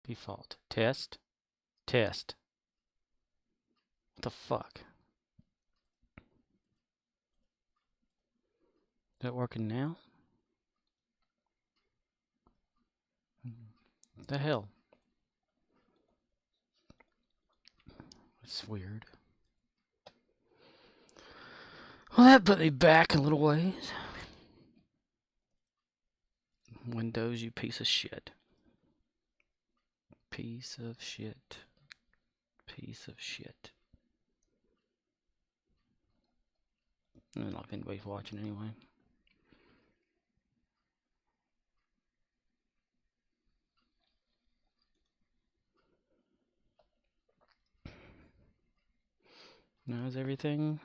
Default. Test. Test. What the fuck? Is that working now? What the hell? That's weird. Well, that put me back a little ways. Windows, you piece of shit. Piece of shit. Piece of shit. I don't know if anybody's watching anyway. Now is everything?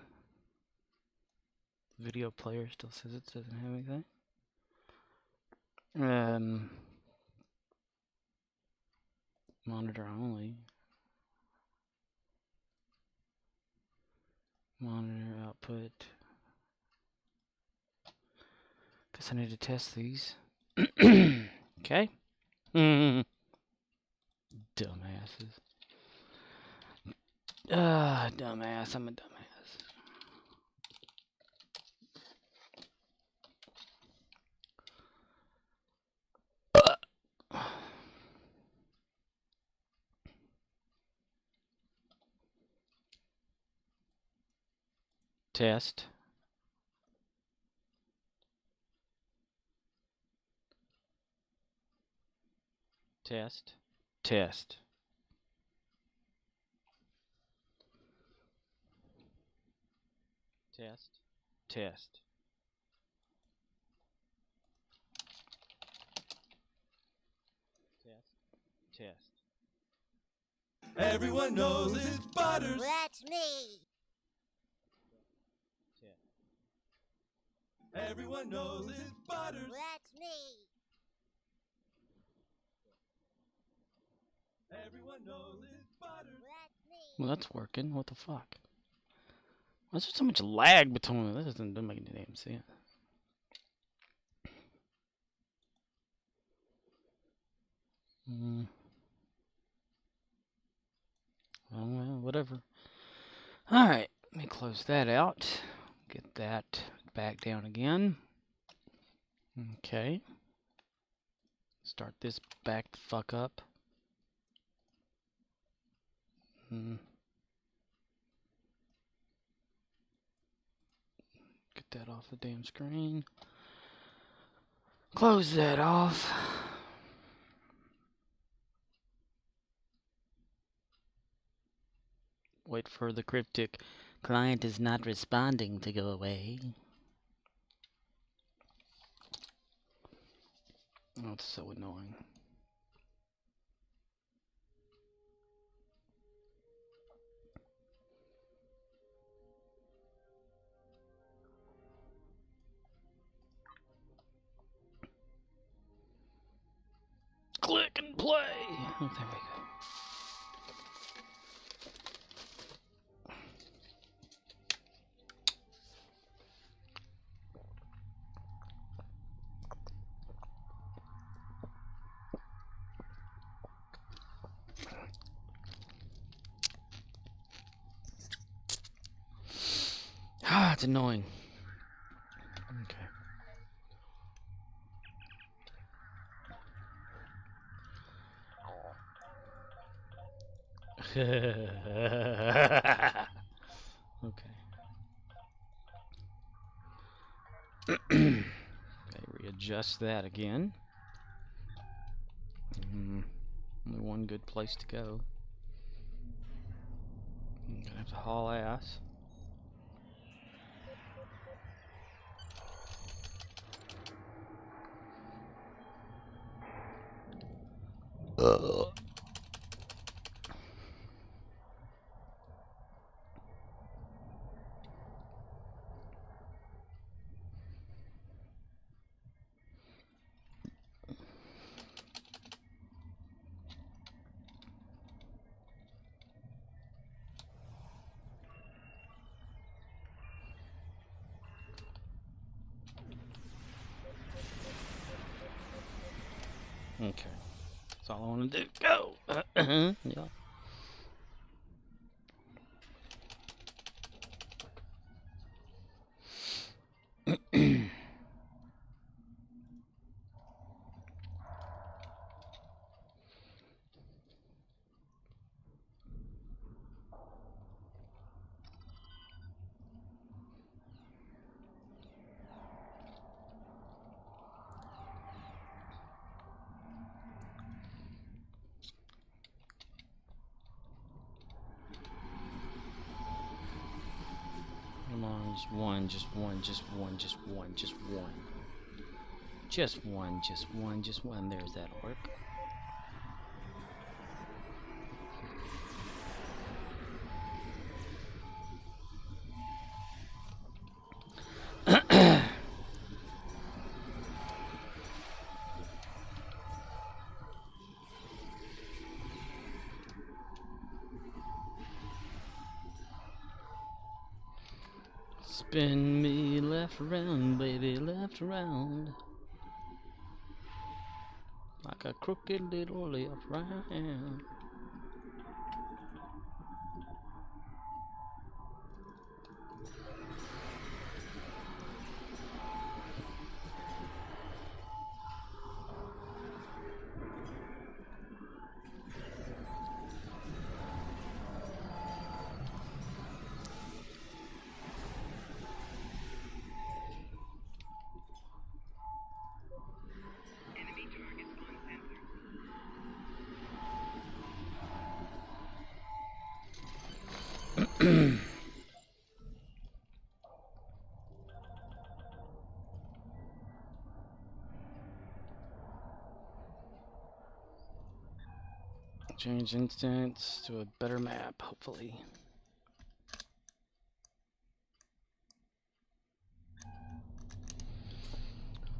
Video player still says it doesn't have anything. Monitor only. Monitor output. Guess I need to test these. Okay. Dumbasses. Dumbass. I'm a dumbass. Test. Test. Test. Test. Test. Test. Test. Everyone knows it's Butters. That's me. Everyone knows it's Butters. That's me. Everyone knows it's Butters. That's me. Well, that's working. What the fuck? Why is there so much lag between this? Doesn't make any damn sense. Oh, well, whatever. Alright, let me close that out. Get that back down again. Okay. Start this back the fuck up. Get that off the damn screen. Close that off. Wait for the cryptic client is not responding to go away. Oh, it's so annoying. Click and play. Oh, there we go. Ah, it's annoying. Okay. Okay. Okay, readjust that again. Only one good place to go. I'm gonna have to haul ass. Okay, That's all I want to do. Go! Yeah. Come on, just one, just one, just one, just one, just one. Just one, just one, just one. There's that orc. Spin me left around, baby, left around. Like a crooked little left round. Change instance to a better map, hopefully.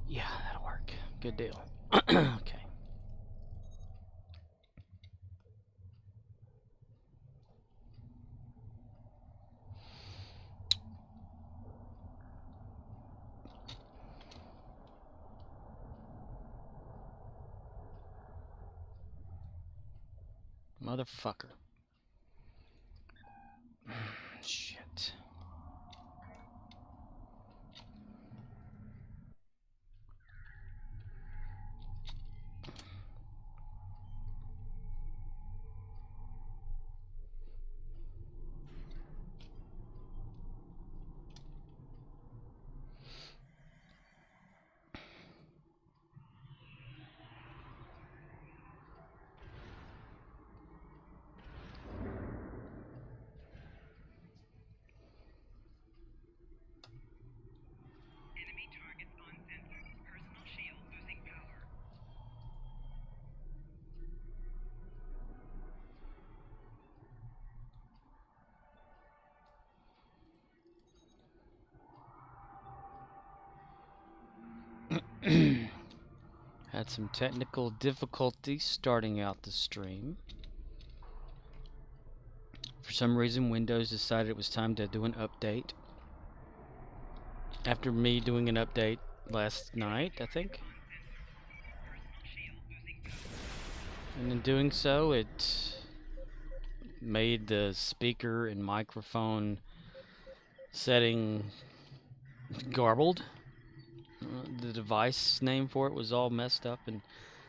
Yeah, that'll work. Good deal. Okay. Motherfucker. Shit. Had some technical difficulties starting out the stream. For some reason, Windows decided it was time to do an update. After me doing an update last night, I think. And in doing so, it made the speaker and microphone setting garbled. The device name for it was all messed up, and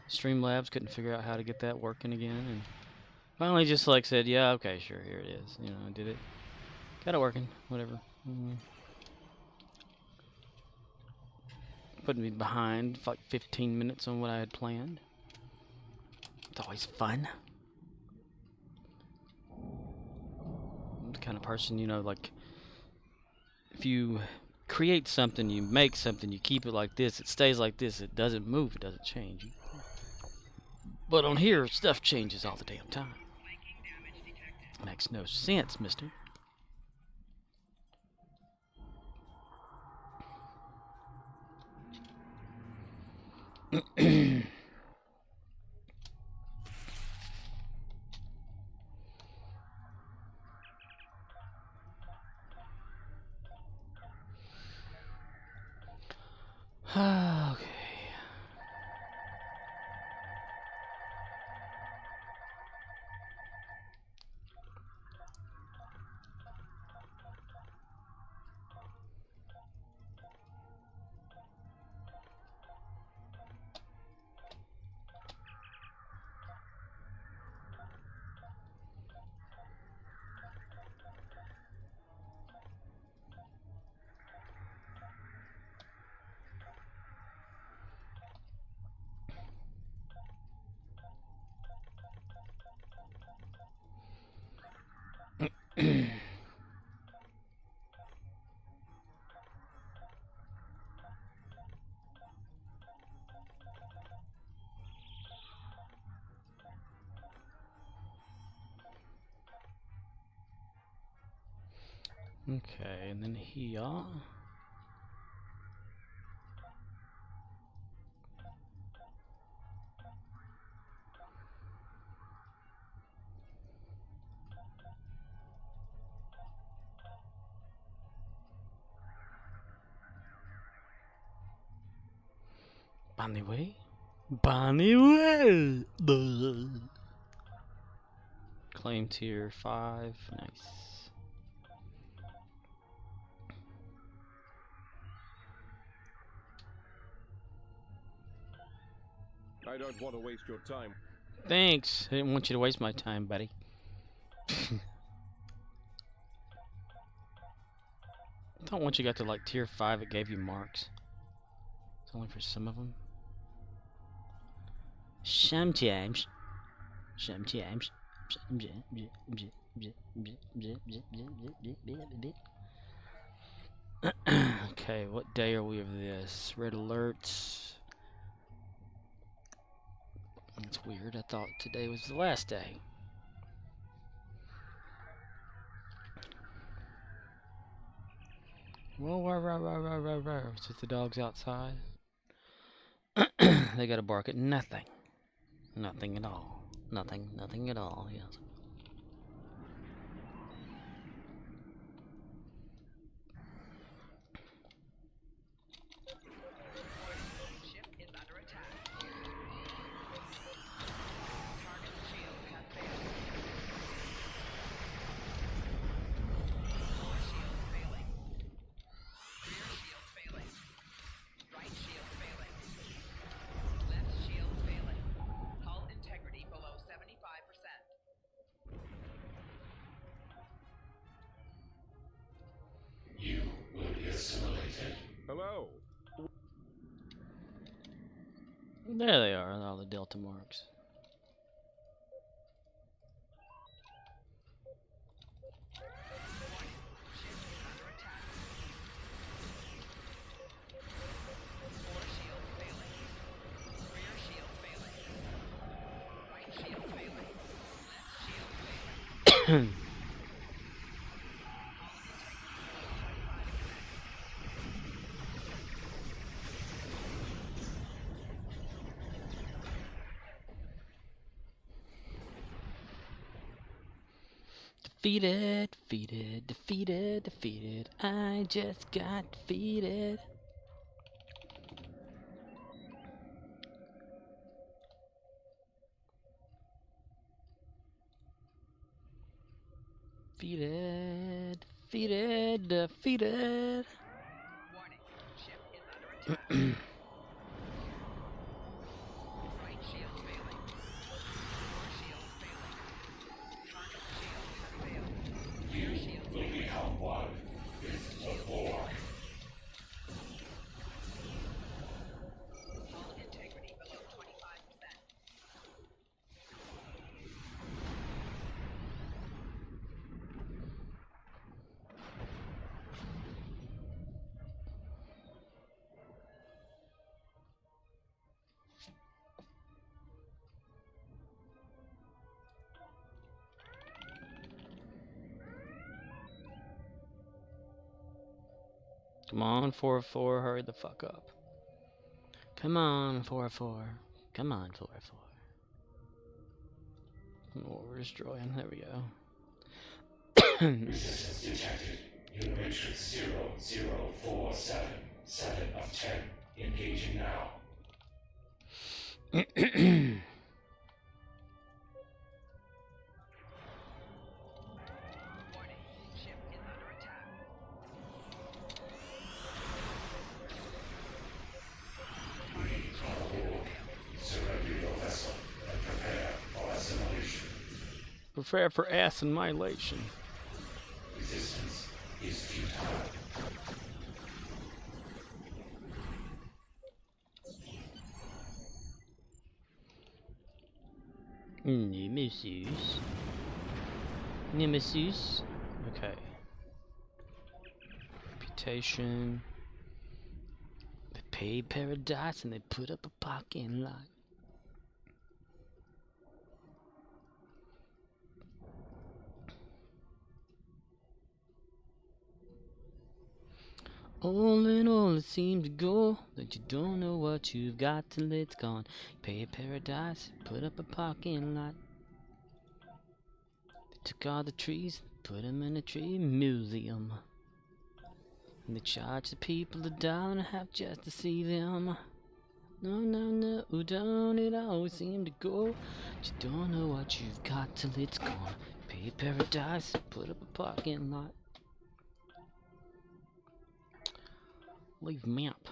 Streamlabs couldn't figure out how to get that working again. And finally, just like said, "Yeah, okay, sure, here it is." You know, I did it, got it working. Whatever. Putting me behind for like 15 minutes on what I had planned. It's always fun. I'm the kind of person, you know, like if you create something, you make something, you keep it like this, it stays like this, it doesn't move, it doesn't change. But on here, stuff changes all the damn time. Makes no sense, mister. Okay. Okay, and then here. Bunny way. Bunny way. Claim tier 5. Nice. I don't want to waste your time. Thanks. I didn't want you to waste my time, buddy. I thought once you got to like tier 5 it gave you marks. It's only for some of them. Sometimes. Okay, what day are we of this? Red alerts. That's weird. I thought today was the last day. Whoa. So the dog's outside. They gotta bark at nothing. Nothing at all. Nothing at all, yes. Hello. There they are, all the delta marks. Defeated. I just got defeated. Defeated. Warning, ship is under attack. Right shield failing. Core shield failing. Target shield has failed. Rear shield failing. Hull integrity below 25%. Come on, 4-4, hurry the fuck up. Come on, 4-4. Come on, 4-4. Oh, we're destroying. There we go. Resistance detected. New matrix 0047. 7 of 10. Engaging now. Warning, ship is under attack. Target shield has failed. Surrender your vessel and prepare for assimilation. Prepare for assimilation. Resistance is futile. Nemesis. Okay. Reputation. They paid paradise and they put up a parking lot. All in all, it seemed to go that you don't know what you've got till it's gone. Pay a paradise, put up a parking lot. They took all the trees, put them in a tree museum. And they charge the people $1.50 just to see them. No, no, no, don't it always seem to go? But you don't know what you've got till it's gone. Pay a paradise, put up a parking lot. Leave map.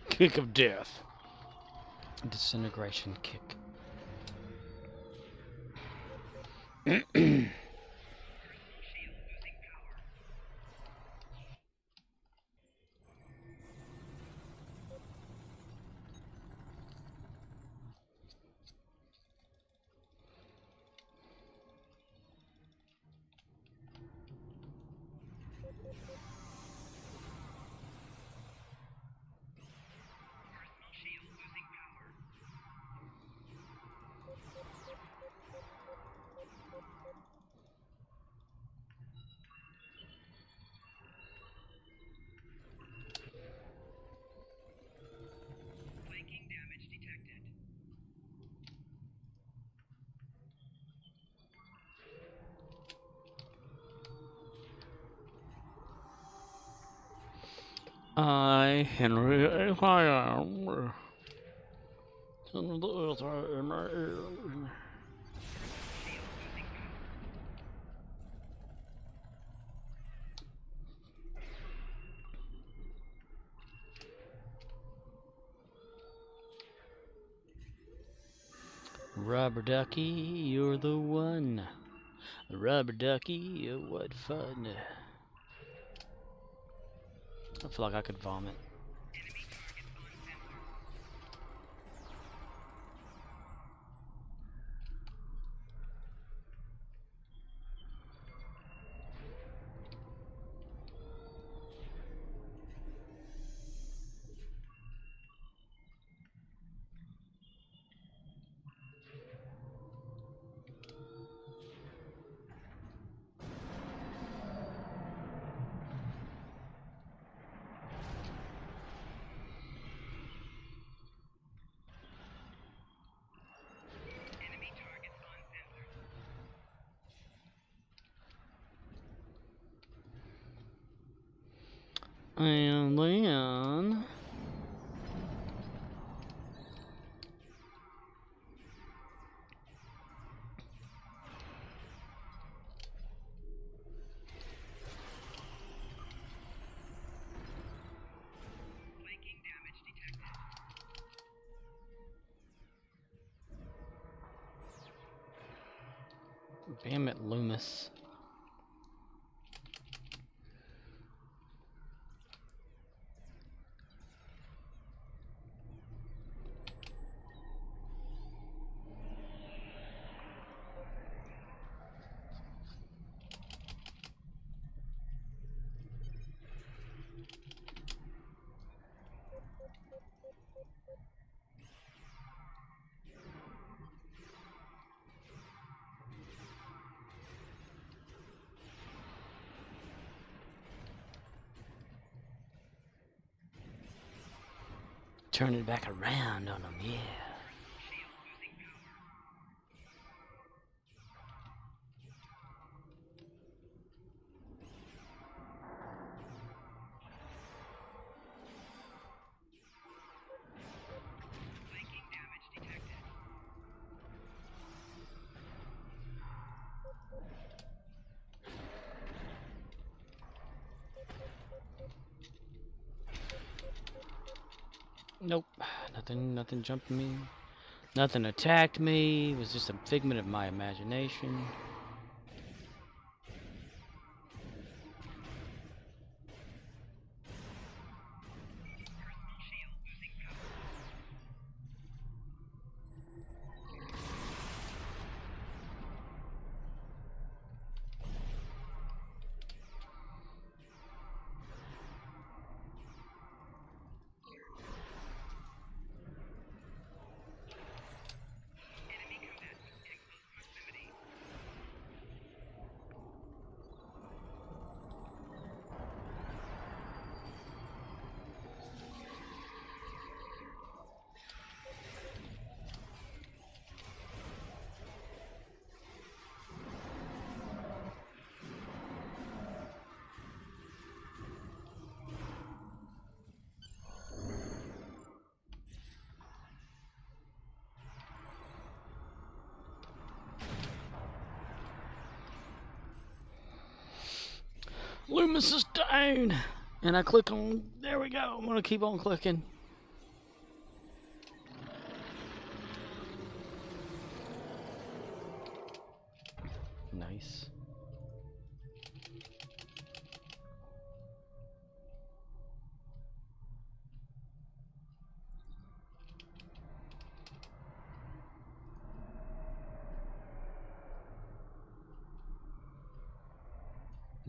Kick of death. Disintegration kick. Flanking damage detected. I, Henry A. Hyam, son of the earth, I am I am. Rubber ducky, you're the one. Rubber ducky, what fun. I feel like I could vomit. Enemy targets uncensored. And then Flanking damage detected. damn it, Loomis. Turn it back around on them, yeah. Flanking damage detected. Nope. Nothing jumped me. Nothing attacked me. It was just a figment of my imagination. Shield losing power. Enemy combatants in close proximity. Loomis is down! And I click on... There we go. I'm gonna keep on clicking. Nice.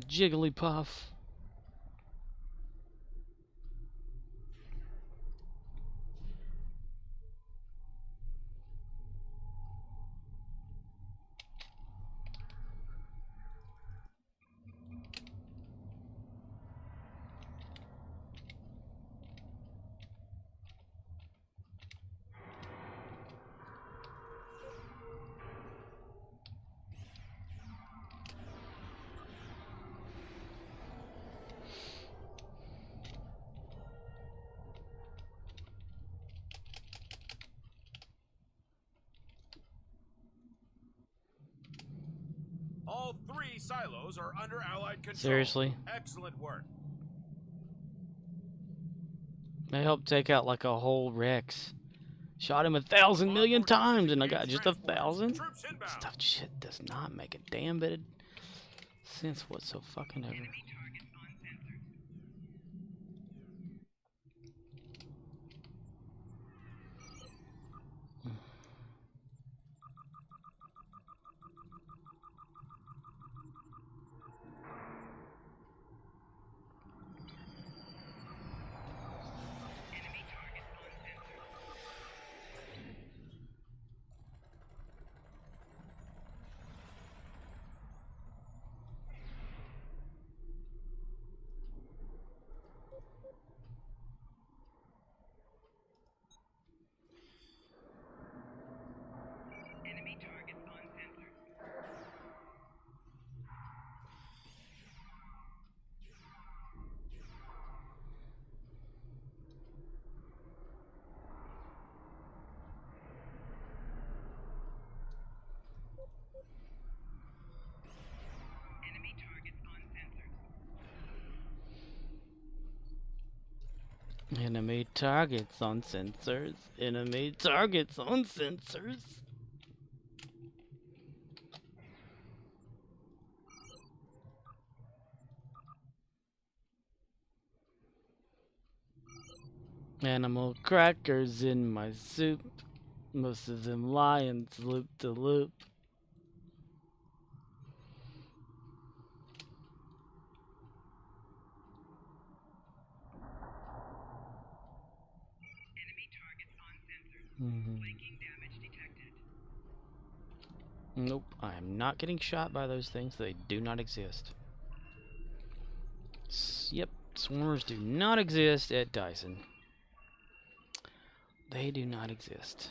Jigglypuff. All 3 silos are under Allied control. Seriously? Excellent work. They helped take out like a whole Rex. Shot him 1,000 million times and I got just 1,000? Troops inbound. Stuff shit does not make a damn bit of sense whatsoever. Fucking ever. Enemy targets on sensors. Enemy targets on sensors. Enemy targets on sensors. Enemy targets on sensors. Enemy targets on sensors. Enemy targets on sensors. Animal crackers in my soup. Most of them lions loop to loop. Enemy targets on sensors. Mhm. Flanking damage detected. Nope, I am not getting shot by those things. They do not exist. Yep, swarmers do not exist at Dyson. They do not exist.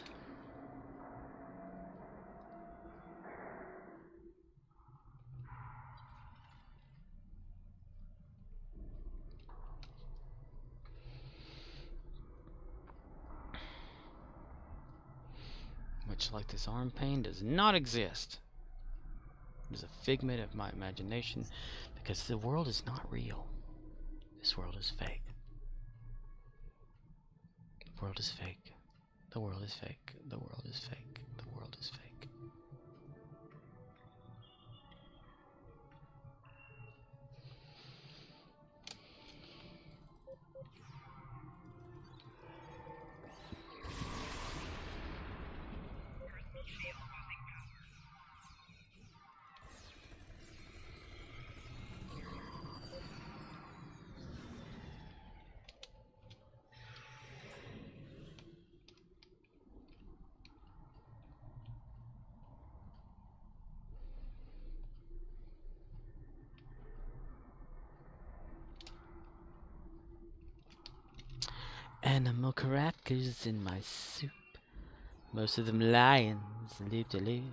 Much like this arm pain does not exist. It is a figment of my imagination because the world is not real. This world is fake. The world is fake. The world is fake. The world is fake. The world is fake. Animal crackers in my soup. Most of them lions. Live to live.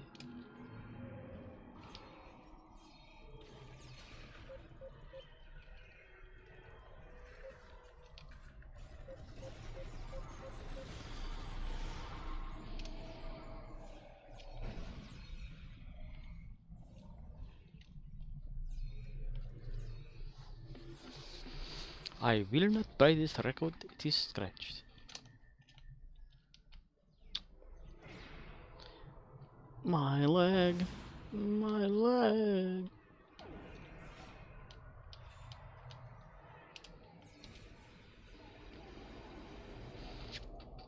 I will not buy this record. It is scratched. My leg. My leg.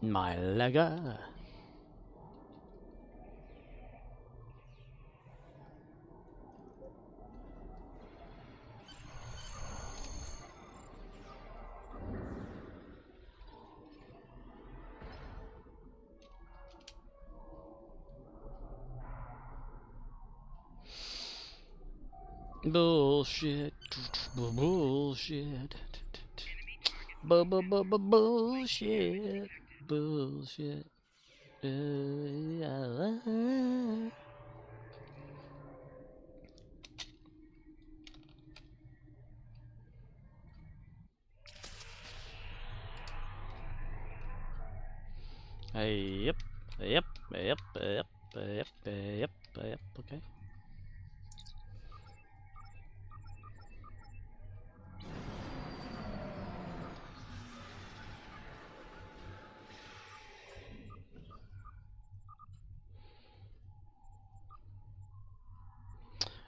My leg. Bullshit. Bullshit. Bullshit. Bullshit. Yep. Yep. Yep. Yep. Yep. Yep. Yep. Okay.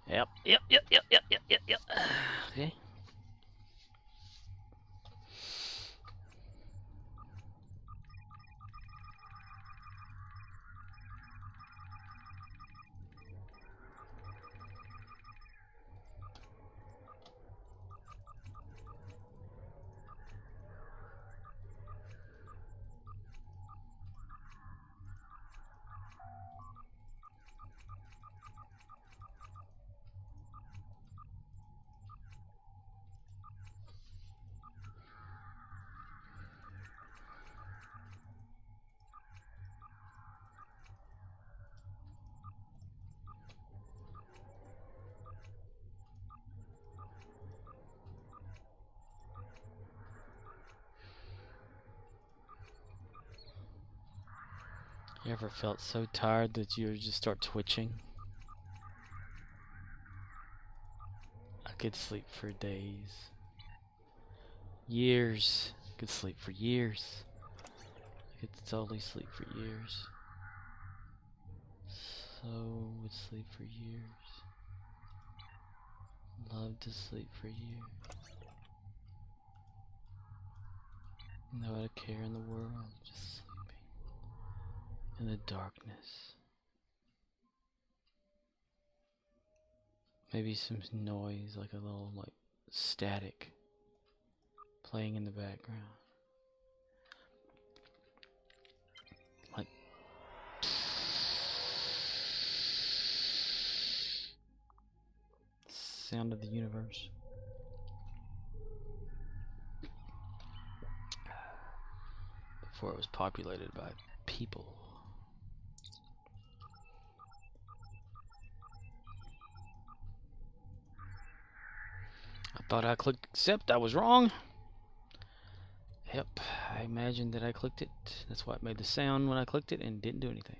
Yep. Yep. Yep. Yep. Yep. Yep. Yep. Yep. Okay. You ever felt so tired that you just start twitching? I could sleep for days. Years. I could sleep for years. I could totally sleep for years. So would sleep for years. Love to sleep for years. No care in the world, just sleeping. In the darkness. Maybe some noise, like a little static playing in the background. Like sound of the universe. before it was populated by people. I thought I clicked accept. I was wrong. Yep, I imagined that I clicked it. That's why it made the sound when I clicked it and didn't do anything.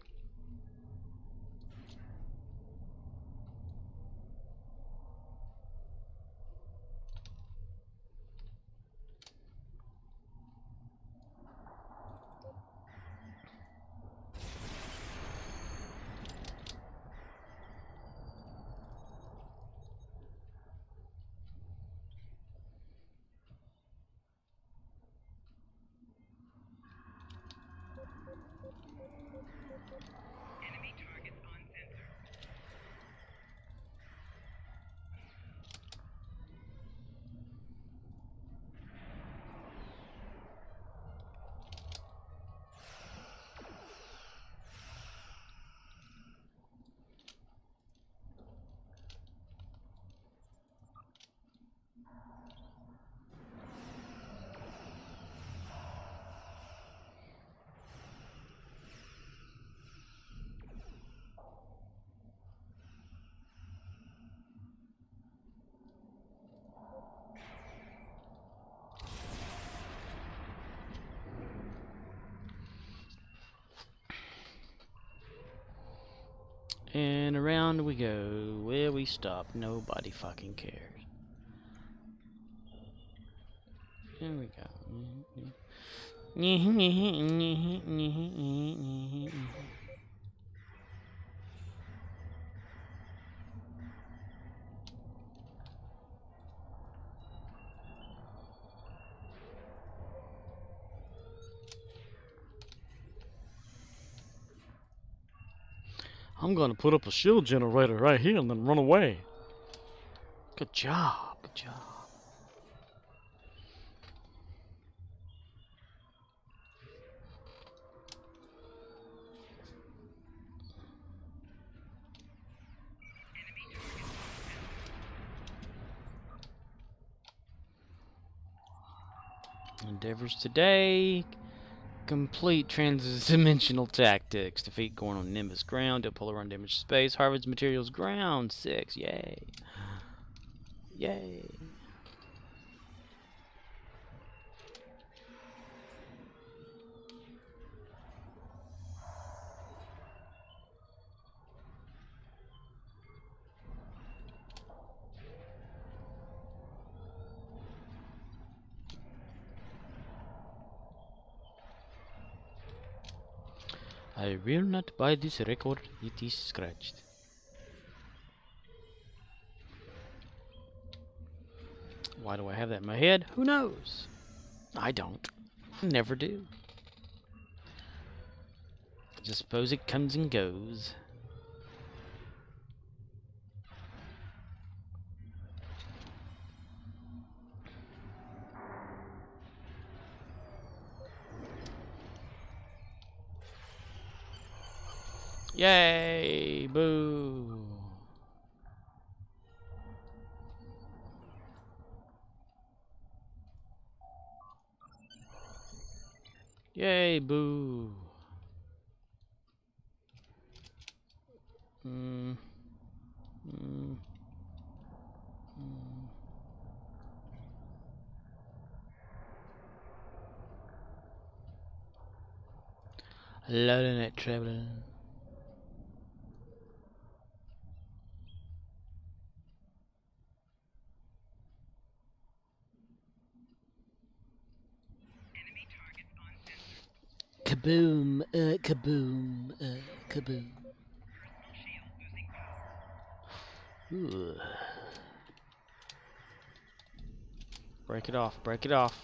Enemy targets on sensor. And around we go. Where we stop, nobody fucking cares. Here we go. I'm gonna put up a shield generator right here and then run away. Good job, good job. Endeavors today. Complete transdimensional tactics. Defeat Gorn on Nimbus ground. Do polar run damage space. Harvest materials ground. 6. Yay. Yay. I will not buy this record. It is scratched. Why do I have that in my head? Who knows? I don't. Never do. Just suppose it comes and goes. Yay! Boo! Yay! Boo! Mm. Mm. Mm. Loading it, traveling. Enemy targets on sensor. Kaboom! Kaboom! Kaboom! Personal shield losing power. Ooh. Break it off! Break it off!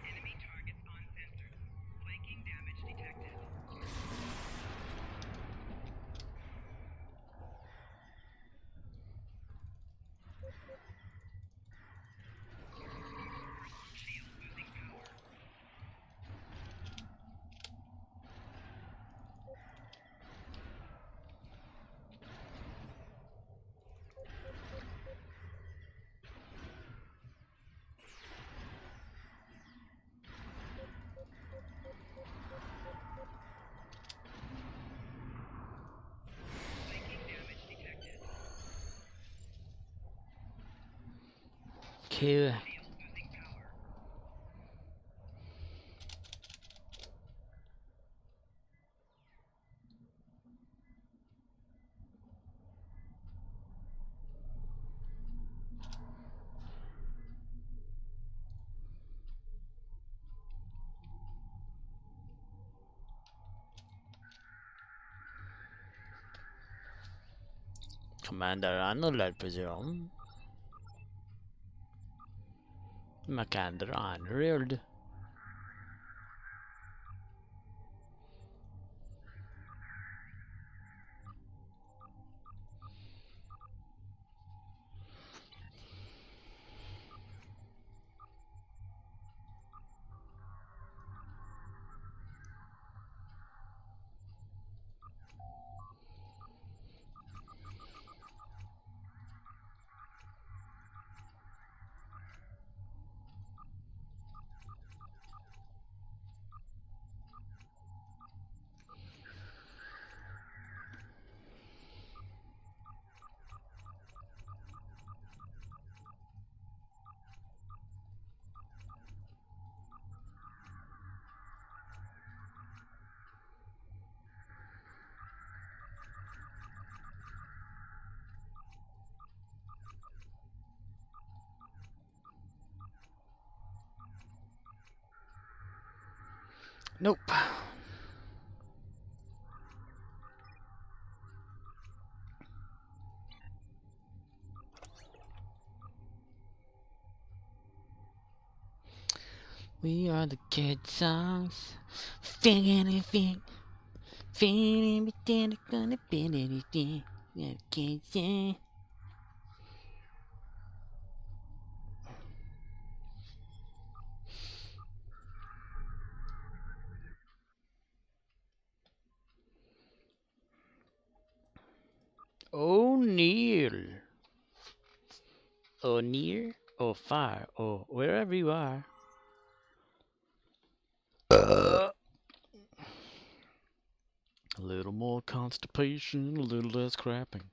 Enemy targets on sensor. Flanking damage Cool. Commander Arnold position. Commander Arnold. Nope. We are the kid songs. Finging fing. Finging between the gonna be anything. Yeah, kids sing. O'Neil. Oh, near, oh, far, oh, wherever you are. A little more constipation, a little less crapping.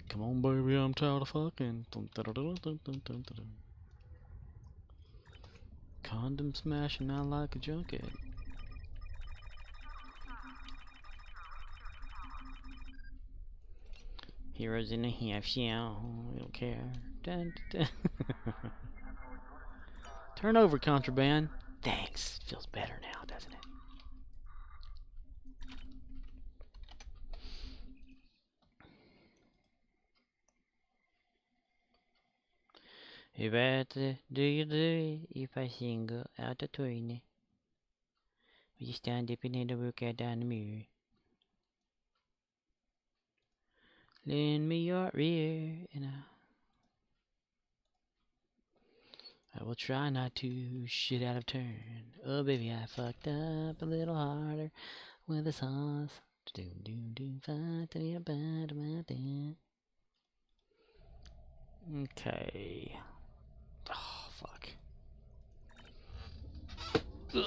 Come on, baby, I'm tired of fucking. Condom smashing out like a junket. Heroes in a half shell. We don't care. Dun, dun, dun. Turn over, contraband. Thanks. Feels better now, doesn't it? Hur better do you do it if I single out a twin? Would you stand up and look at down the mirror? Lend me your ear and I will try not to shit out of turn. Oh baby, I fucked up a little harder with the sauce. Do do do do. Okay. Oh fuck. Ugh.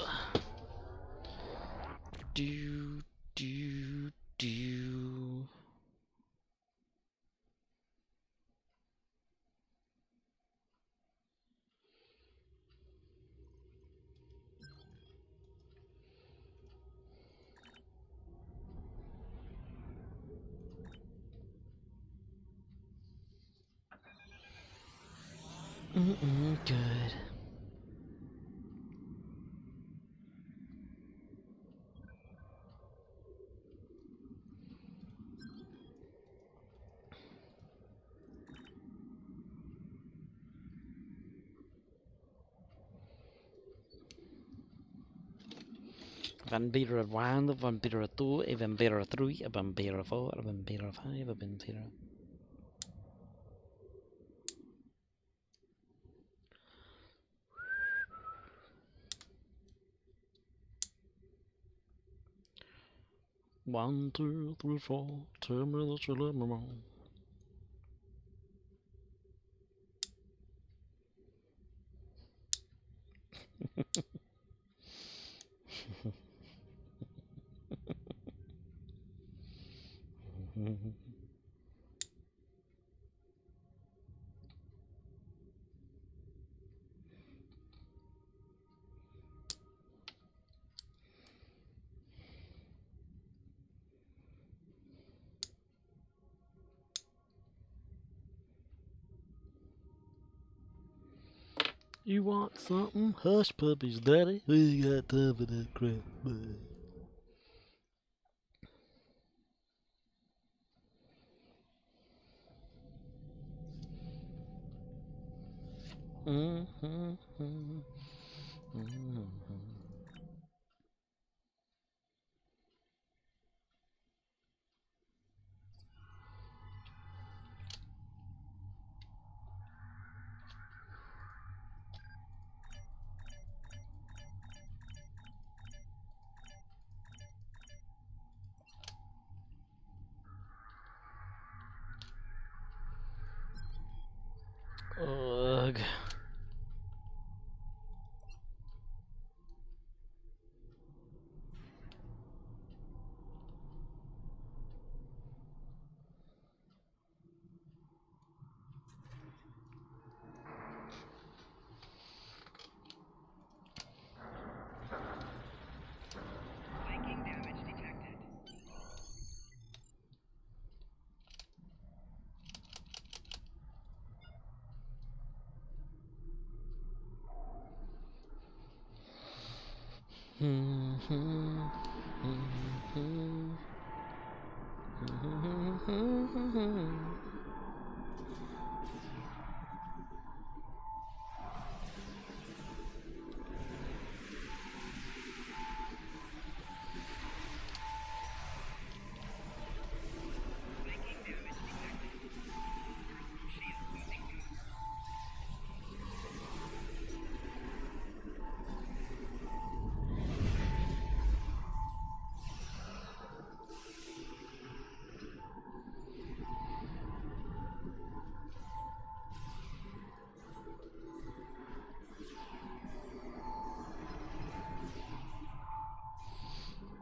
Do do do. Good. Vampire 1, Vampire 2, Vampire 3, Vampire 4, Vampire 5, Vampire... One, two, three, four. Tell me that you let me know. You want something? Hush puppies, daddy. We got time for that crap, man. Ugh. Flanking damage detected. Flanking damage detected.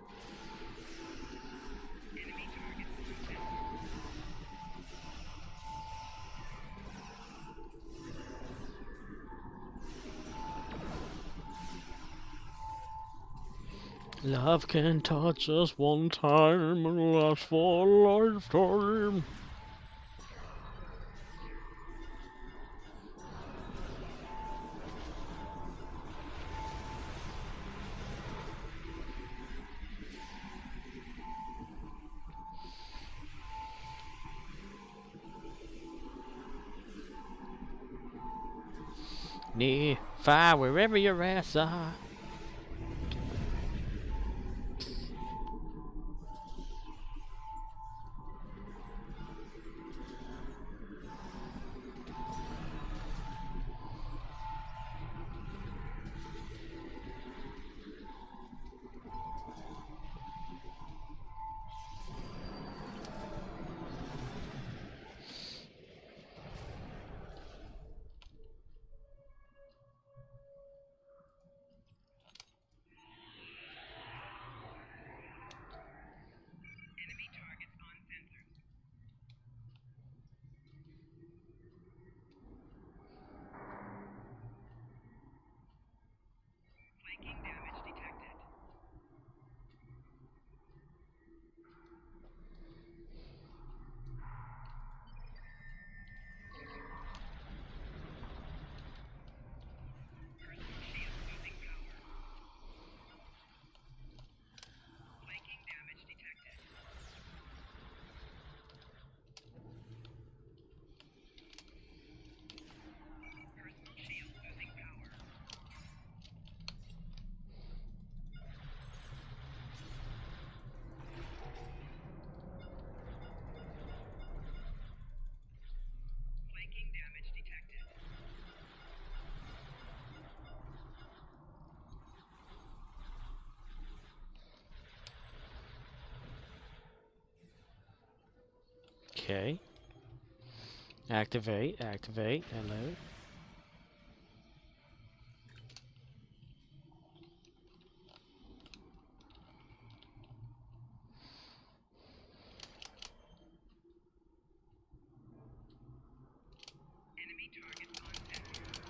Personal shield losing power. Enemy targets on sensors. Love can touch us one time and last for a lifetime. Near, fire, wherever your ass are. Enemy targets on sensors. Flanking damage detected. Personal shield losing power. Flanking damage detected. Personal shield losing power. Flanking damage detected. Okay. Activate, activate, hello. Enemy targets on sensors.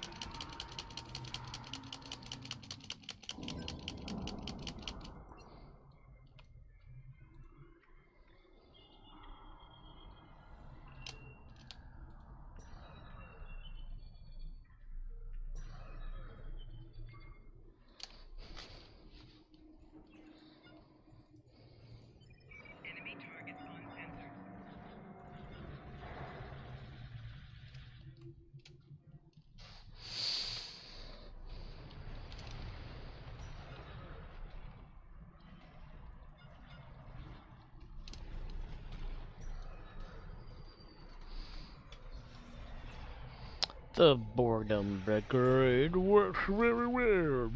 The boredom brigade works very well.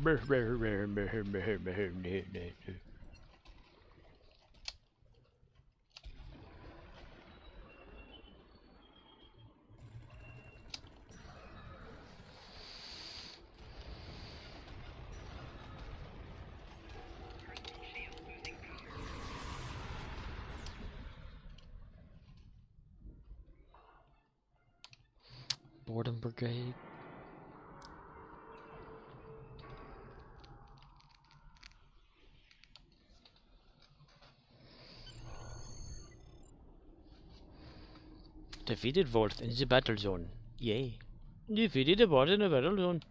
Shield losing power. Boredom brigade. Defeated Volt in the battle zone. Yay. Defeated the Volt in the battle zone.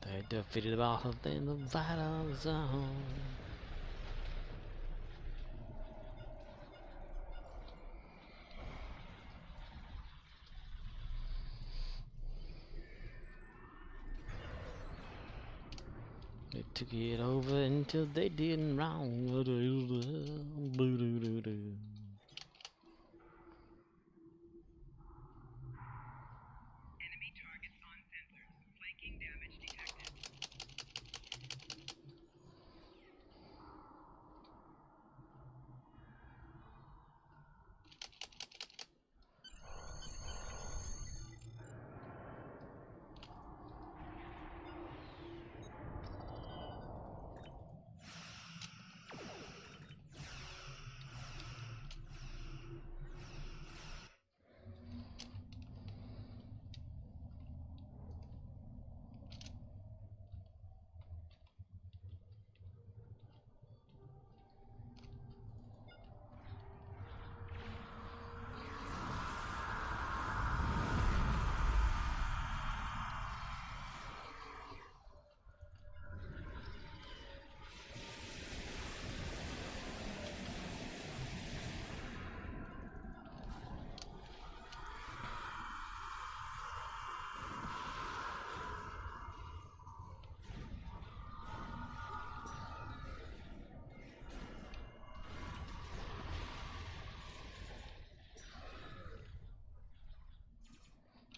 They defeated the Volt in the battle zone. They took it over until they didn't wrong. Enemy targets on sensors. Flanking damage detected.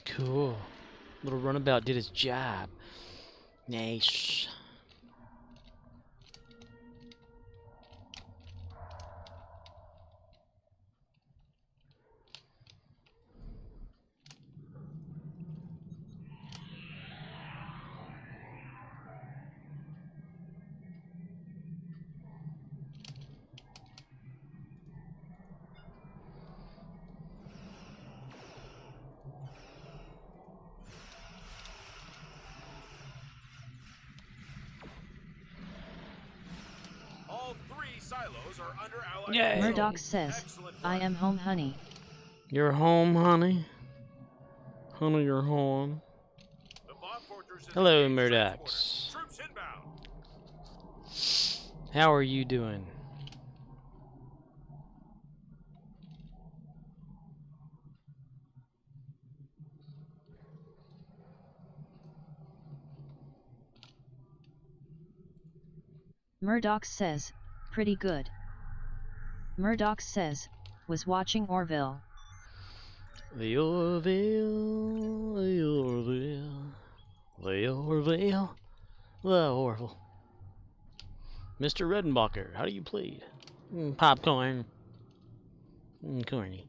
Cool. Little runabout did his job. Nice. All 3 silos are under Allied Yay. control. Murdoch says, Excellent I work. am home, honey. You're home, honey. Honey, you're home. The bomb fortress is Hello, engaged. Murdochs. Troops inbound. How are you doing? Murdoch says, pretty good. Murdoch says, was watching Orville. The Orville, the Orville, the Orville, the Orville. Mr. Redenbacher, how do you plead? Popcorn. Corny.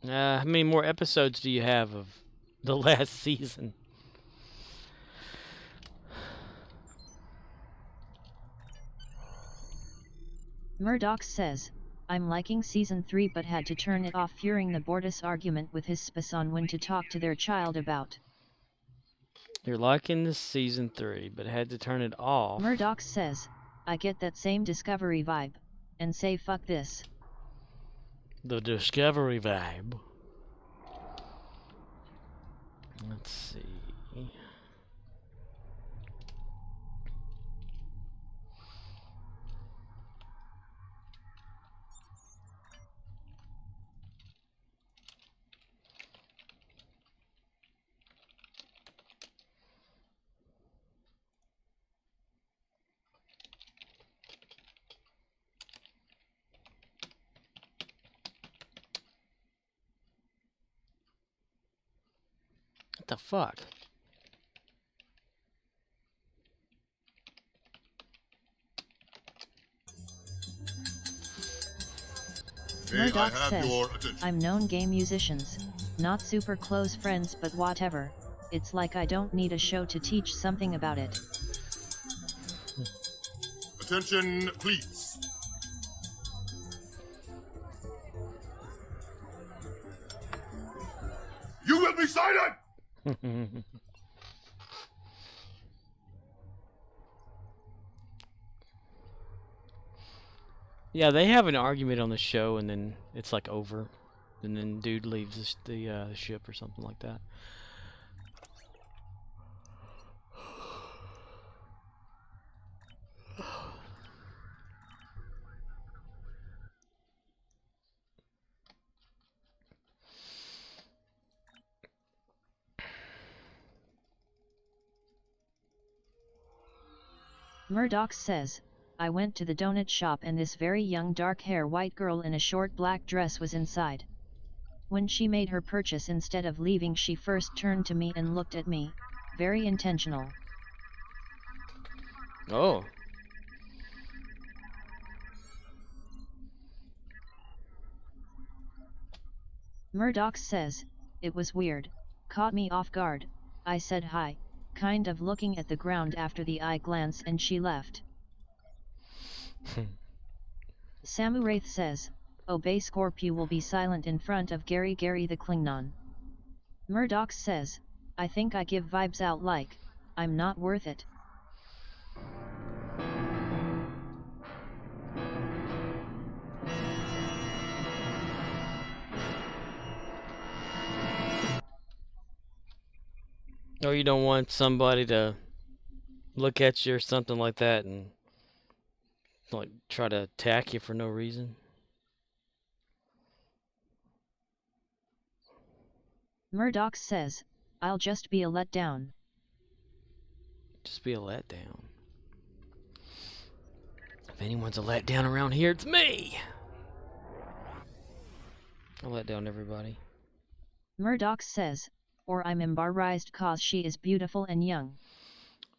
How many more episodes do you have of the last season? Murdoch says, I'm liking season 3 but had to turn it off fearing the Bortus argument with his space on when to talk to their child about. You're liking this season 3, but had to turn it off. Murdoch says, I get that same Discovery vibe, and say fuck this. The Discovery vibe. Let's see. the fuck? May I Murdoch have says, your attention? I'm known gay musicians. Not super close friends but whatever. It's like I don't need a show to teach something about it. Attention, please. You will be silent! Yeah, they have an argument on the show, and then it's like over, and then dude leaves the ship or something like that. Murdoch says, I went to the donut shop and this very young dark-hair white girl in a short black dress was inside. When she made her purchase, instead of leaving, she first turned to me and looked at me. Very intentional. Oh. Murdoch says, it was weird, caught me off guard. I said hi, kind of looking at the ground after the eye glance, and she left. Samu Wraith says, obey Scorpio will be silent in front of Gary the Klingon. Murdoch says, I think I give vibes out like, I'm not worth it. Or you don't want somebody to look at you or something like that and like try to attack you for no reason. Murdoch says, I'll just be a letdown. Just be a letdown. If anyone's a letdown around here, it's me! I'll let down everybody. Murdoch says, or I'm embarrassed cause she is beautiful and young.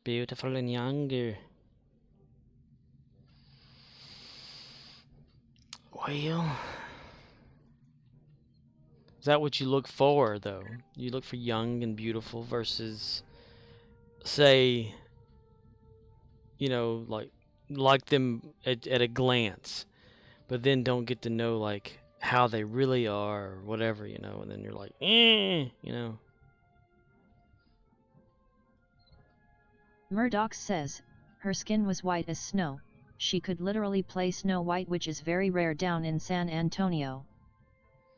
Beautiful and younger. Well, is that what you look for, though? You look for young and beautiful versus, say, you know, like them at a glance, but then don't get to know like how they really are or whatever, you know, and then you're like, you know. Murdoch says, her skin was white as snow. She could literally play Snow White, which is very rare down in San Antonio.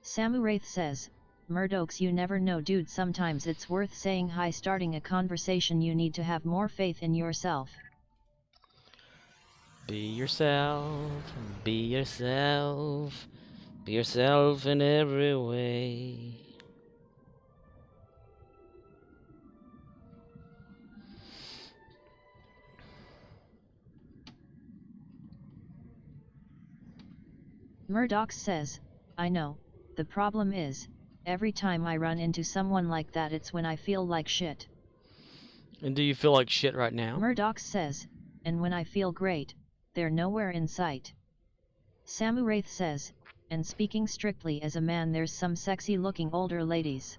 Samu Wraith says, Murdoch's, you never know dude, sometimes it's worth saying hi, starting a conversation. You need to have more faith in yourself. Be yourself, be yourself, be yourself in every way. Murdoch says, I know, the problem is, every time I run into someone like that, it's when I feel like shit. And do you feel like shit right now? Murdoch says, and when I feel great, they're nowhere in sight. Samu Wraith says, and speaking strictly as a man, there's some sexy looking older ladies.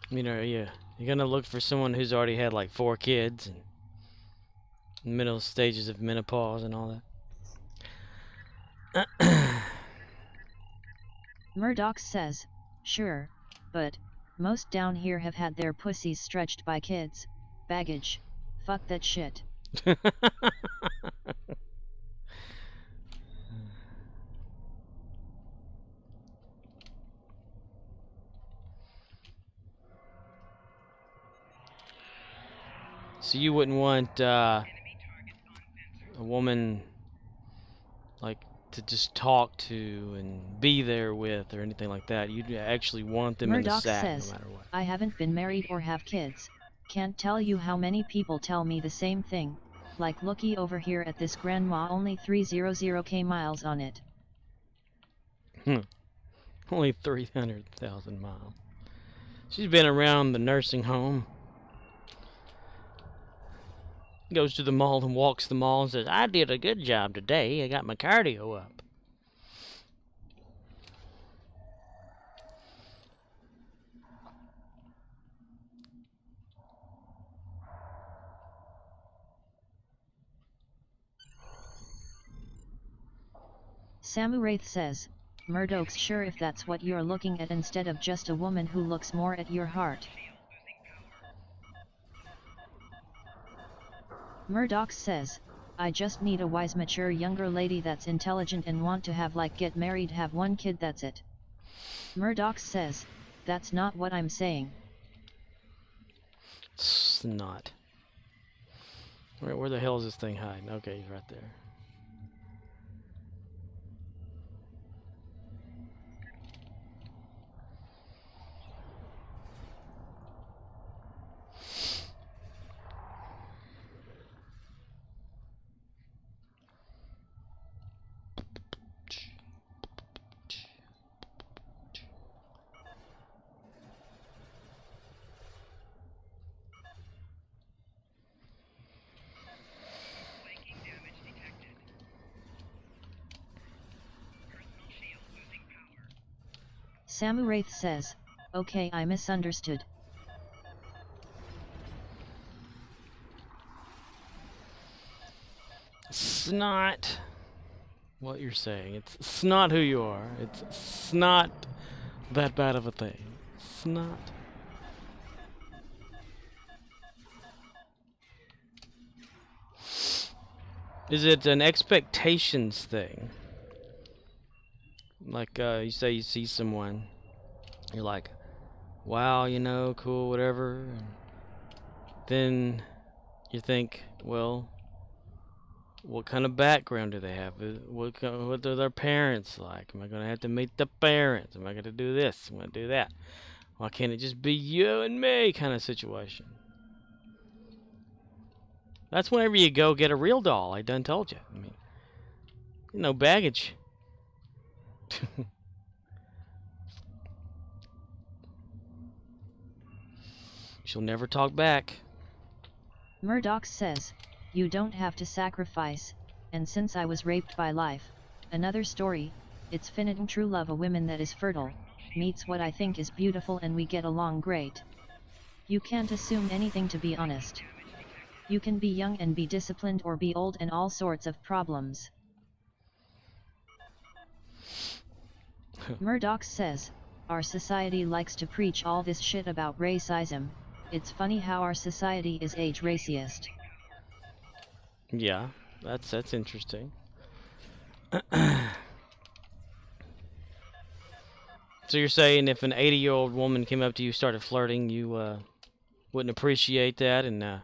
You know, you're gonna look for someone who's already had like 4 kids and middle stages of menopause and all that. Murdoch says, sure, but most down here have had their pussies stretched by kids. Baggage. Fuck that shit. So you wouldn't want a woman like to just talk to and be there with or anything like that. You actually want them in the Murdoch sack says, no matter what. I haven't been married or have kids. Can't tell you how many people tell me the same thing. Like looky over here at this grandma, only 300k miles on it. Only 300,000 miles. She's been around the nursing home. Goes to the mall and walks the mall and says, I did a good job today. I got my cardio up. Samuraith says, Murdoch's sure if that's what you're looking at instead of just a woman who looks more at your heart. Murdoch says, I just need a wise, mature younger lady that's intelligent and want to have like get married, have one kid, that's it. Murdoch says, that's not what I'm saying. Snot. Where the hell is this thing hiding? Okay, he's right there. Flanking damage detected. Personal shield losing power. Samuraith says, okay, I misunderstood. It's not what you're saying. It's not who you are. It's not that bad of a thing. It's not. Is it an expectations thing? Like you say you see someone, you're like, wow, you know, cool, whatever. And then you think, well, what kind of background do they have? What are their parents like? Am I going to have to meet the parents? Am I going to do this? Am I going to do that? Why can't it just be you and me kind of situation? That's whenever you go get a real doll. I done told you. I mean, no baggage. She'll never talk back. Murdoch says, you don't have to sacrifice, and since I was raped by life, another story, it's finite and true love a woman that is fertile, meets what I think is beautiful and we get along great. You can't assume anything, to be honest. You can be young and be disciplined or be old and all sorts of problems. Murdoch says, our society likes to preach all this shit about racism. It's funny how our society is age racist. Yeah, that's interesting. So you're saying if an 80-year-old woman came up to you, started flirting, you wouldn't appreciate that and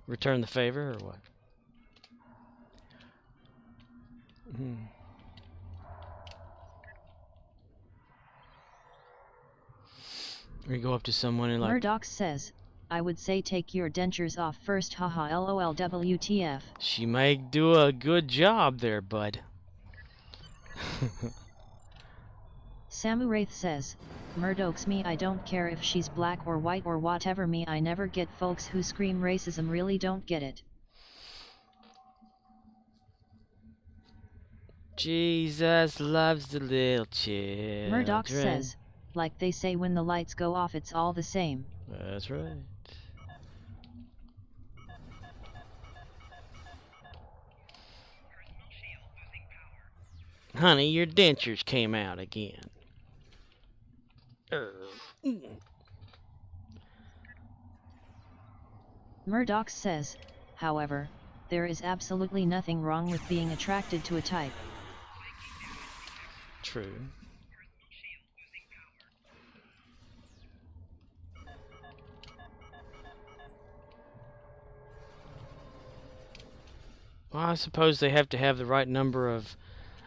return the favor, or what? Or you go up to someone and like... Murdoch says, I would say take your dentures off first, haha lol WTF. She may do a good job there, bud. Samuraith says, Murdoch's me, I don't care if she's black or white or whatever, me I never get folks who scream racism, really don't get it. Jesus loves the little children. Murdoch says, like they say when the lights go off it's all the same. That's right. Honey, your dentures came out again. Murdoch says, however, there is absolutely nothing wrong with being attracted to a type. True. Well, I suppose they have to have the right number of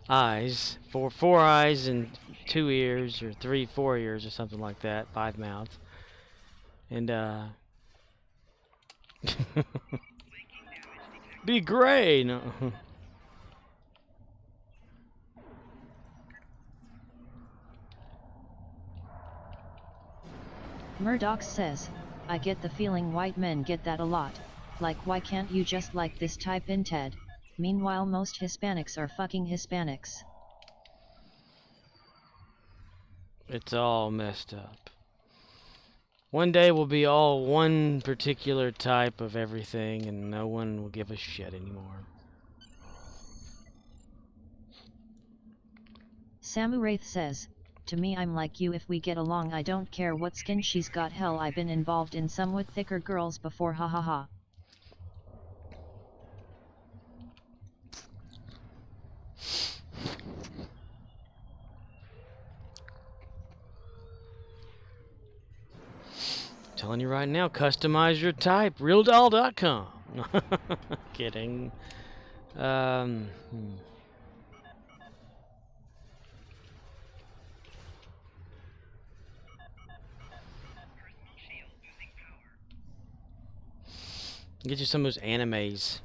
eyes, four eyes and 2 ears, or 4 ears, or something like that, 5 mouths, and be gray. No. Murdoch says, I get the feeling white men get that a lot, like why can't you just like this type in TED? Meanwhile most Hispanics are fucking Hispanics. It's all messed up. One day we'll be all one particular type of everything and no one will give a shit anymore. Samu Wraith says, to me I'm like you, if we get along I don't care what skin she's got, hell I've been involved in somewhat thicker girls before, ha ha ha. Telling you right now, customize your type, realdoll.com. Kidding. Hmm. Get you some of those animes,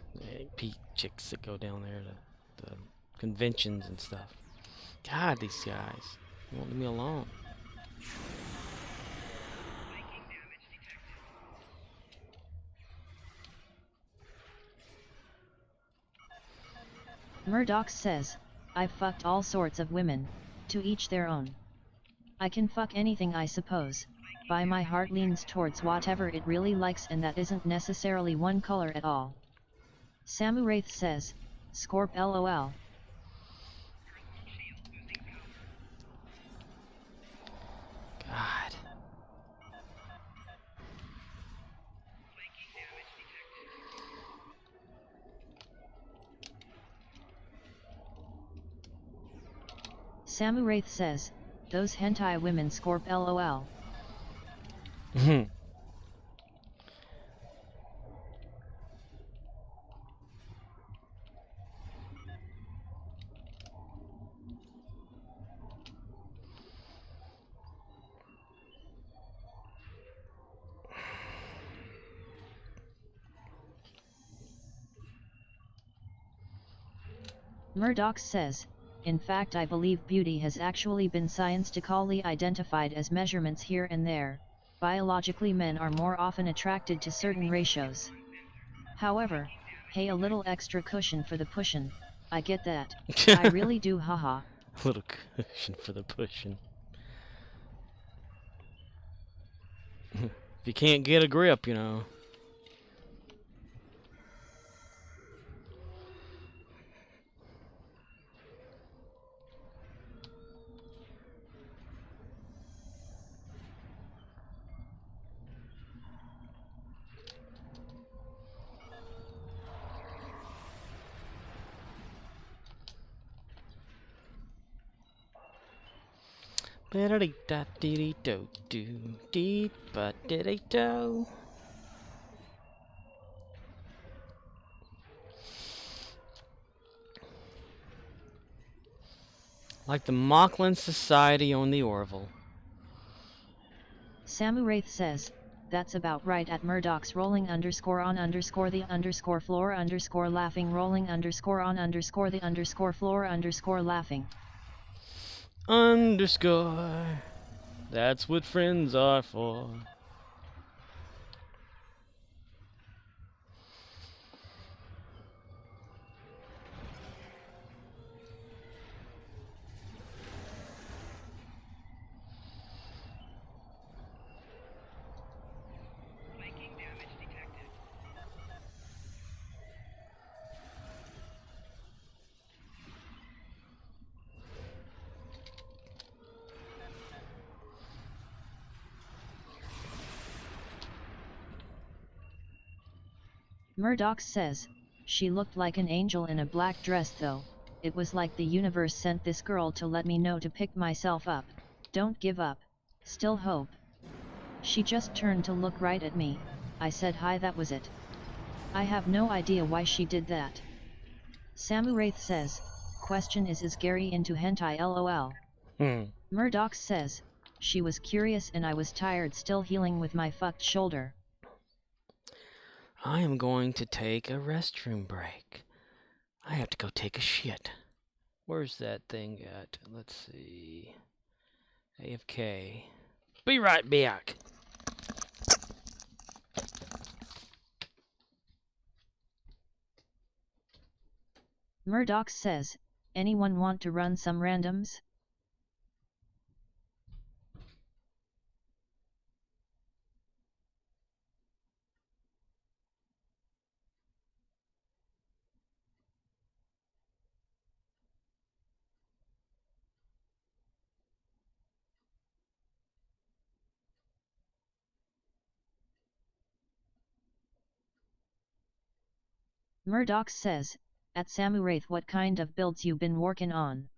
chicks that go down there to the conventions and stuff. God, these guys won't leave me alone. Murdoch says, I've fucked all sorts of women, to each their own. I can fuck anything I suppose, but my heart leans towards whatever it really likes, and that isn't necessarily one color at all. Samu Wraith says, Scorp LOL. God. Samu Wraith says, those hentai women Scorp LOL. Murdoch says, in fact I believe beauty has actually been scientifically identified as measurements here and there. Biologically men are more often attracted to certain ratios. However, hey, a little extra cushion for the pushin', I get that. I really do, haha. A little cushion for the pushing. If you can't get a grip, you know. Like the Mocklin Society on the Orville. Samu Wraith says, that's about right at Murdoch's rolling underscore on underscore the underscore floor underscore laughing rolling underscore on underscore the underscore floor underscore laughing. Underscore. That's what friends are for. Murdoch says, she looked like an angel in a black dress though, it was like the universe sent this girl to let me know to pick myself up, don't give up, still hope. She just turned to look right at me, I said hi, that was it. I have no idea why she did that. Samu Wraith says, question is Gary into hentai lol? Murdoch says, she was curious and I was tired still healing with my fucked shoulder. I am going to take a restroom break. I have to go take a shit. Where's that thing at? Let's see. AFK. Be right back. Murdoch says, anyone want to run some randoms? Murdoch says, at Samuraith what kind of builds you been working on?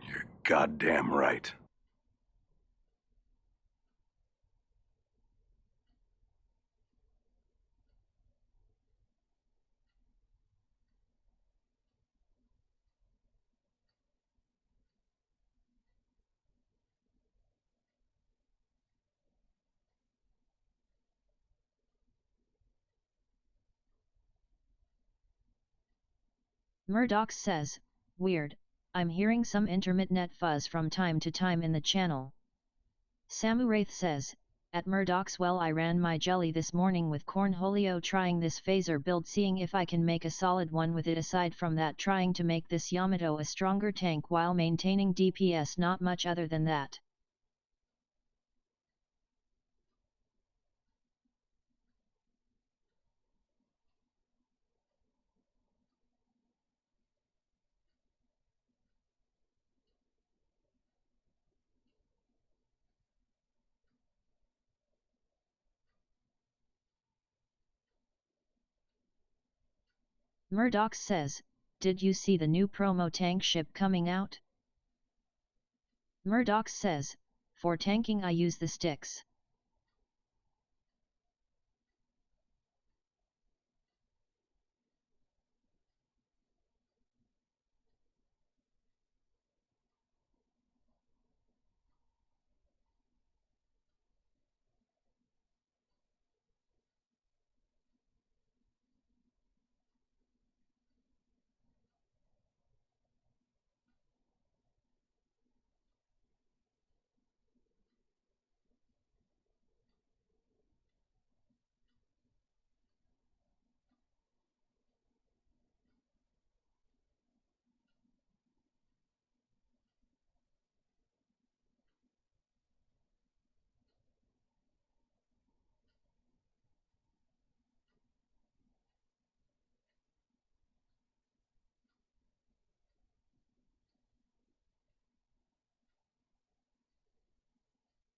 You're goddamn right. Murdoch says, weird, I'm hearing some intermittent fuzz from time to time in the channel. Samuraith says, at Murdoch's well I ran my jelly this morning with Cornholio trying this phaser build seeing if I can make a solid one with it aside from that trying to make this Yamato a stronger tank while maintaining DPS not much other than that. Murdoch says, did you see the new promo tank ship coming out? Murdoch says, for tanking I use the sticks.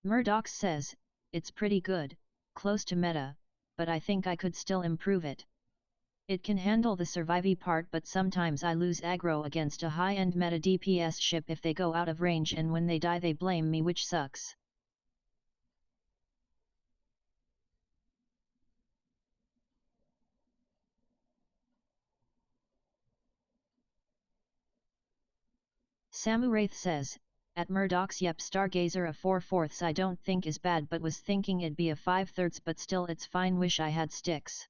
Murdoch says, it's pretty good, close to meta, but I think I could still improve it. It can handle the survivey part but sometimes I lose aggro against a high-end meta DPS ship if they go out of range and when they die they blame me which sucks. Samuraith says, at Murdoch's yep Stargazer a 4/4 I don't think is bad but was thinking it'd be a 5/3 but still it's fine wish I had sticks.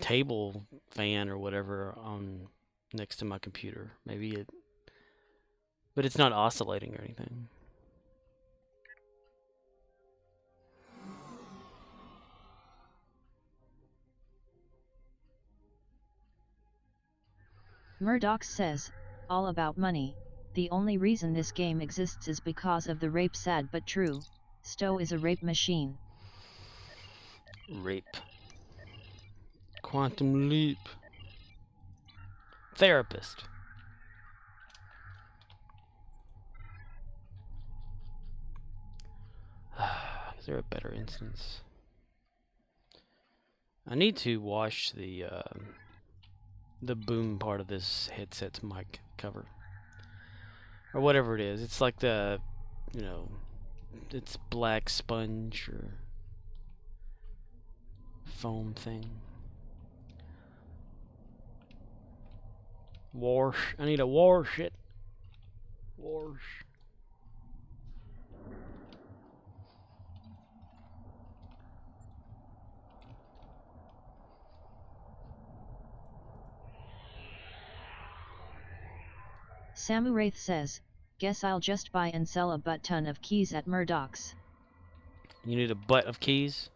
table fan or whatever on next to my computer. Maybe it, but it's not oscillating or anything. Murdoch says, all about money. The only reason this game exists is because of the rape. Sad but true. Stowe is a rape machine. Rape. Quantum leap. Therapist. Is there a better instance? I need to wash the boom part of this headset's mic cover. Or whatever it is. It's like the, you know, it's black sponge or foam thing. Wash. I need to wash it. Wash. Samuraith says, guess I'll just buy and sell a butt ton of keys at Murdoch's. You need a butt of keys?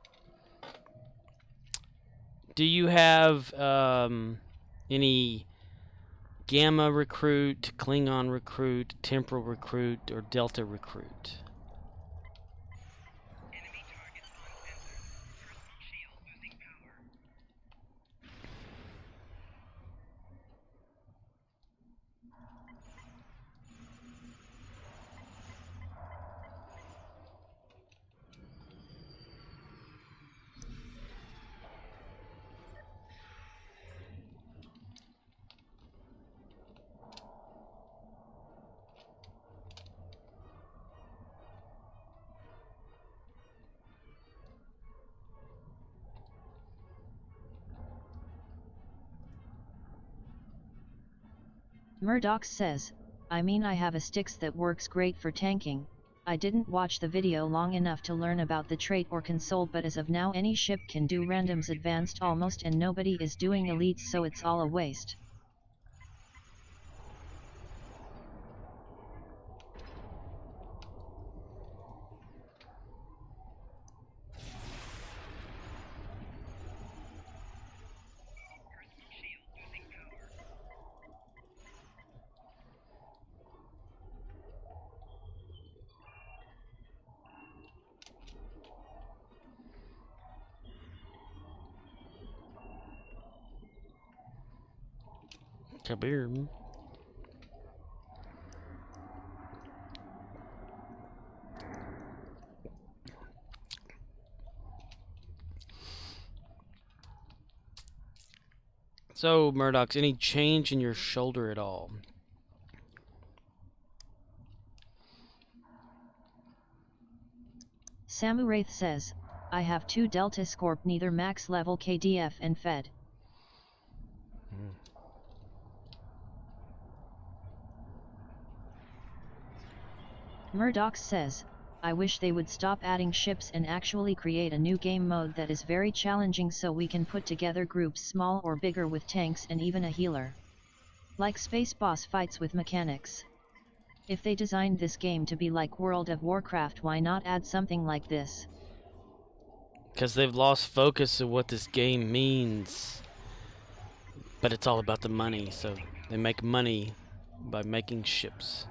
Do you have any Gamma recruit, Klingon recruit, Temporal recruit, or Delta recruit? Enemy targets uncensored. Personal shield losing power. Murdoch says, I mean I have a Styx that works great for tanking. I didn't watch the video long enough to learn about the trait or console, but as of now any ship can do randoms advanced almost, and nobody is doing elites, so it's all a waste. Personal shield losing power. Kabir. So, Murdoch, any change in your shoulder at all? Samuraith says, I have 2 Delta Scorp, neither max level KDF and Fed. Murdoch says, I wish they would stop adding ships and actually create a new game mode that is very challenging so we can put together groups small or bigger with tanks and even a healer. Like space boss fights with mechanics. If they designed this game to be like World of Warcraft, why not add something like this? Because they've lost focus of what this game means. But it's all about the money, so they make money by making ships.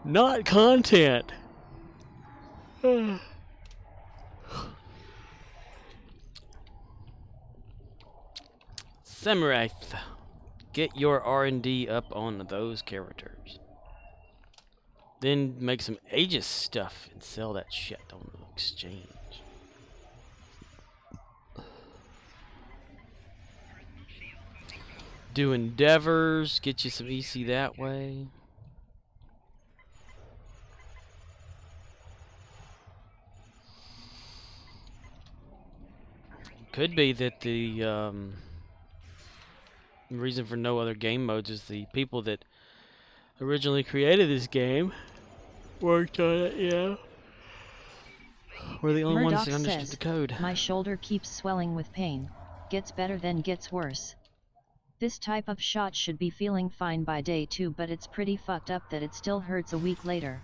Not content! Samurai, get your R&D up on those characters. Then make some Aegis stuff and sell that shit on the exchange. Do endeavors, get you some EC that way. Could be that the reason for no other game modes is the people that originally created this game worked on it, yeah. We're the only ones Murdoch that understood says, the code. my shoulder keeps swelling with pain. Gets better then gets worse. This type of shot should be feeling fine by day 2, but it's pretty fucked up that it still hurts a week later.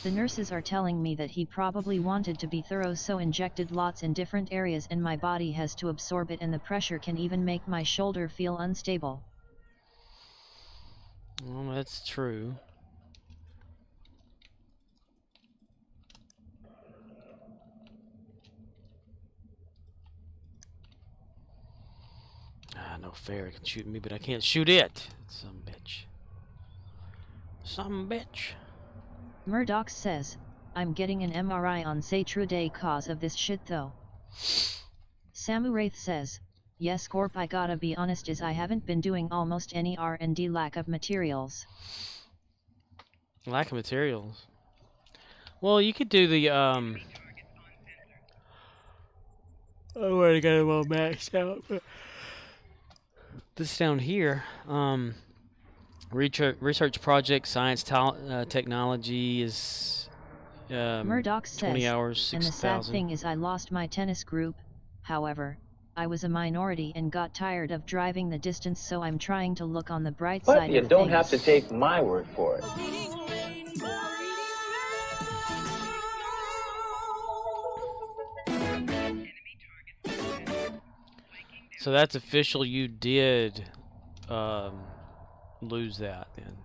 The nurses are telling me that he probably wanted to be thorough, so injected lots in different areas and my body has to absorb it, and the pressure can even make my shoulder feel unstable. Well, that's true. No fair. It can shoot me, but I can't shoot it. Some bitch. Some bitch. Murdoch says, I'm getting an MRI on Saturday cause of this shit though. Samuraith says, yes Corp, I gotta be honest is I haven't been doing almost any R&D, lack of materials. Lack of materials. Well, you could do the oh, I got them all maxed out. But this down here, research project, science, technology is Murdoch says, 20 hours, 6,000. and the sad thing is I lost my tennis group. However, I was a minority and got tired of driving the distance, so I'm trying to look on the bright side But you of don't things. have to take my word for it. So that's official. You did lose that then.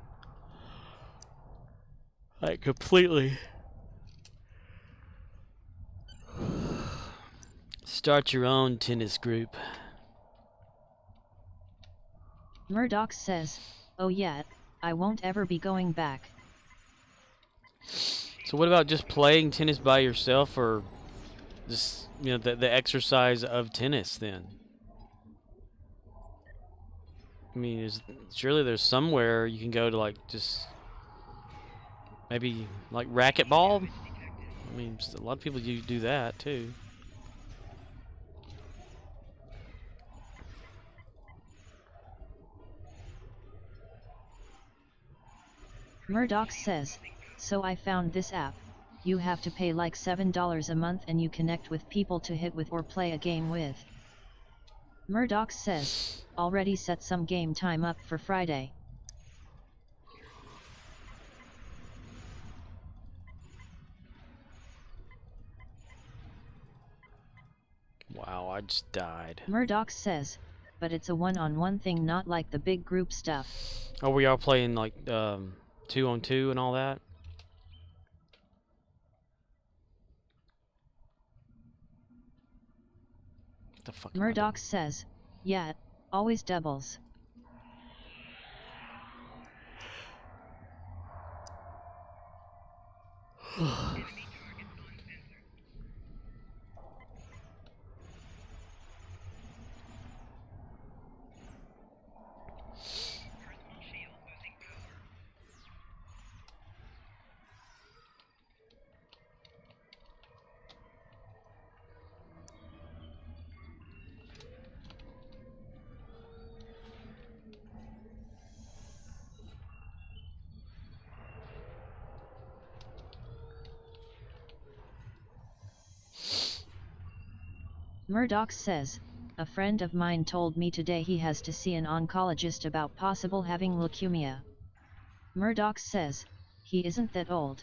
Like completely. Start your own tennis group. Murdoch says, oh yeah, I won't ever be going back. So what about just playing tennis by yourself, or just, you know, the exercise of tennis then? I mean, surely there's somewhere you can go to, like, just maybe like racquetball. I mean, a lot of people do that too. Murdoch says, so I found this app. You have to pay like $7 a month and you connect with people to hit with or play a game with. Murdoch says, already set some game time up for Friday. Wow, I just died. Murdoch says, but it's a one-on-one thing, not like the big group stuff. Oh, we are playing like 2-on-2 and all that? What the fuck? Murdoch says, yeah, always doubles. Murdoch says, a friend of mine told me today he has to see an oncologist about possible having leukemia. Murdoch says, he isn't that old.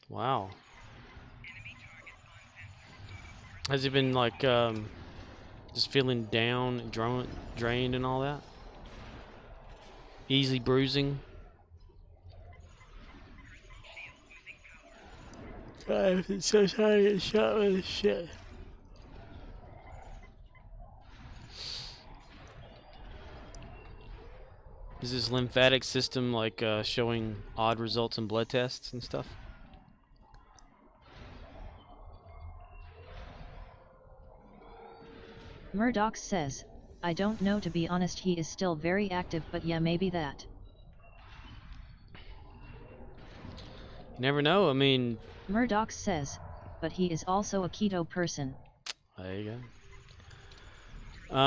Wow. Has he been like just feeling down and drained and all that? Easy bruising? I'm so tired to get shot with this shit. Is his lymphatic system like showing odd results in blood tests and stuff? Murdoch says, I don't know, to be honest. He is still very active, but yeah, maybe that. You never know. I mean, Murdoch says, but he is also a keto person. there you go.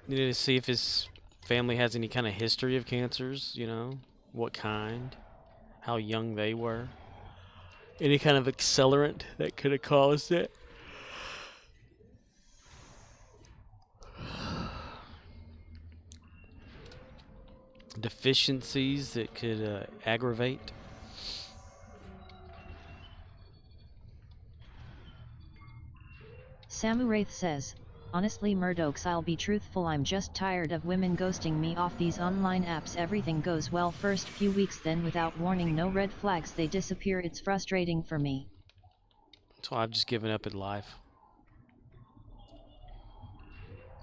You need to see if his family has any kind of history of cancers, you know, what kind, how young they were, any kind of accelerant that could have caused it. deficiencies that could aggravate. Samu Wraith says, honestly Murdochs, I'll be truthful, I'm just tired of women ghosting me off these online apps. Everything goes well first few weeks, then without warning, no red flags, they disappear. It's frustrating for me. So I've just given up at life.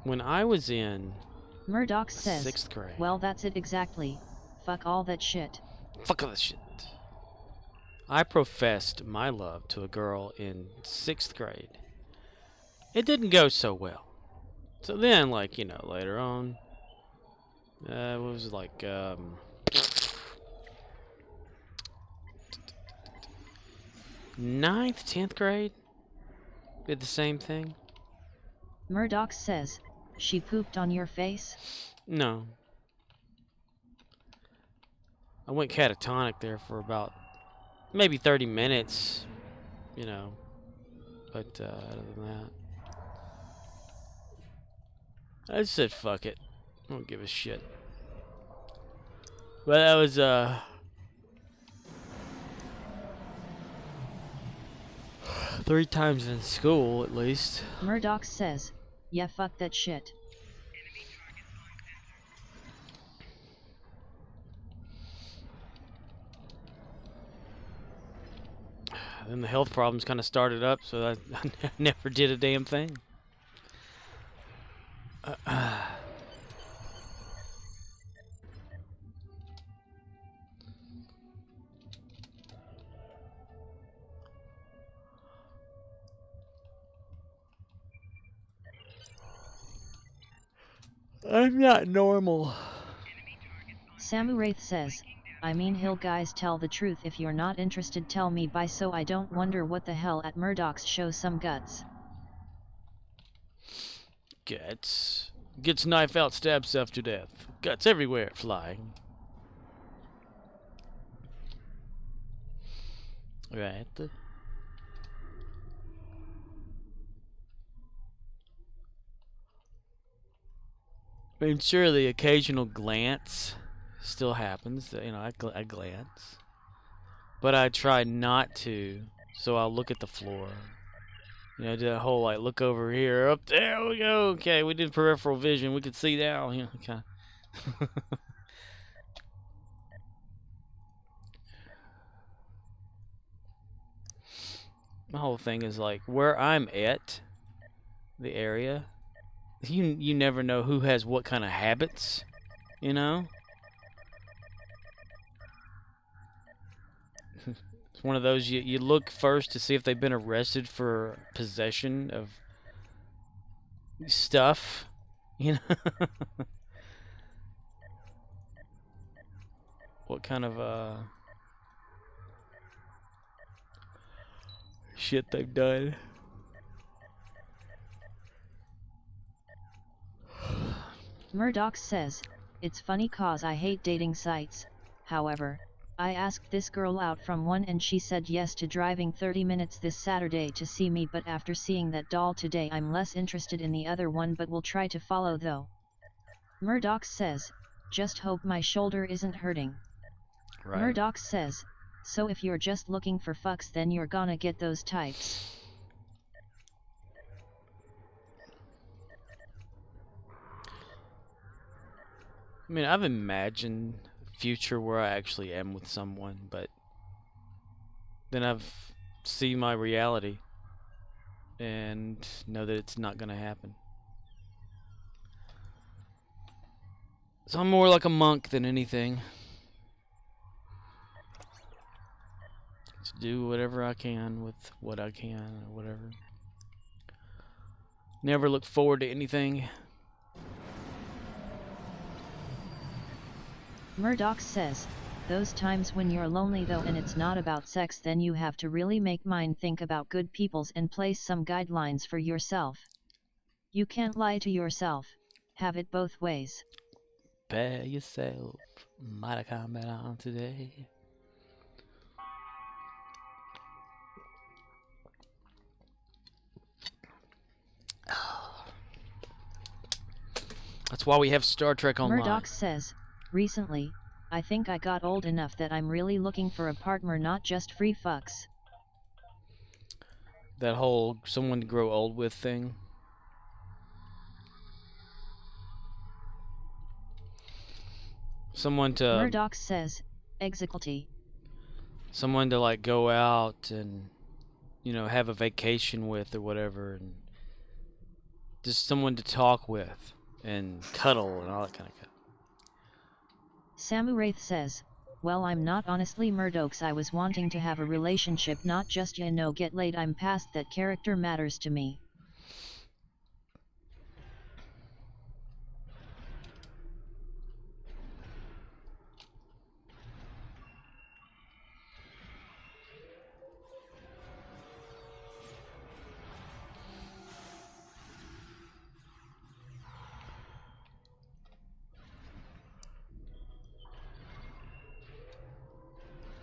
When I was in Murdoch says, 6th grade. well, that's it exactly. Fuck all that shit. Fuck all that shit. I professed my love to a girl in 6th grade. It didn't go so well. So then, like, you know, later on, what was it, like, 9th, 10th grade? Did the same thing? Murdoch says, she pooped on your face? No. I went catatonic there for about maybe 30 minutes, you know, but other than that, I just said fuck it. I don't give a shit. But that was 3 times in school at least. Murdoch says, yeah, fuck that shit. Then the health problems kind of started up, so I never did a damn thing. I'm not normal. Samu Wraith says, I mean, hill guys, tell the truth. If you're not interested, tell me by, so I don't wonder what the hell at Murdoch's. Show some guts. Guts. Gets knife out, stabs self to death. Guts everywhere flying. Right. I mean, sure, the occasional glance still happens. You know, I glance. But I try not to, so I'll look at the floor. You know, do that whole, like, look over here, up there we go. Okay, we did peripheral vision. We can see now. You know, kind of. My whole thing is, like, where I'm at, the area, you never know who has what kind of habits, you know? It's one of those, you look first to see if they've been arrested for possession of stuff, you know? What kind of shit they've done. Murdoch says, it's funny cause I hate dating sites. However, I asked this girl out from one and she said yes to driving 30 minutes this Saturday to see me, but after seeing that doll today I'm less interested in the other one, but will try to follow though. Murdoch says, just hope my shoulder isn't hurting. Right. Murdoch says, so if you're just looking for fucks, then you're gonna get those types. I mean, I've imagined a future where I actually am with someone, but then I've seen my reality and know that it's not gonna happen. So I'm more like a monk than anything. To do whatever I can with what I can, or whatever. Never look forward to anything. Murdoch says, those times when you're lonely though and it's not about sex, then you have to really make mind think about good peoples and place some guidelines for yourself. You can't lie to yourself. Have it both ways. Prepare yourself. Mighty combat on today. That's why we have Star Trek Online. Murdoch says, Recently, I think I got old enough that I'm really looking for a partner, not just free fucks. That whole someone to grow old with thing. Someone to Murdoch says, executy. someone to like go out and, you know, have a vacation with or whatever, and just someone to talk with and cuddle and all that kind of stuff. Samuraith says, well, I'm not honestly Murdoch's. I was wanting to have a relationship, not just get laid. I'm past that. Character matters to me.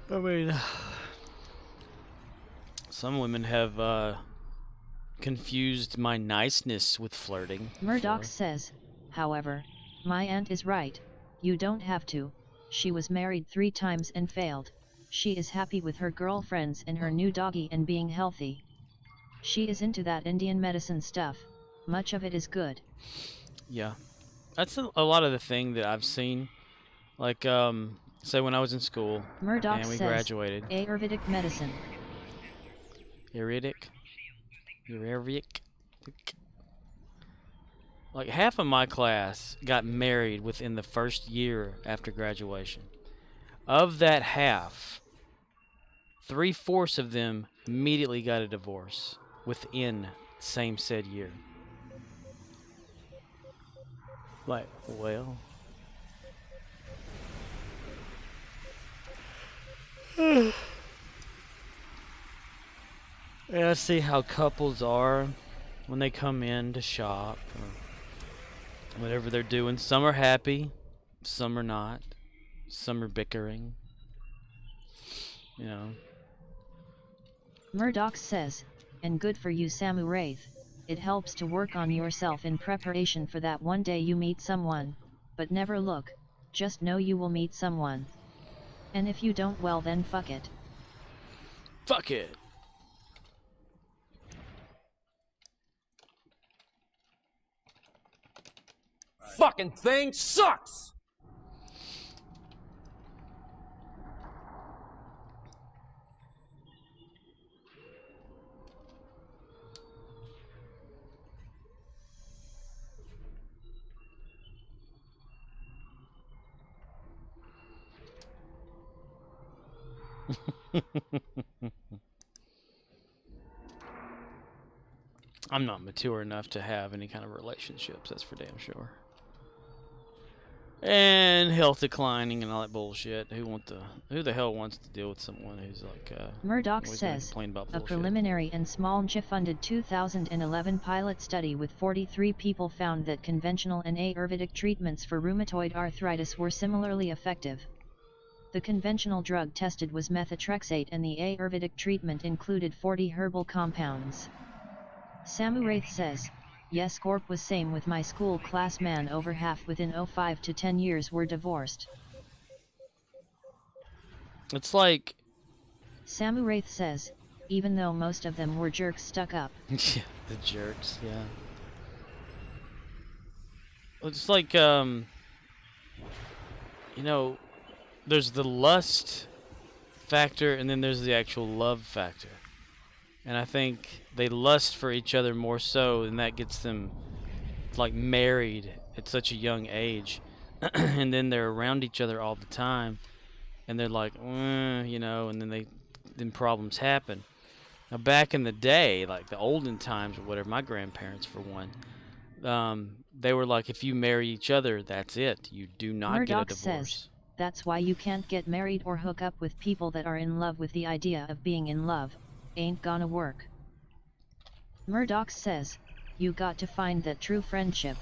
I mean, some women have confused my niceness with flirting. Murdoch before. says, however, my aunt is right. You don't have to. She was married 3 times and failed. She is happy with her girlfriends and her new doggy and being healthy. She is into that Indian medicine stuff. Much of it is good. Yeah, that's a lot of the thing that I've seen. Like, say when I was in school Murdoch and we says, graduated. Ayurvedic medicine. Ayurvedic. Like half of my class got married within the first year after graduation. Of that half, 3/4 of them immediately got a divorce within same said year. Like, well. And I see how couples are when they come in to shop or whatever they're doing. Some are happy, some are not. Some are bickering. You know. Murdoch says, and good for you, Samuraith. It helps to work on yourself in preparation for that one day you meet someone, but never look, just know you will meet someone. And if you don't, well then fuck it. Fuck it. Fucking thing sucks! I'm not mature enough to have any kind of relationships, that's for damn sure. And health declining and all that bullshit. Who the hell wants to deal with someone who's like Murdoch always gonna says, complain about a bullshit? preliminary and small NGA-funded 2011 pilot study with 43 people found that conventional and Ayurvedic treatments for rheumatoid arthritis were similarly effective. The conventional drug tested was methotrexate and the Ayurvedic treatment included 40 herbal compounds. Samuraith says, yes, Corp was same with my school class. Man, over half within 05 to 10 years were divorced. It's like Samuraith says, even though most of them were jerks stuck up. yeah, the jerks, yeah. It's like you know, there's the lust factor and then there's the actual love factor. And I think they lust for each other more so, and that gets them like married at such a young age. And then they're around each other all the time, and they're like, you know, and then problems happen. Now back in the day, like the olden times or whatever, my grandparents for one, they were like, if you marry each other, that's it. You do not Murdoch get a divorce. says, that's why you can't get married or hook up with people that are in love with the idea of being in love. Ain't gonna work. Murdoch says, you got to find that true friendship.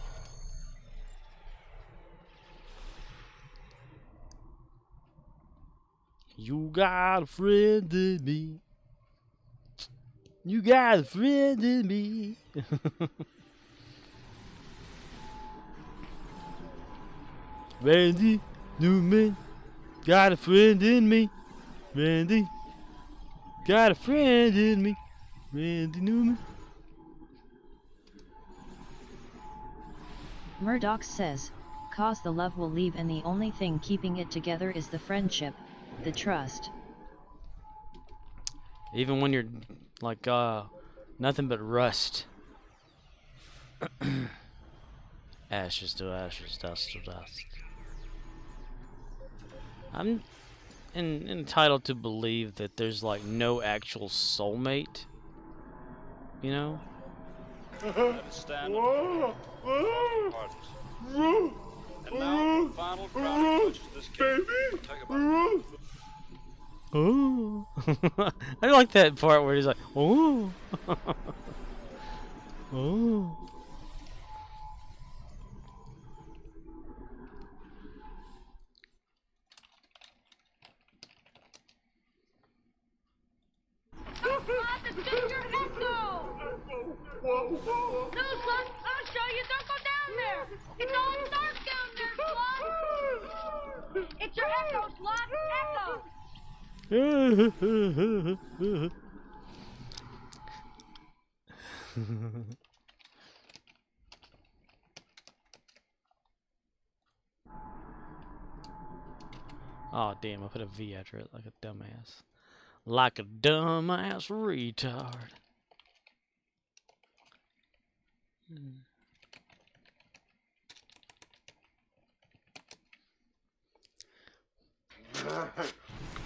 You got a friend in me. You got a friend in me. Randy, Newman, got a friend in me. Randy, got a friend in me. Randy Newman. Murdoch says, cause the love will leave and the only thing keeping it together is the friendship, the trust. Even when you're like nothing but rust. Ashes to ashes, dust to dust. I'm entitled to believe that there's like no actual soulmate. You know? Stand and now, final crowning touches this case. Take a bite. Oh. I like that part where he's like, oh. Oh. No, son, I'll show you. Don't go down there. It's all dark down there, Slot. It's your echo, Slot. Echo. Oh, damn, I put a V after it like a dumbass. Like a dumbass retard.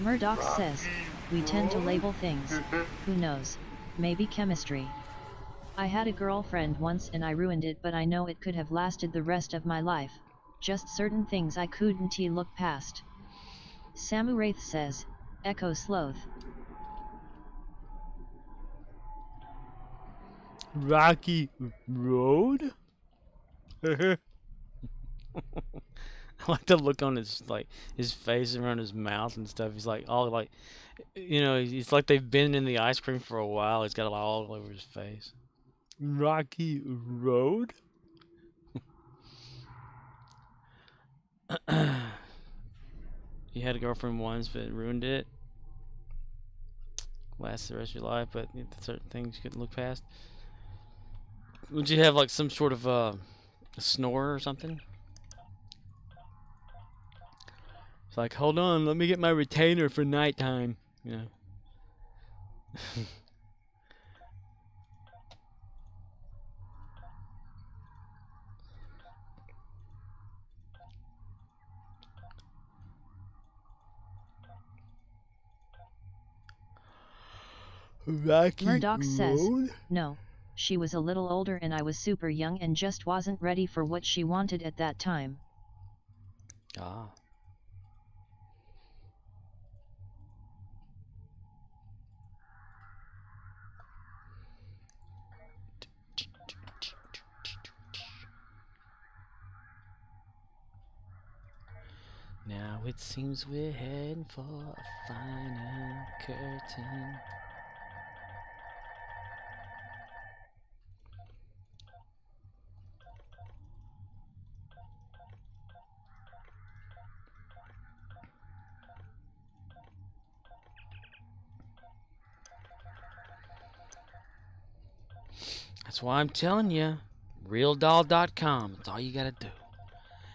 Murdoch says, we tend to label things, who knows, maybe chemistry. I had a girlfriend once and I ruined it, but I know it could have lasted the rest of my life, just certain things I couldn't look past. Samu Wraith says, Echo Sloth. Rocky Road? I like the look on his his face around his mouth and stuff. He's like all like, you know, it's like they've been in the ice cream for a while. He's got it all over his face. Rocky Road? You had a girlfriend once, but it ruined it. Lasts the rest of your life, but certain things you couldn't look past. Would you have like some sort of a snore or something? It's like, hold on, let me get my retainer for nighttime. You know. Rocky Murdoch says, Road? no, she was a little older and I was super young and just wasn't ready for what she wanted at that time. Ah. Now it seems we're heading for a final curtain. That's why I'm telling you, realdoll.com. That's all you gotta do.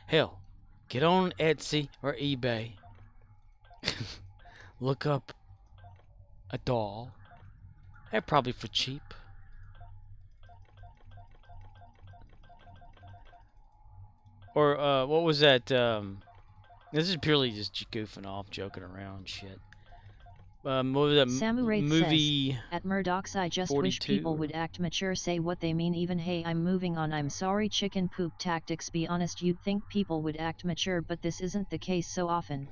Hell, get on Etsy or eBay. Look up a doll. They're probably for cheap. Or what was that? This is purely just goofing off, joking around, shit. What was that Samu Wraith movie? says, at Murdoch's I just 42? wish people would act mature, say what they mean, even hey I'm moving on, I'm sorry chicken poop tactics. Be honest, you'd think people would act mature, but this isn't the case so often.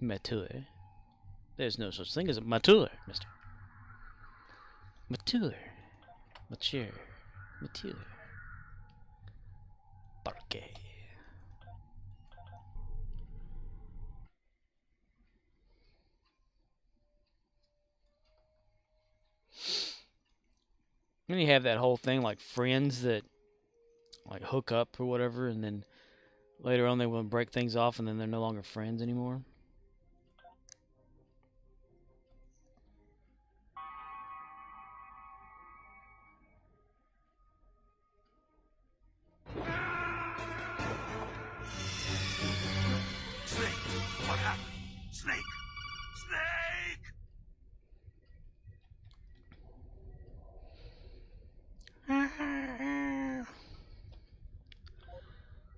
Mature. There's no such thing as a mature, mister. Mature. Mature. Mature. Parque. Then you have that whole thing like friends that like hook up or whatever, and then Later on, they want to break things off, and then they're no longer friends anymore. Snake! What happened? Snake! Snake!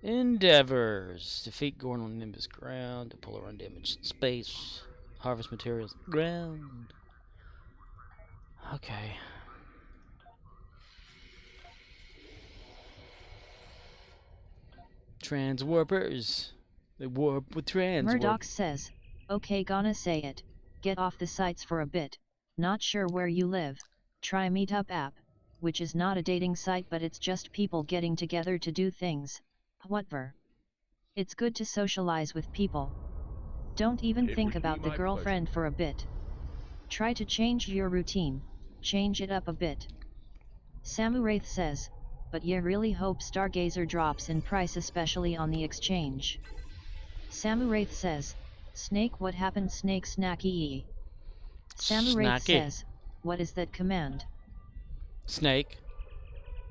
Endeavors. Defeat Gorn on Nimbus ground. To pull her undamaged space. Harvest materials ground. Okay. Transwarpers. They warp with Murdoch says, okay, gonna say it. Get off the sites for a bit. Not sure where you live. Try Meetup app, which is not a dating site but it's just people getting together to do things. Whatever. It's good to socialize with people. Don't even think about the girlfriend for a bit. Try to change your routine. Change it up a bit. Samuraith says, but you really hope Stargazer drops in price, especially on the exchange. Samuraith says, Snake, what happened? Snake snacky. Samuraith says, what is that command? Snake.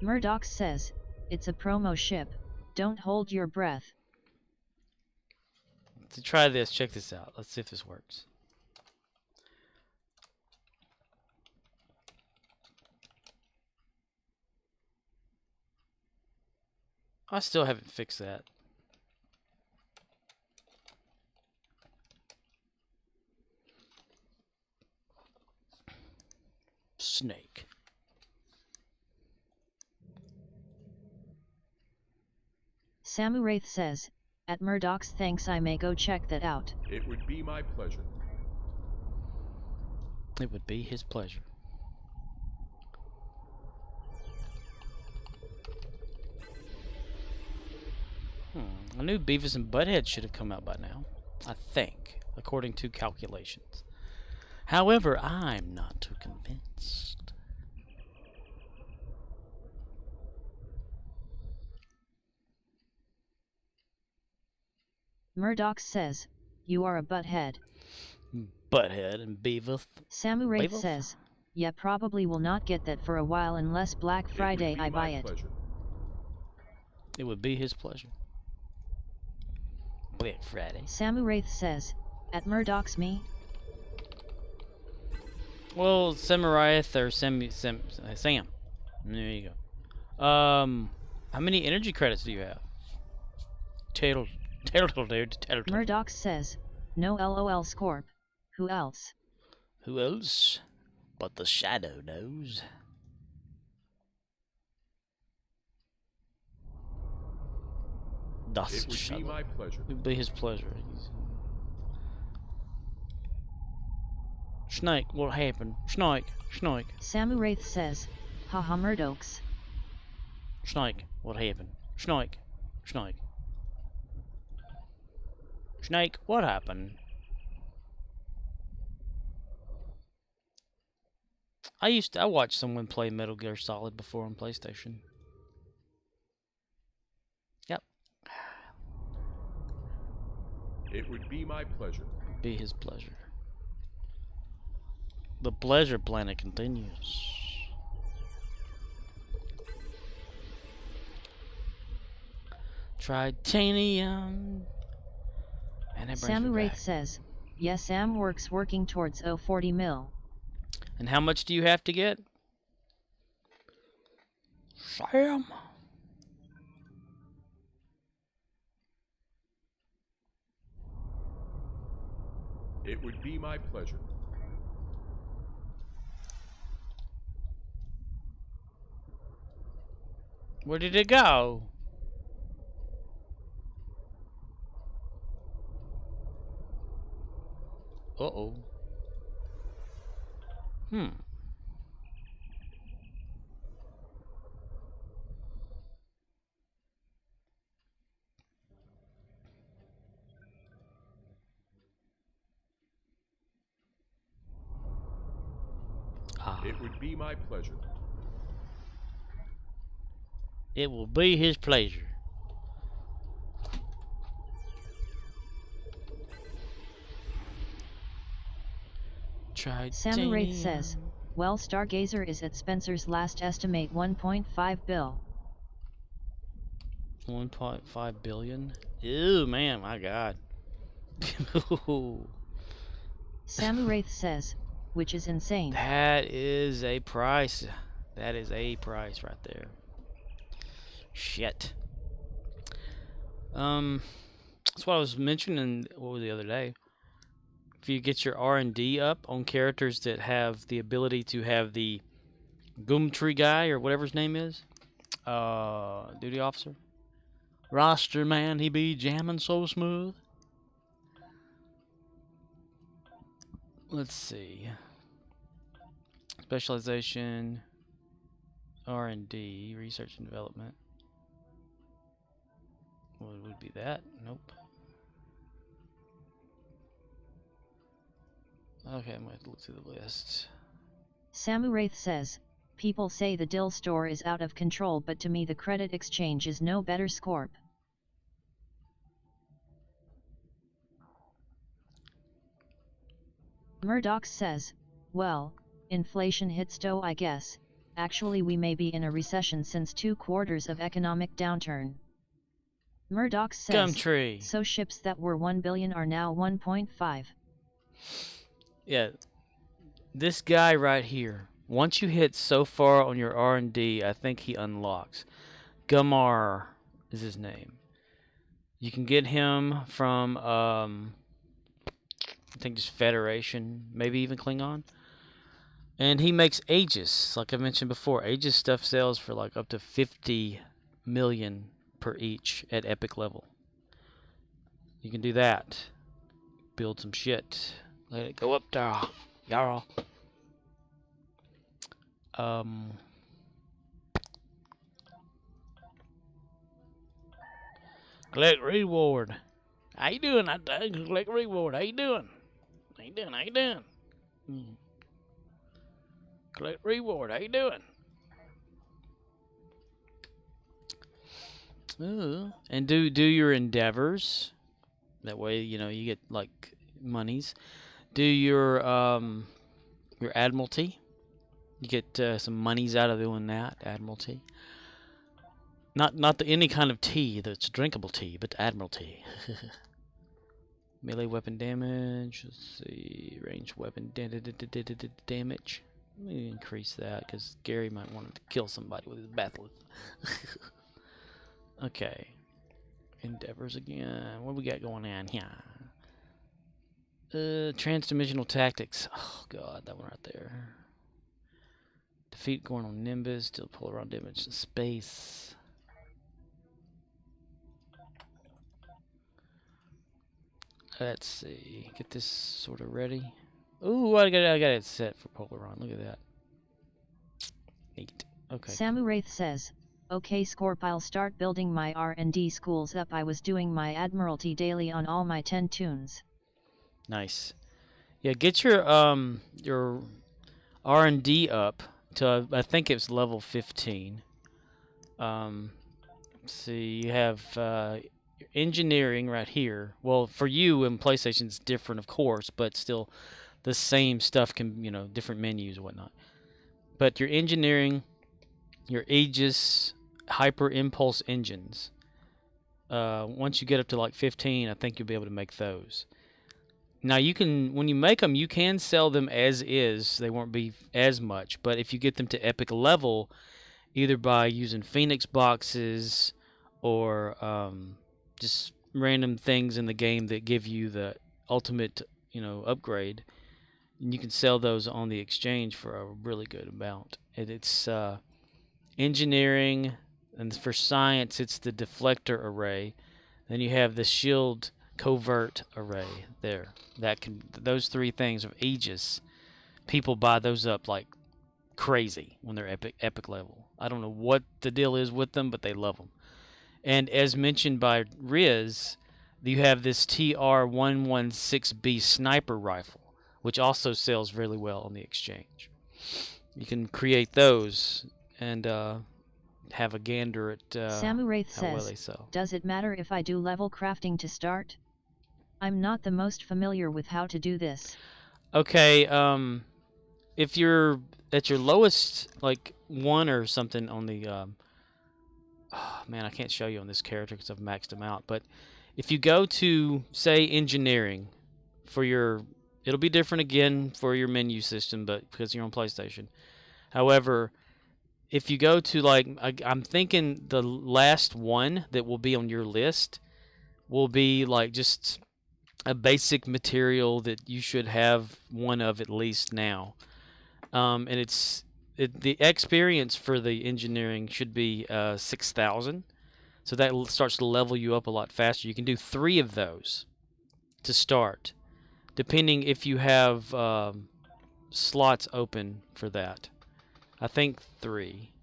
Murdoch says, it's a promo ship, don't hold your breath. To try this, check this out. Let's see if this works. I still haven't fixed that. Snake. Samuraith says, at Murdoch's thanks, I may go check that out. It would be my pleasure. It would be his pleasure. I knew Beavis and Butthead should have come out by now. I think, according to calculations. However, I'm not too convinced. Murdoch says, you are a butthead. Butthead and Beavis. Samuraith says, yeah, probably will not get that for a while unless Black Friday I buy it. It would be his pleasure. Black Friday. Samuraith says, at Murdoch's me? Well, Samuraith or Sam. There you go. How many energy credits do you have? Tail, dude. Murdoch says, no LOL Scorp. Who else? Who else? But the Shadow knows. It would be my pleasure. It would be his pleasure. Snake, what happened? Snake. Samuraith says, haha Murdochs. Snake, what happened? Snake. Snake, what happened? I watched someone play Metal Gear Solid before on PlayStation. Yep. It would be my pleasure. Be his pleasure. The pleasure planet continues. Tritanium. Samuraith says, yes, Sam working towards 040 mil. And how much do you have to get? Sam. It would be my pleasure. Where did it go? Uh-oh. It would be my pleasure. It will be his pleasure. Samu Wraith says, well, Stargazer is at Spencer's last estimate 1.5 bill. 1.5 billion? Ew, man, my god. Samu Wraith says, which is insane. That is a price. That is a price right there. Shit. That's what I was mentioning. What was the other day? If you get your R&D up on characters that have the ability to have the Goomtree guy or whatever his name is, duty officer, roster man, he be jamming so smooth. Let's see. Specialization, R&D, research and development. What would be that? Nope. Okay, I'm going to look through the list. Samu Wraith says, people say the dill store is out of control, but to me the credit exchange is no better scorp. Murdoch says, well, inflation hits dough, I guess. Actually we may be in a recession since 2 quarters of economic downturn. Murdoch says, Gumtree. So ships that were 1 billion are now 1.5. Yeah, this guy right here, once you hit so far on your R&D, I think he unlocks. Gumar is his name. You can get him from, I think just Federation, maybe even Klingon. And he makes Aegis, like I mentioned before. Aegis stuff sells for like up to 50 million per each at epic level. You can do that. Build some shit. Let it go up there, y'all. Collect reward. How you doing? I collect reward. How you doing? How you doing? How you doing? Collect reward. How you doing? And do your endeavors. That way, you know, you get like monies. Do your admiralty. You get some monies out of doing that. Admiralty. Not any kind of tea that's drinkable tea, but admiralty. Melee weapon damage. Let's see, range weapon damage. Let me increase that because Gary might want to kill somebody with his battle. Okay. Endeavors again. What we got going on here? Transdimensional tactics. Oh god, that one right there. Defeat Gornal Nimbus. Deal Polaron damage to space. Let's see. Get this sort of ready. Ooh, I got it set for Polaron. Look at that. Neat. Okay. Samu Wraith says, okay Scorp, I'll start building my R&D schools up. I was doing my Admiralty daily on all my 10 tunes. Nice. Yeah, get your R&D up to I think it's level 15. Let's see, you have your engineering right here. Well, for you in PlayStation it's different, of course, but still the same stuff can, you know, different menus and whatnot. But your engineering, your Aegis, hyper impulse engines. Once you get up to like 15, I think you'll be able to make those. Now you can, when you make them, you can sell them as is. They won't be as much, but if you get them to epic level, either by using Phoenix boxes or just random things in the game that give you the ultimate, you know, upgrade, and you can sell those on the exchange for a really good amount. And it's engineering, and for science, it's the deflector array. Then you have the shield covert array there. That can, those three things of Aegis, people buy those up like crazy when they're epic level. I don't know what the deal is with them, but they love them. And as mentioned by Riz, you have this TR-116B sniper rifle, which also sells really well on the exchange. You can create those and have a gander at Samu Wraith how well says, they sell. does it matter if I do level crafting to start? I'm not the most familiar with how to do this. Okay, if you're at your lowest, like 1 or something on the, oh, man, I can't show you on this character because I've maxed them out. But if you go to, say, engineering for your, it'll be different again for your menu system, but because you're on PlayStation. However, if you go to like, I'm thinking the last one that will be on your list will be like just a basic material that you should have one of at least now. And the experience for the engineering should be 6,000. So that starts to level you up a lot faster. You can do 3 of those to start, depending if you have slots open for that. I think 3,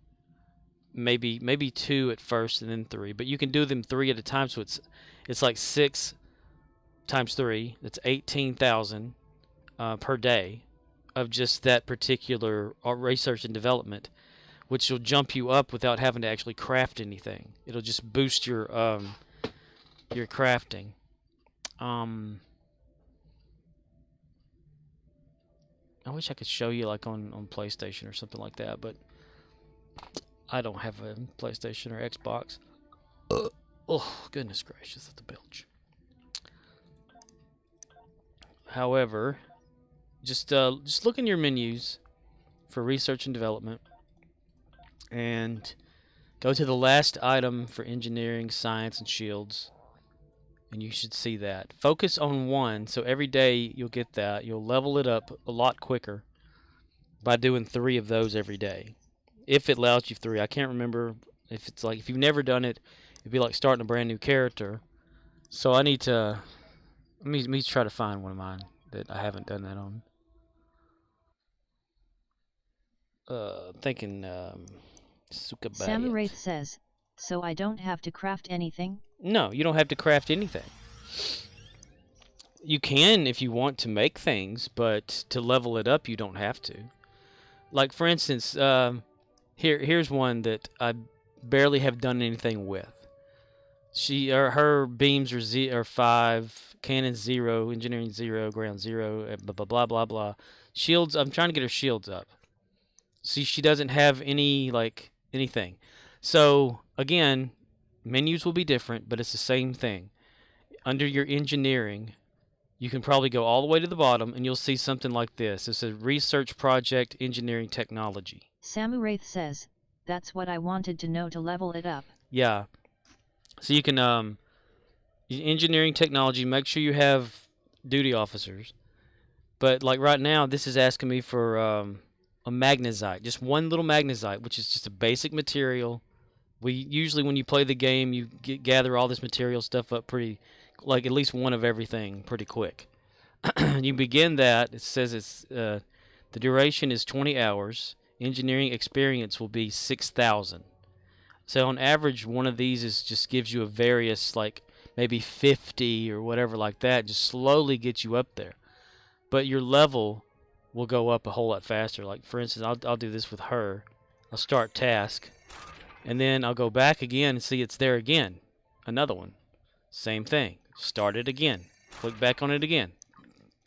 maybe 2 at first and then 3, but you can do them 3 at a time. So it's like 6 times 3. That's 18,000 per day of just that particular research and development, which will jump you up without having to actually craft anything. It'll just boost your crafting. I wish I could show you like on PlayStation or something like that, but I don't have a PlayStation or Xbox. Oh, goodness gracious, that's a belch. However, just look in your menus for research and development and go to the last item for engineering, science, and shields, and you should see that. Focus on 1, so every day you'll get that. You'll level it up a lot quicker by doing 3 of those every day. If it allows you 3. I can't remember if it's like, if you've never done it, it'd be like starting a brand new character. So I need to, let me try to find one of mine that I haven't done that on. Thinking, Samu Wraith says, so I don't have to craft anything? No, you don't have to craft anything. You can if you want to make things, but to level it up, you don't have to. Like, for instance, here's one that I barely have done anything with. Her beams are 5, cannon 0, engineering 0, ground 0, blah blah blah blah blah. Shields, I'm trying to get her shields up. See, she doesn't have any like anything. So again, menus will be different, but it's the same thing. Under your engineering, you can probably go all the way to the bottom and you'll see something like this. It says Research Project Engineering Technology. Samu Wraith says, that's what I wanted to know to level it up. Yeah. So you can, engineering technology, make sure you have duty officers. But like right now, this is asking me for a magnetite. Just one little magnetite, which is just a basic material. We usually, when you play the game, you gather all this material stuff up pretty, like at least one of everything pretty quick. You begin that. It says it's the duration is 20 hours. Engineering experience will be 6,000. So on average, one of these just gives you a various, like maybe 50 or whatever like that. Just slowly get you up there. But your level will go up a whole lot faster. Like for instance, I'll do this with her. I'll start task. And then I'll go back again and see it's there again. Another one. Same thing. Start it again. Click back on it again.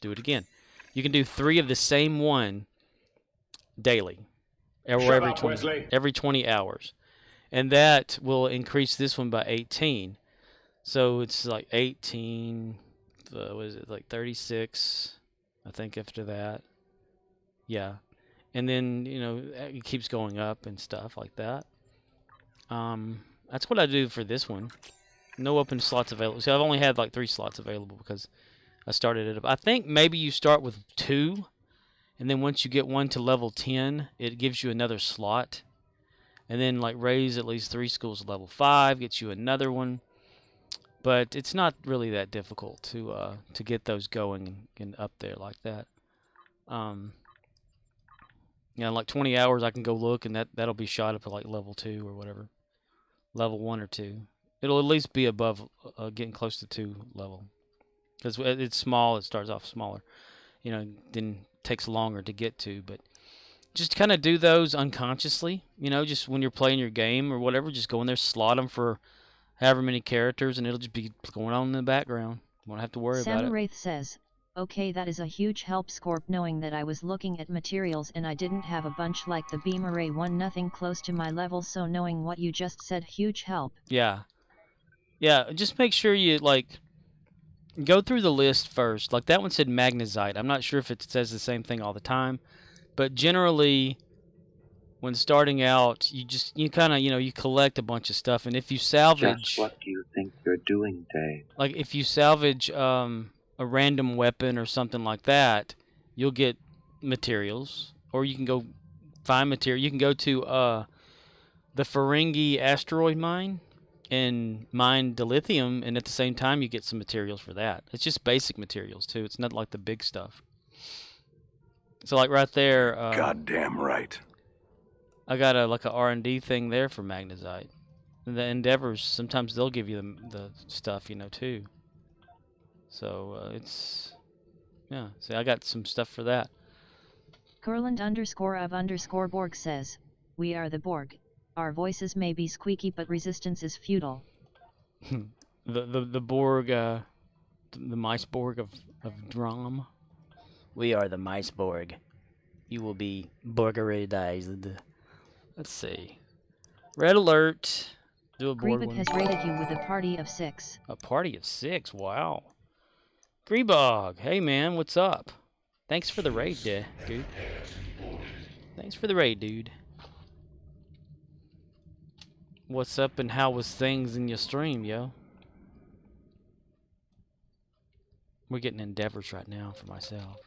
Do it again. You can do 3 of the same one daily. Or every 20 hours. And that will increase this one by 18. So it's like 18, what is it, like 36, I think after that. Yeah. And then, it keeps going up and stuff like that. That's what I do for this one. No open slots available. So I've only had like 3 slots available because I started it up. I think maybe you start with 2, and then once you get one to level 10, it gives you another slot. And then like raise at least 3 schools to level 5, gets you another one. But it's not really that difficult to get those going and up there like that. Like 20 hours I can go look, and that'll be shot up to like level 2 or whatever. Level 1 or 2. It'll at least be above getting close to 2 level. Because it's small, it starts off smaller. Then takes longer to get to, but just kind of do those unconsciously, just when you're playing your game or whatever, just go in there, slot them for however many characters, and it'll just be going on in the background. You won't have to worry about it. Samu Wraith says, Okay, that is a huge help, Scorp, knowing that I was looking at materials and I didn't have a bunch like the beam array one, nothing close to my level, so knowing what you just said, huge help. Yeah. Yeah, just make sure you, like, go through the list first. Like, that one said magnesite. I'm not sure if it says the same thing all the time, but generally, when starting out, you kind of, you collect a bunch of stuff, and if you salvage... Just what do you think you're doing, Dave? Like, if you salvage a random weapon or something like that, you'll get materials, or you can go find material. You can go to the Ferengi asteroid mine and mine dilithium, and at the same time you get some materials for that. It's just basic materials too. It's not like the big stuff. So like right there, Goddamn right. I got a R&D thing there for magnesite. And the Endeavors, sometimes they'll give you the stuff, too. So it's, yeah. See, I got some stuff for that. Kurland_of_Borg says, "We are the Borg. Our voices may be squeaky, but resistance is futile." the Borg, the Mice Borg of Drum. We are the Mice Borg. You will be Borgerized. Let's see. Red alert. Do a board Grievik one. has rated you with a party of 6. A party of 6. Wow. Greebog. Hey man, what's up? Thanks for the raid, dude. Thanks for the raid, dude. What's up and how was things in your stream, yo? We're getting Endeavors right now for myself.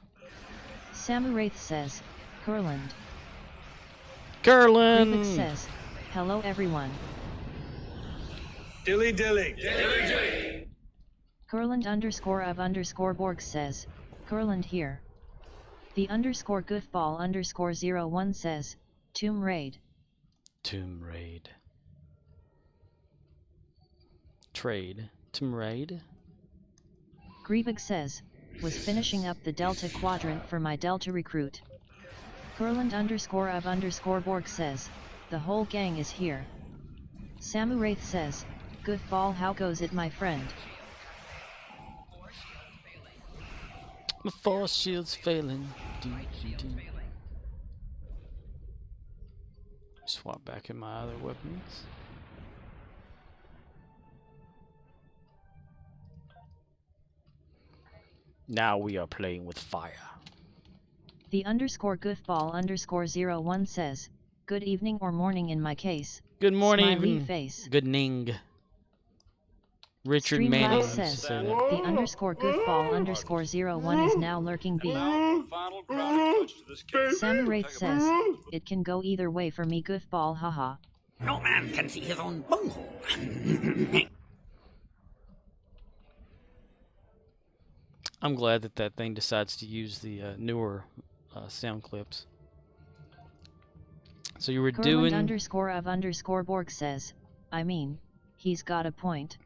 Samuraith says, Kurland. Kurland! Grievik says, "Hello everyone." Dilly dilly. Kurland_of_Borg says, "Kurland here." The _Goofball_01 says, "Tomb Raid." Tomb Raid. Trade. Tomb Raid. Grievik says, "Was finishing up the Delta Quadrant for my Delta recruit." Kurland_of_Borg says, "The whole gang is here." Samuraith says, "Goofball, how goes it, my friend?" My force shield's failing. Swap back in my other weapons. Now we are playing with fire. The _Goofball_01 says, "Good evening or morning in my case." Good morning. Smiley face. Good ning. Richard Streamlabs Manning says, said the _Goofball_01 is now lurking B. Final crowning touch to this case. Samuraith says, "It can go either way for me, Goofball, haha." No man can see his own bunghole. I'm glad that thing decides to use the newer sound clips. So you were doing... _of_Borg says, "I mean, he's got a point."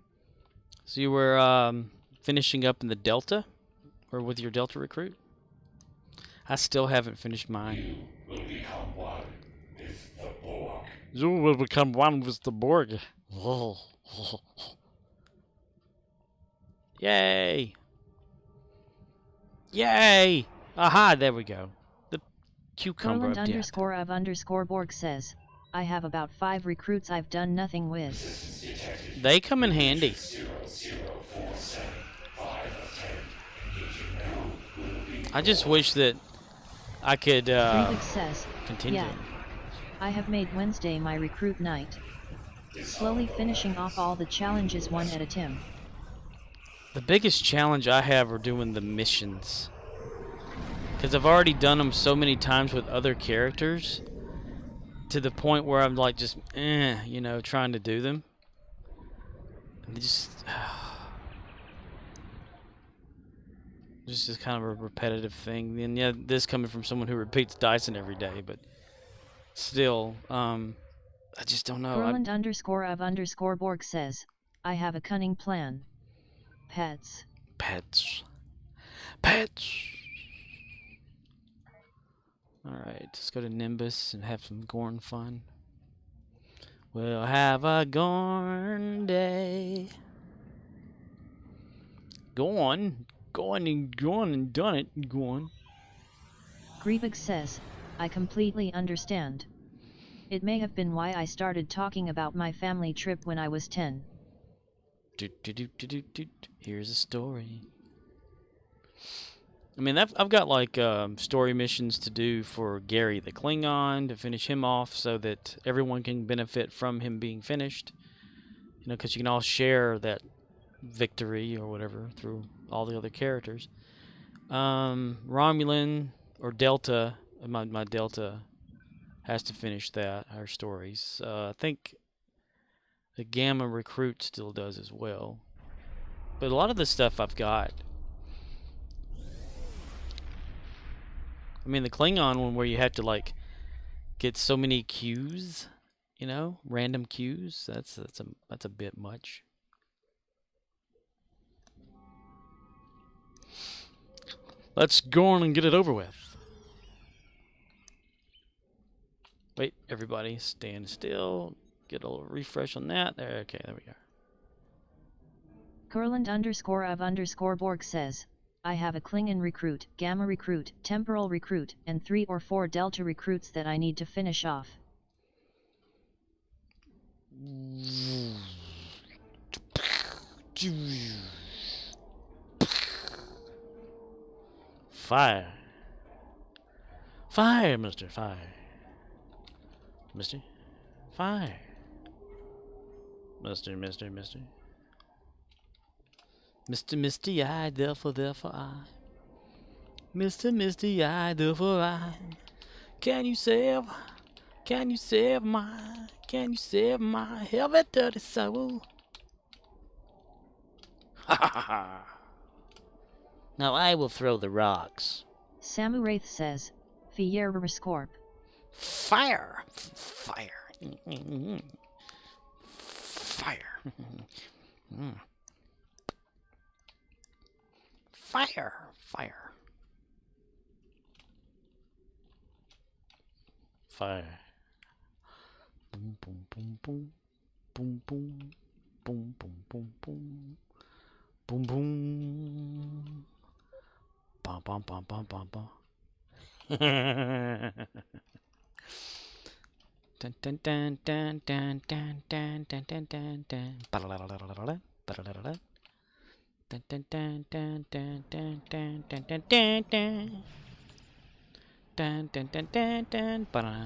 So you were finishing up in the Delta? Or with your Delta recruit? I still haven't finished mine. You will become one with the Borg. You will become one with the Borg. Yay! Yay! Aha, there we go. The cucumber of death. _of_Borg says, "I have about 5 recruits I've done nothing with." They come in handy. I just wish that I could Grievik says, continue. "Yeah, I have made Wednesday my recruit night. Slowly finishing off all the challenges one at a time." The biggest challenge I have are doing the missions. Because I've already done them so many times with other characters, to the point where I'm like just, trying to do them. And just is kind of a repetitive thing. And yeah, this coming from someone who repeats Dyson every day, but still, I just don't know. Kurland_of_Borg says, "I have a cunning plan. Pets." Pets. Alright, let's go to Nimbus and have some Gorn fun. We'll have a Gorn day. Gorn? Gone and done it. Gone. Grievous says, I completely understand. It may have been why I started talking about my family trip when I was 10. Here's a story. I mean, I've got like story missions to do for Gary the Klingon to finish him off so that everyone can benefit from him being finished. You know, because you can all share that victory or whatever through all the other characters. Romulan or Delta, my Delta has to finish that, our stories. I think the Gamma Recruit still does as well. But a lot of the stuff I've got. I mean, the Klingon one where you have to like get so many cues, you know, random cues. That's a bit much. Let's go on and get it over with. Wait, everybody, stand still. Get a little refresh on that. There, okay, there we go. Kurland_of_Borg says, I have a Klingon recruit, Gamma recruit, Temporal recruit, and 3 or 4 Delta recruits that I need to finish off. Fire. Fire, Mr. Fire. Mr. Fire. Mr. Misty Eye, therefore I. Mr. Misty Eye, therefore I. Can you save my heavy dirty soul? Ha ha ha. Now I will throw the rocks. Samu Wraith says, Fierberascorp. Fire! Fire! Fire! Fire! Fire! Fire! Boom! Boom! Boom! Boom! Boom! Boom! Boom! Boom! Boom! Boom! Boom! Boom! Bum! Bum! Bum! Bum! Bum! Bum! Dun dun dun dun dun dun dun dun dun dun dun. Ba-da-da-da-da-da-da. Ba-da-da-da-da. Dun dun dun dun dun dun dun dun dun dun dun. Dun dun dun dun dun. Ba-da-na-na.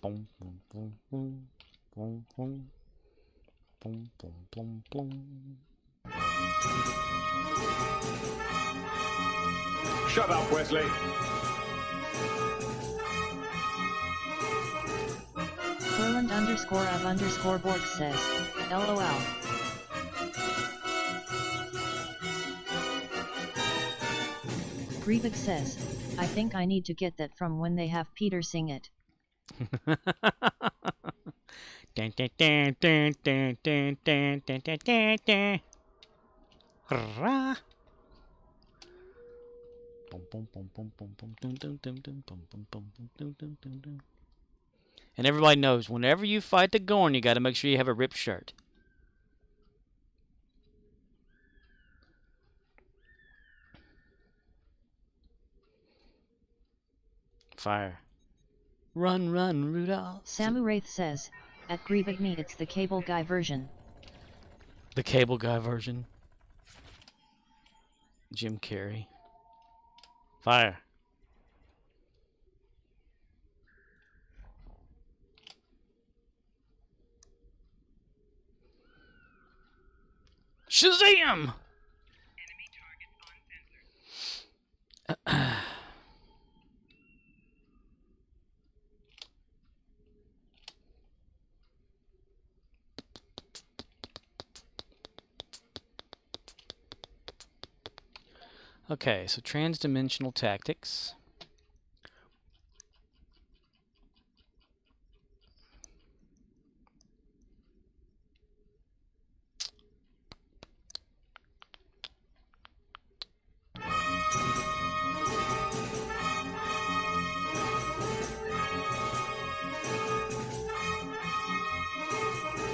Boom boom boom boom boom boom boom boom boom boom. Shut up, Wesley. Kurland_of_Borg says, LOL. Grievous says, I think I need to get that from when they have Peter sing it. Dun dun dun dun dun dun dun dun dun dun dun. Hurrah. Boom boom boom boom boom boom dum dum dum dum boom boom boom boom dum dum dum dum. And everybody knows, whenever you fight the Gorn, you got to make sure you have a ripped shirt. Fire. Run, run, Rudolph. Samu Wraith says, at Grievous Me it's the Cable Guy version. The Cable Guy version. Jim Carrey. Fire. Shazam! Okay, so transdimensional tactics.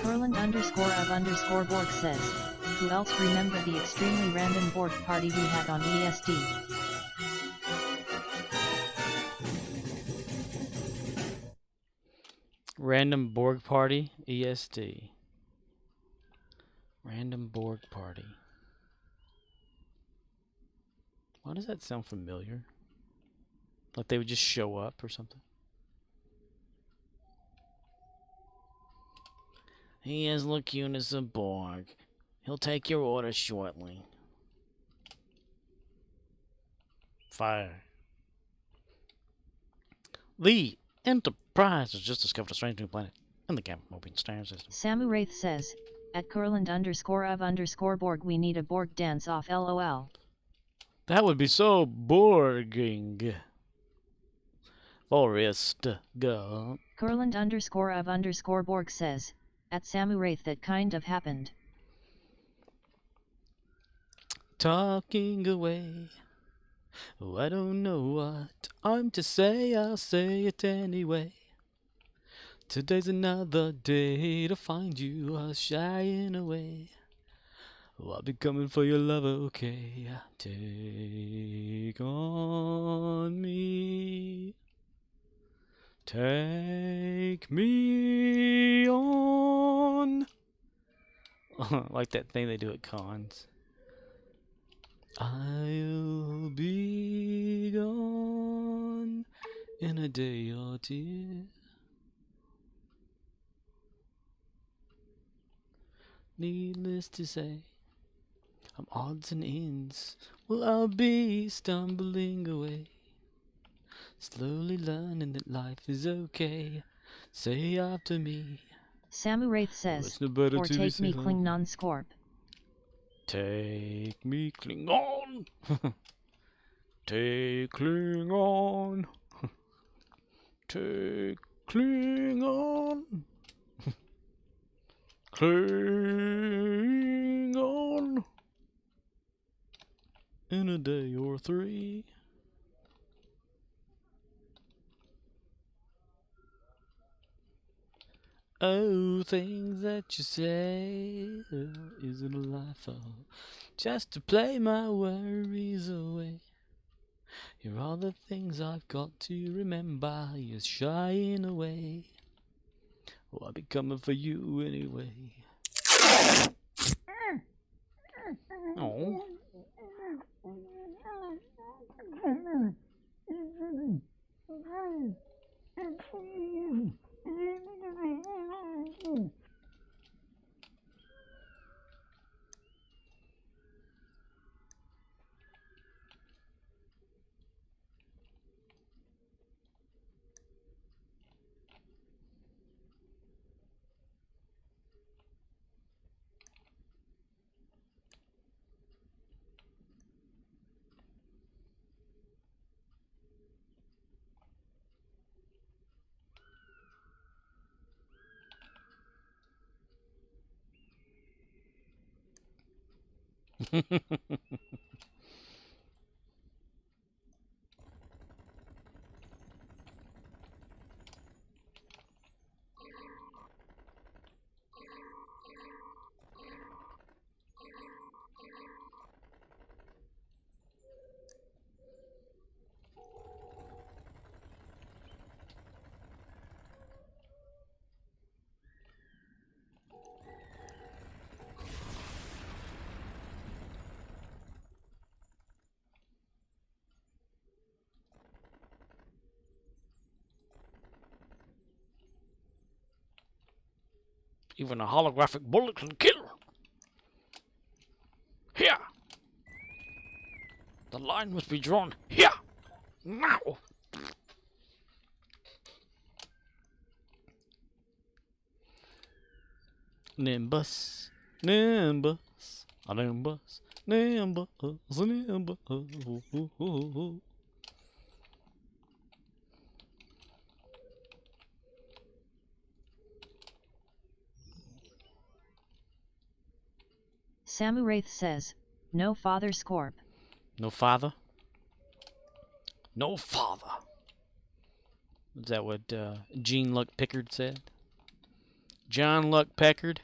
Kurland_of_Borg says, who else remember the extremely random Borg party we had on ESD? Random Borg party, ESD. Random Borg party. Why does that sound familiar? Like they would just show up or something? He is Lacunus of Borg. He'll take your order shortly. Fire. The Enterprise has just discovered a strange new planet in the Gamma-Mobian star system. Samu Wraith says, at Kurland_of_Borg we need a Borg dance-off LOL. That would be so Borging. Forest Gump. Kurland_of_Borg says, at Samu Wraith that kind of happened. Talking away. Oh, I don't know what I'm to say, I'll say it anyway. Today's another day to find you shying away. Oh, I'll be coming for your love, okay? Take on me. Take me on. Like that thing they do at cons. I'll be gone in a day or two. Needless to say, I'm odds and ends. Well, I'll be stumbling away, slowly learning that life is okay. Say after me. Samu Wraith says, no better or to take me be Klingon Scorp. Take me Klingon. Take Klingon. Take Klingon. Klingon. In a day or three. Oh, things that you say, is it a life just to play my worries away? You're all the things I've got to remember. You're shying away. Oh, I'll be coming for you anyway. Oh. Even a holographic bullet can kill. Here. The line must be drawn here. Now. Nimbus. Nimbus. A Nimbus. Nimbus. Nimbus. Samu Wraith says, no father Scorp. No father? No father. Is that what Gene Luck Pickard said? John Luck Pickard?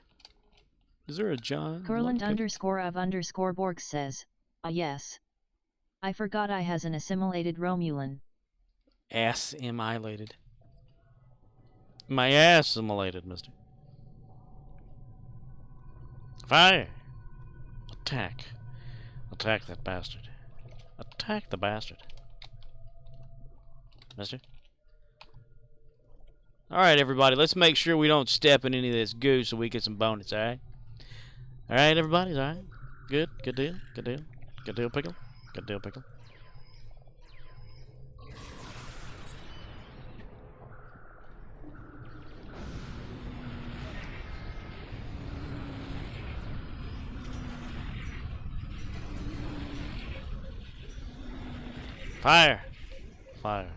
Is there a John? Curland _ Borg says, yes. I forgot I has an assimilated Romulan. Assimilated. My assimilated, mister. Fire! Attack. Attack that bastard. Attack the bastard. Mister? Alright, everybody, let's make sure we don't step in any of this goo so we get some bonus, alright? Alright, everybody, alright? Good, good deal, good deal. Good deal, pickle. Good deal, pickle. Fire! Fire.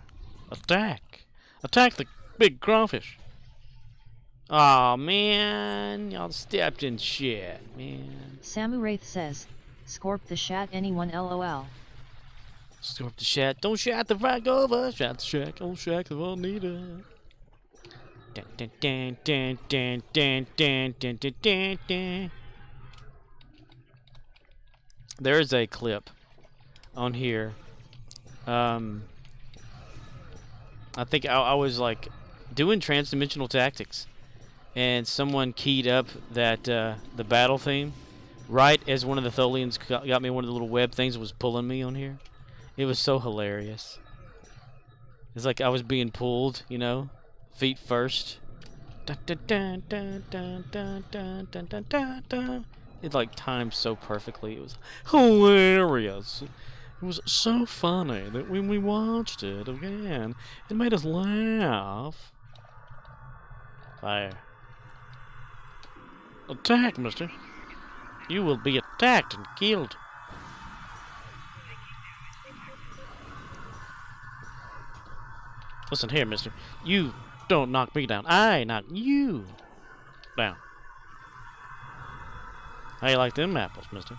Attack! Attack the big crawfish! Aw, man. Y'all stepped in shit, man. Samu Wraith says, Scorp the shat anyone lol. Scorp the shat. Don't shat the frack over. Shat the shack. Oh, shack the Bonita. Dun, dun, dun, dun, dun, dun, dun, dun, dun, dun, dun. There's a clip on here. I think I was like doing transdimensional tactics, and someone keyed up that the battle theme right as one of the Tholians got me one of the little web things that was pulling me on here. It was so hilarious. It's like I was being pulled, you know, feet first. Dun, dun, dun, dun, dun, dun, dun, dun, dun, dun, dun. It like timed so perfectly. It was hilarious. It was so funny that when we watched it again, it made us laugh. Fire. Attack, mister. You will be attacked and killed. Listen here, mister. You don't knock me down. I knock you down. How you like them apples, mister?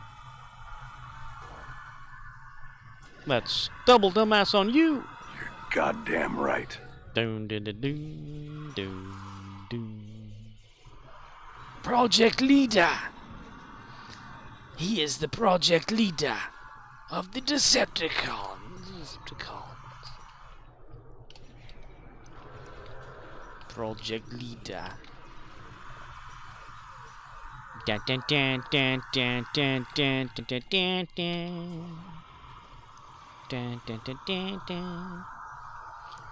That's double dumbass on you. You're goddamn right. Doon, doon, doon, doon, doon, doon. Project leader. He is the project leader of the Decepticons. Project leader. Dun dun dun dun dun dun dun dun dun dun dun. Dun, dun, dun, dun, dun.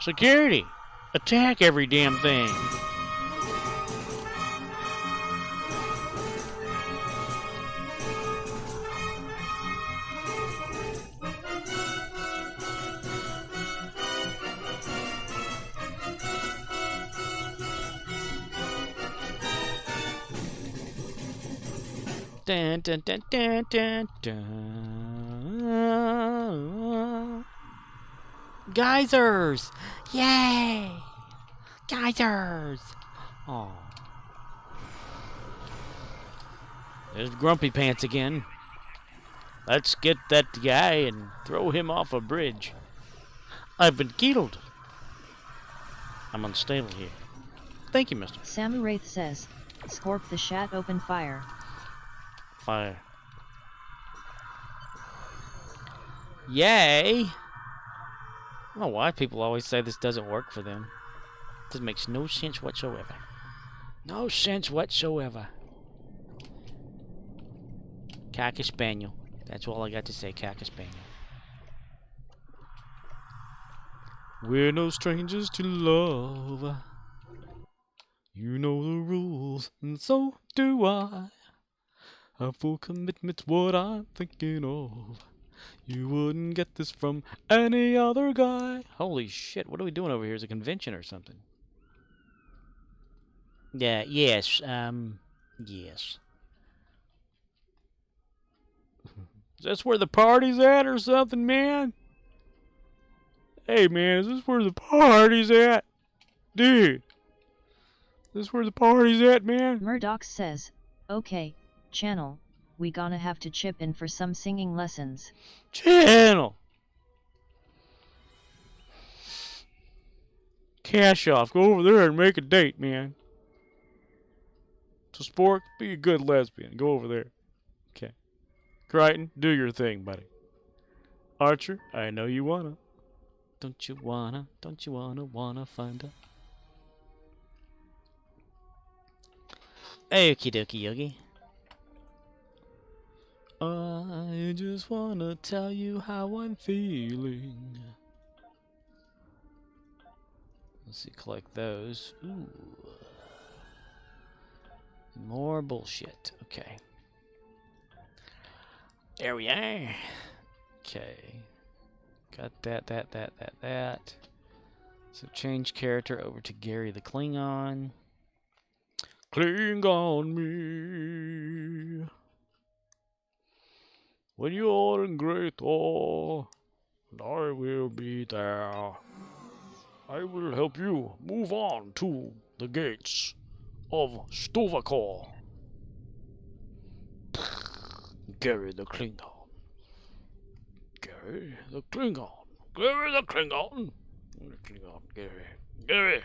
Security! Attack every damn thing! Dun, dun, dun, dun, dun, dun. Geysers! Yay! Geysers! Oh. There's Grumpy Pants again. Let's get that guy and throw him off a bridge. I've been killed. I'm unstable here. Thank you, mister. Samu Wraith says, Scorp the shat open fire. Fire. Yay! I don't know why people always say this doesn't work for them. This makes no sense whatsoever. No sense whatsoever. Cocker Spaniel. That's all I got to say, Cocker Spaniel. We're no strangers to love. You know the rules, and so do I. A full commitment's what I'm thinking of. You wouldn't get this from any other guy. Holy shit, what are we doing over here? Is it a convention or something? Yeah, yes, yes. Is this where the party's at or something, man? Hey, man, is this where the party's at? Dude. Is this where the party's at, man? Murdoch says, okay, channel, we gonna have to chip in for some singing lessons. Channel! Cash off. Go over there and make a date, man. So Spork, be a good lesbian. Go over there. Okay. Crichton, do your thing, buddy. Archer, I know you wanna. Don't you wanna find a... Okie dokie yogi. I just wanna tell you how I'm feeling. Let's see, collect those. Ooh. More bullshit. Okay. There we are. Okay. Got that. So change character over to Gary the Klingon. Klingon me. When you're in great awe, and I will be there. I will help you move on to the gates of Stovacor. Gary the Klingon. Gary the Klingon. Gary the Klingon. Klingon. Gary. Gary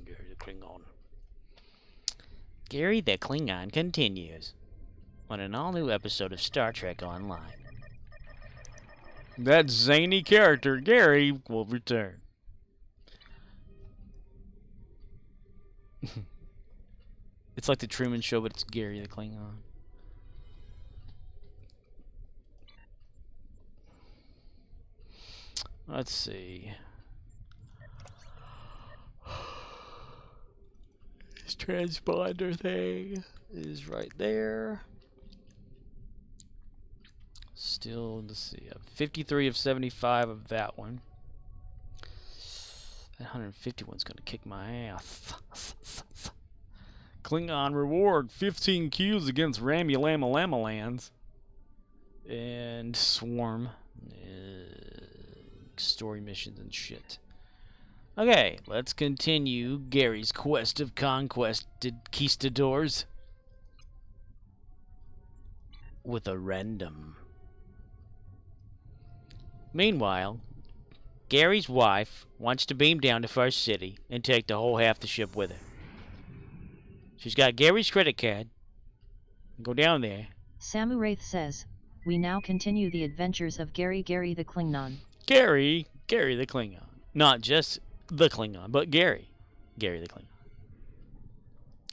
the Klingon. Gary the Klingon continues on an all-new episode of Star Trek Online. That zany character, Gary, will return. It's like the Truman Show, but it's Gary the Klingon. Let's see. This transponder thing is right there. Still, let's see, 53 of 75 of that one. That 150 one's gonna kick my ass. Klingon reward, 15 Qs against Ramulama and Swarm. Story missions and shit. Okay, let's continue Gary's quest of conquested conquistadors with a random. Meanwhile, Gary's wife wants to beam down to First City and take the whole half the ship with her. She's got Gary's credit card. Go down there. Samu Wraith says, we now continue the adventures of Gary the Klingon. Gary the Klingon. Not just the Klingon, but Gary the Klingon.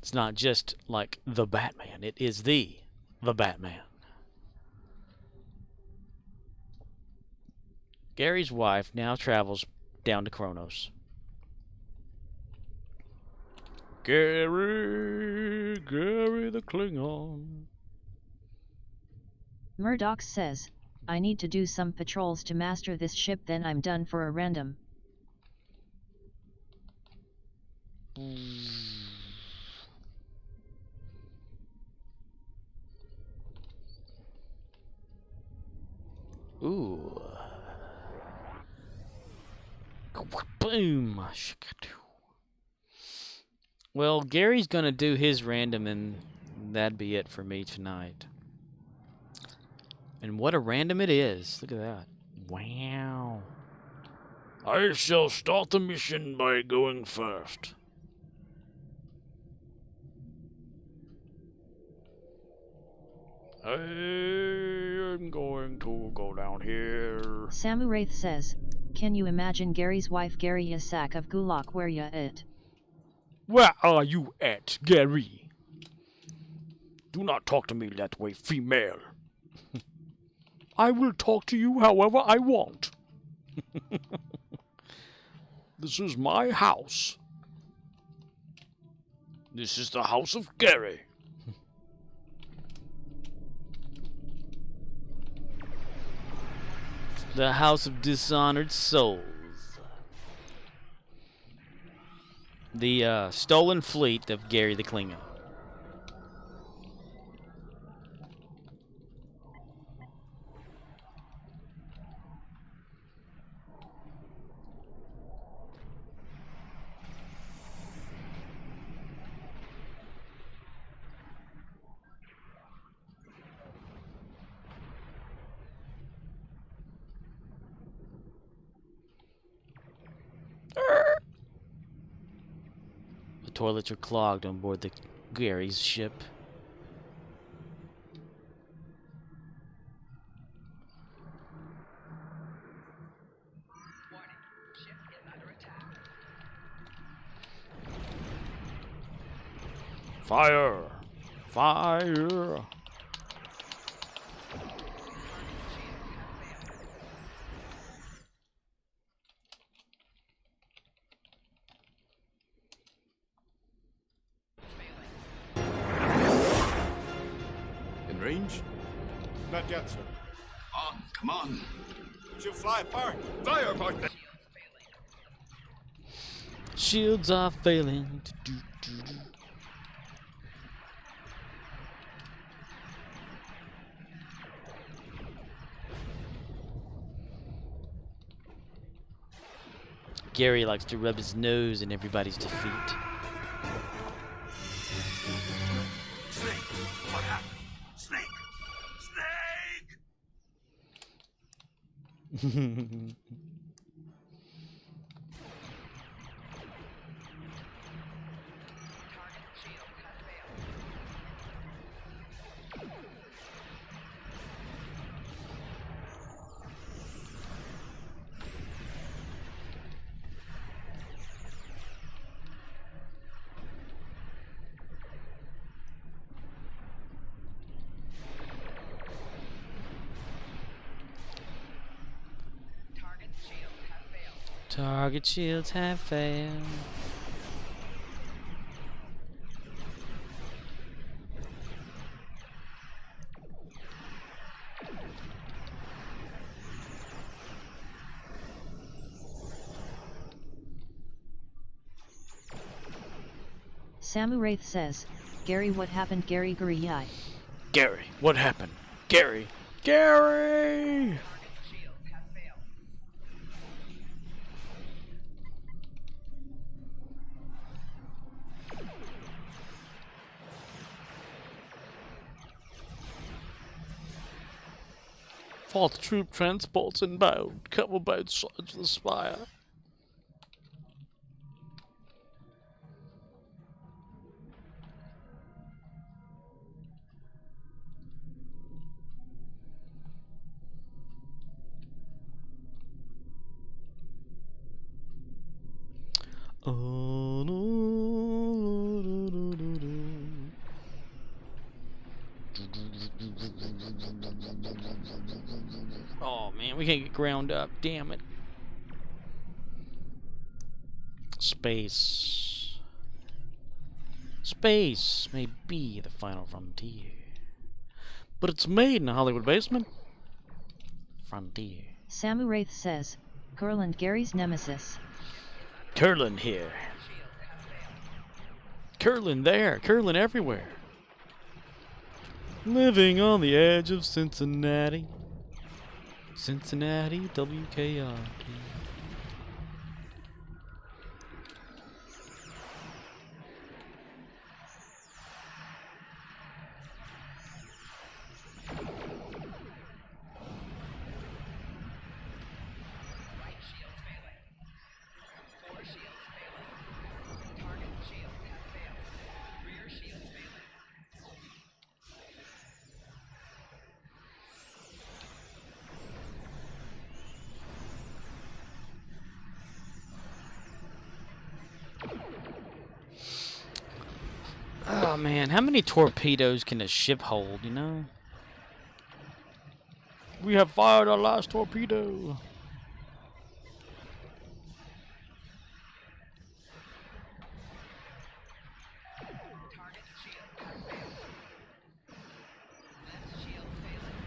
It's not just like the Batman. It is the Batman. Gary's wife now travels down to Kronos. Gary the Klingon. Murdoch says, I need to do some patrols to master this ship, then I'm done for a random. Ooh. Boom. Well, Gary's gonna do his random, and that'd be it for me tonight. And what a random it is. Look at that. Wow. I shall start the mission by going first. I am going to go down here. Samu Wraith says, can you imagine Gary's wife Gary a sack of gulak where ya at? Where are you at, Gary? Do not talk to me that way, female. I will talk to you however I want. This is my house. This is the house of Gary. The house of dishonored souls. The stolen fleet of Gary the Klingon. The toilets are clogged on board the Gary's ship. Warning. Ship is under attack. Fire! Fire! In range? Not yet, sir. On, come on. She'll fly apart. Fire apart. Shields are failing. Do-do-do-do. Gary likes to rub his nose in everybody's defeat. Snake, what happened? Snake! Snake! Target shield has failed. Target shield has failed. Target shields have failed. Samu Wraith says, Gary, what happened? Gary Guriyai. Gary, what happened? Gary! Gary! Target shield has failed. Fourth troop transports inbound. Cover both sides of the spire. Oh, no, do, do, do, do. Oh man, we can't get ground up. Damn it. Space. Space may be the final frontier, but it's made in a Hollywood basement. Frontier. Samu Wraith says, Kurland Gary's nemesis. Curlin here. Curlin there. Curlin everywhere. Living on the edge of Cincinnati. Cincinnati, WKRP. Right shields failing. Four shields failing. Target shield has failed. Rear shields failing. Oh man, how many torpedoes can a ship hold, you know? We have fired our last torpedo. Target shield has failed. Left shield failing.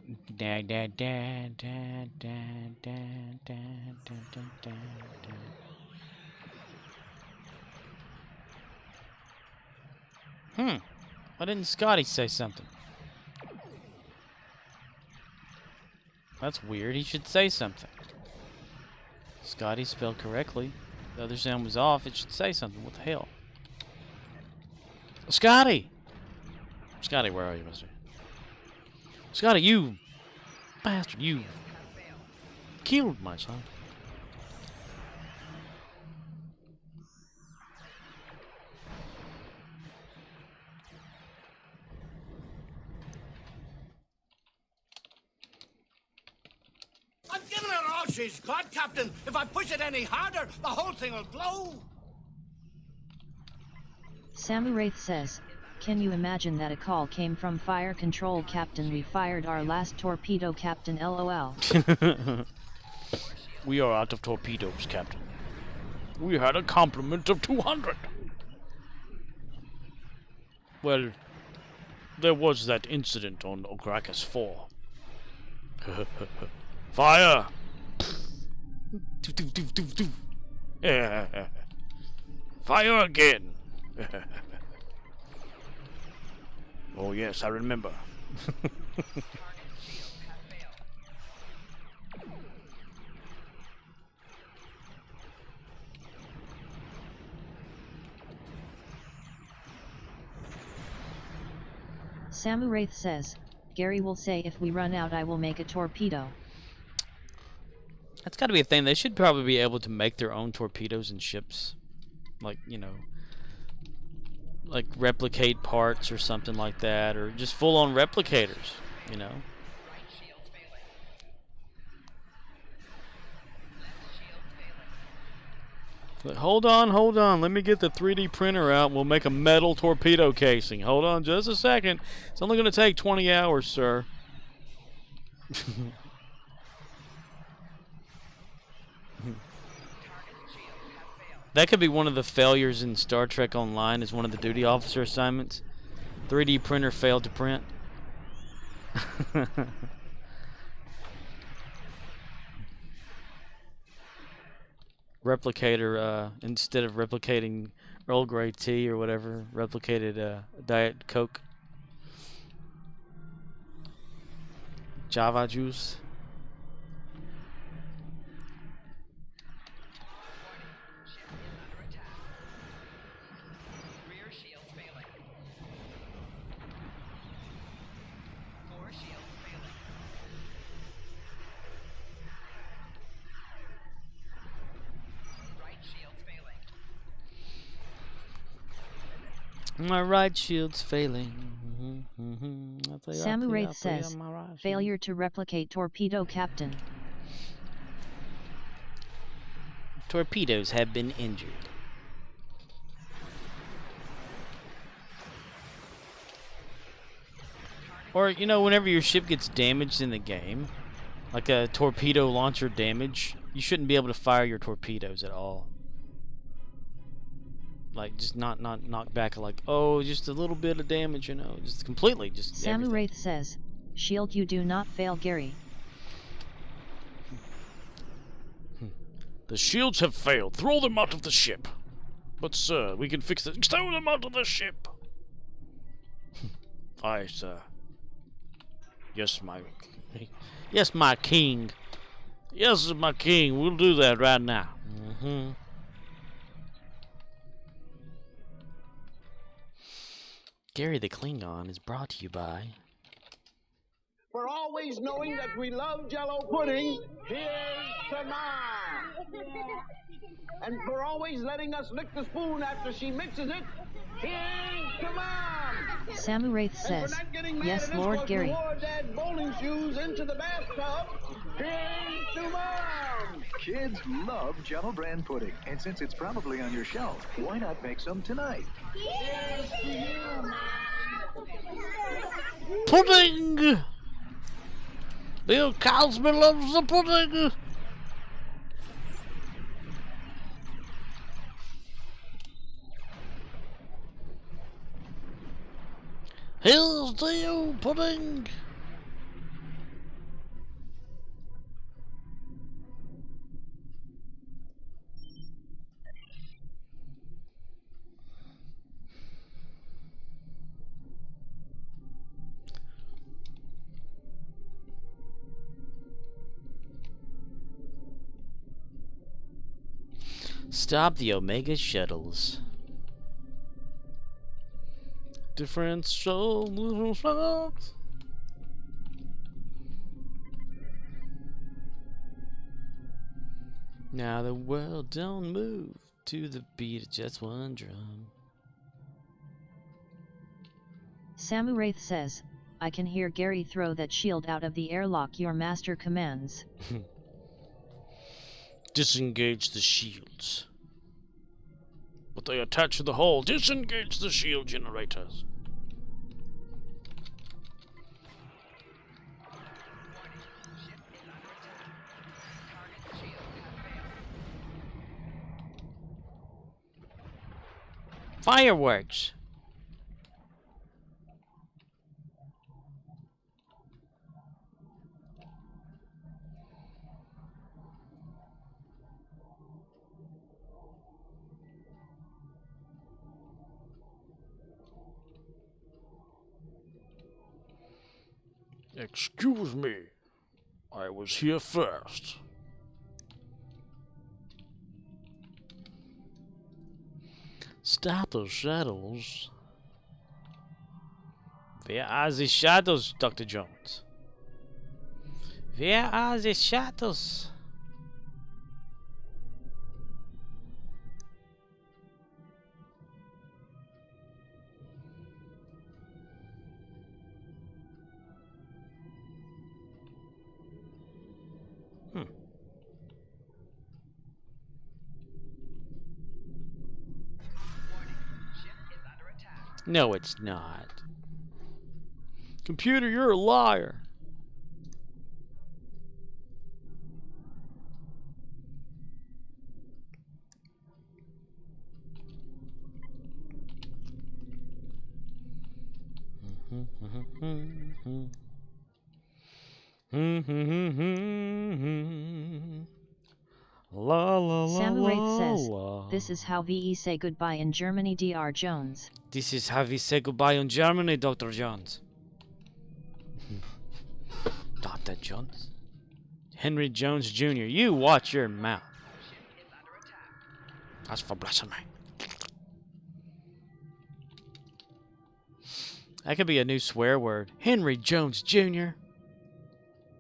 Da, da, da, da, da, da, da, da, da, da, da. Why didn't Scotty say something? That's weird. He should say something. Scotty spelled correctly. The other sound was off. It should say something. What the hell? Scotty! Scotty, where are you, mister? Scotty, you bastard, you killed my son. I'm giving her all she's got, Captain. If I push it any harder, the whole thing will blow. Samu Wraith says, can you imagine that a call came from Fire Control Captain? We fired our last torpedo, Captain, LOL. We are out of torpedoes, Captain. We had a complement of 200. Well, there was that incident on Okrakas 4. Fire! Fire again! Oh yes, I remember. Samu Wraith says, Gary will say if we run out I will make a torpedo. That's got to be a thing. They should probably be able to make their own torpedoes and ships. Like, you know, like replicate parts or something like that, or just full-on replicators, you know. But hold on, let me get the 3D printer out and we'll make a metal torpedo casing. Hold on just a second. It's only going to take 20 hours, sir. That could be one of the failures in Star Trek Online, is one of the duty officer assignments. 3D printer failed to print. Replicator, instead of replicating Earl Grey tea or whatever, replicated Diet Coke. Java juice. My right shield's failing. Samu Wraith says, failure to replicate torpedo, Captain. Torpedoes have been injured. Or, you know, whenever your ship gets damaged in the game, like a torpedo launcher damage, you shouldn't be able to fire your torpedoes at all. Like, just not knock back, like, oh, just a little bit of damage, you know, just completely, just Samu everything. Wraith says, shield, you do not fail, Gary. The shields have failed. Throw them out of the ship. But, sir, we can fix it. Throw them out of the ship. Aye, sir. Yes, my... Yes, my king. Yes, my king. We'll do that right now. Mm-hmm. Gary the Klingon is brought to you by... For always knowing that we love Jell-O pudding, here's to Mom. And for always letting us lick the spoon after she mixes it, here's to Mom. Samu Wraith says, yes, Lord Gary. Wore Dad's bowling shoes into the bathtub, here's to Mom. Kids love Jell-O brand pudding, and since it's probably on your shelf, why not make some tonight? Here's to you, Mom. Pudding! Bill Cosby loves the pudding! Here's to you, pudding! Stop the Omega shuttles. Differential flux. Now the world don't move to the beat of just one drum. Samu Wraith says, I can hear Gary throw that shield out of the airlock your master commands. Disengage the shields. But they attach to the hull. Disengage the shield generators. Fireworks. Excuse me. I was here first. Stop those shadows. Where are the shadows, Dr. Jones? Where are the shadows? No, it's not. Computer, you're a liar. La la la Samu Wraith la says, la. this is how VE say goodbye in Germany, Dr. Jones. This is how we say goodbye in Germany, Dr. Jones. Dr. Jones? Henry Jones Jr., you watch your mouth. That's for blasphemy. That could be a new swear word. Henry Jones Jr.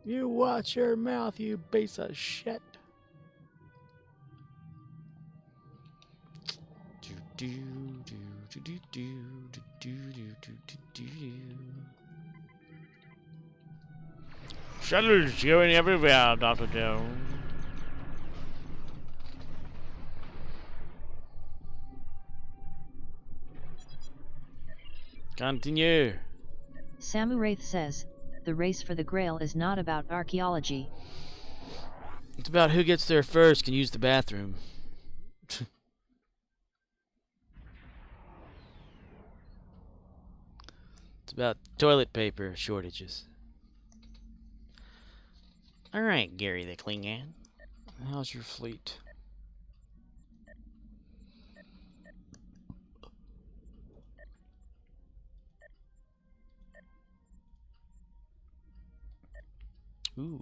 You watch your mouth, you piece of shit. Shuttles going everywhere, Dr. Jones. Continue. Samu Wraith says, the race for the Grail is not about archaeology. It's about who gets there first can use the bathroom. It's about toilet paper shortages. Alright, Gary the Klingon. How's your fleet? Ooh.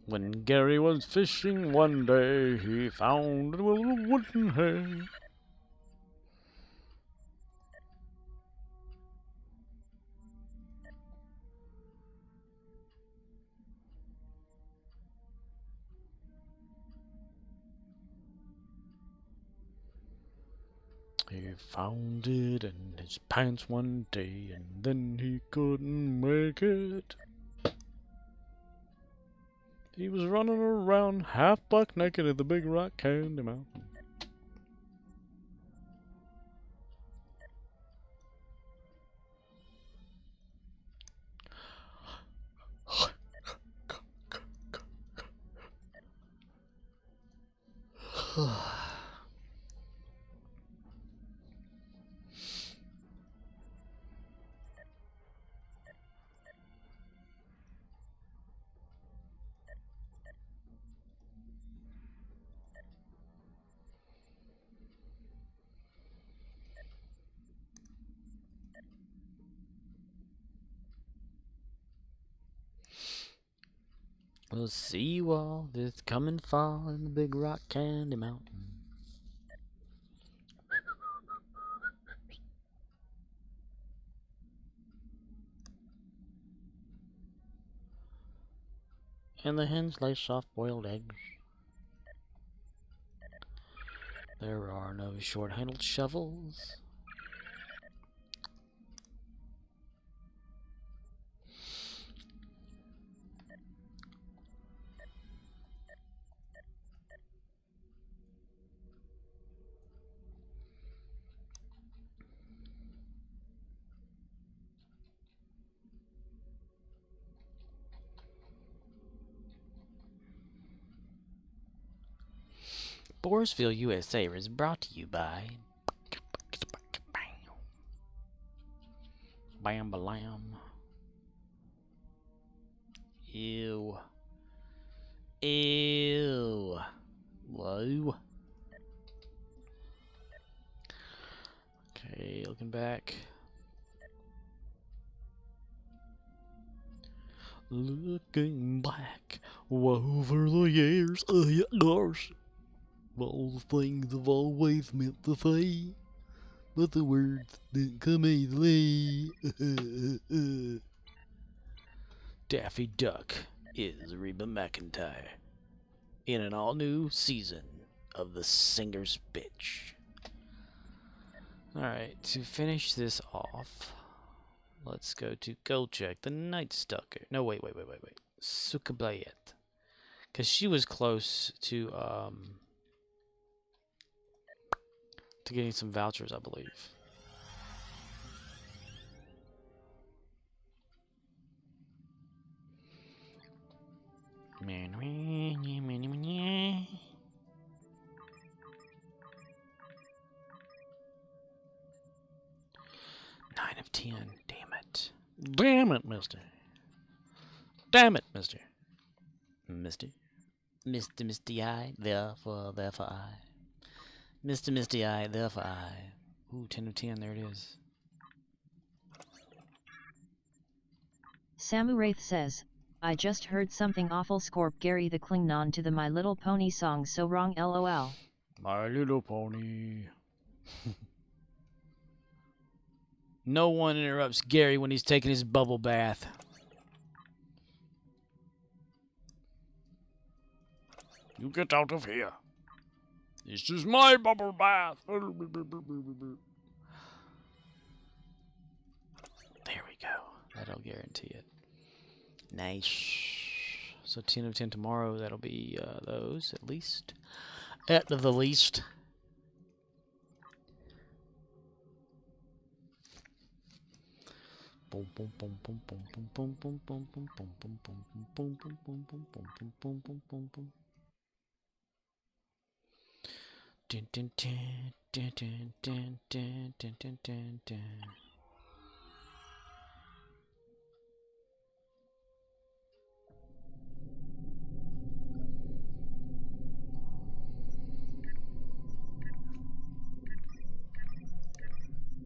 When Gary was fishing one day, he found a little wooden head. He found it in his pants one day, and then he couldn't make it. He was running around half buck naked at the Big Rock Candy Mountain. We'll see you all this coming fall in the Big Rock Candy Mountain. And the hens lay soft-boiled eggs. There are no short-handled shovels. Boresville, USA is brought to you by Bam Balam. Ew. Ew. Whoa. Okay, looking back. Looking back over the years, gosh. All the things I've always meant to say, but the words didn't come easily. Daffy Duck is Reba McEntire in an all-new season of The Singer's Bitch. Alright, to finish this off, let's go to Golchek, the Night Stalker. No, wait. Sukablayet. Because she was close to getting some vouchers, I believe. Nine of 10. Damn it. Damn it, mister. Damn it, mister. Mister. Mr. Misty Eye, therefore I. Mr. Misty Eye, therefore I. Ooh, 10 of 10, there it is. Samu Wraith says, I just heard something awful scorp Gary the Klingon to the My Little Pony song so wrong lol. My Little Pony. No one interrupts Gary when he's taking his bubble bath. You get out of here. This is my bubble bath. There we go. That'll guarantee it. Nice. So 10 of 10 tomorrow. That'll be those at least. At the least. Dun, dun, dun, dun, dun, dun, dun, dun, dun, dun, dun.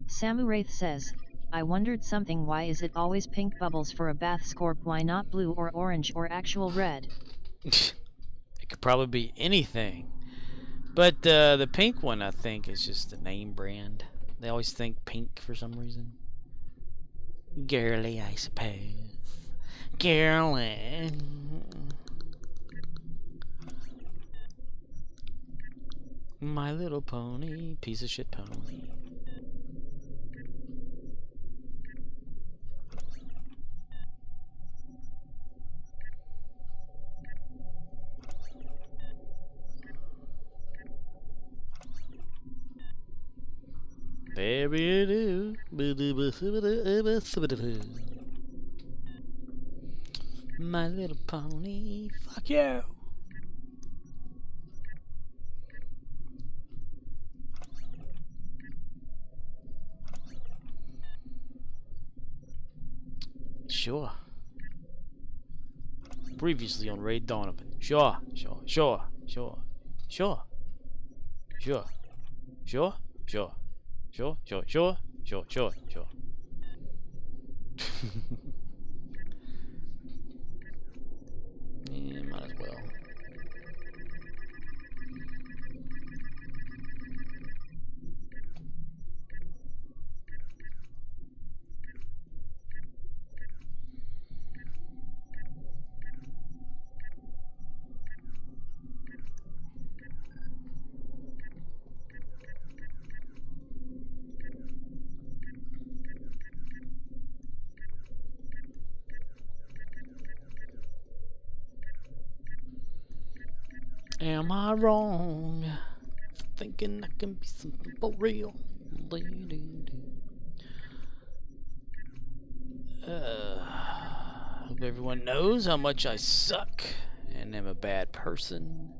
Samu Wraith says, I wondered something, why is it always pink bubbles for a bath scorp, why not blue or orange or actual red? It could probably be anything. But the pink one, I think, is just the name brand. They always think pink for some reason. Girly, I suppose. Girly. My Little Pony, piece of shit pony. Baby, do. My Little Pony, fuck you. Sure. Previously on Ray Donovan. Sure. as well. Am I wrong for thinking I can be something for real? Hope everyone knows how much I suck and am a bad person.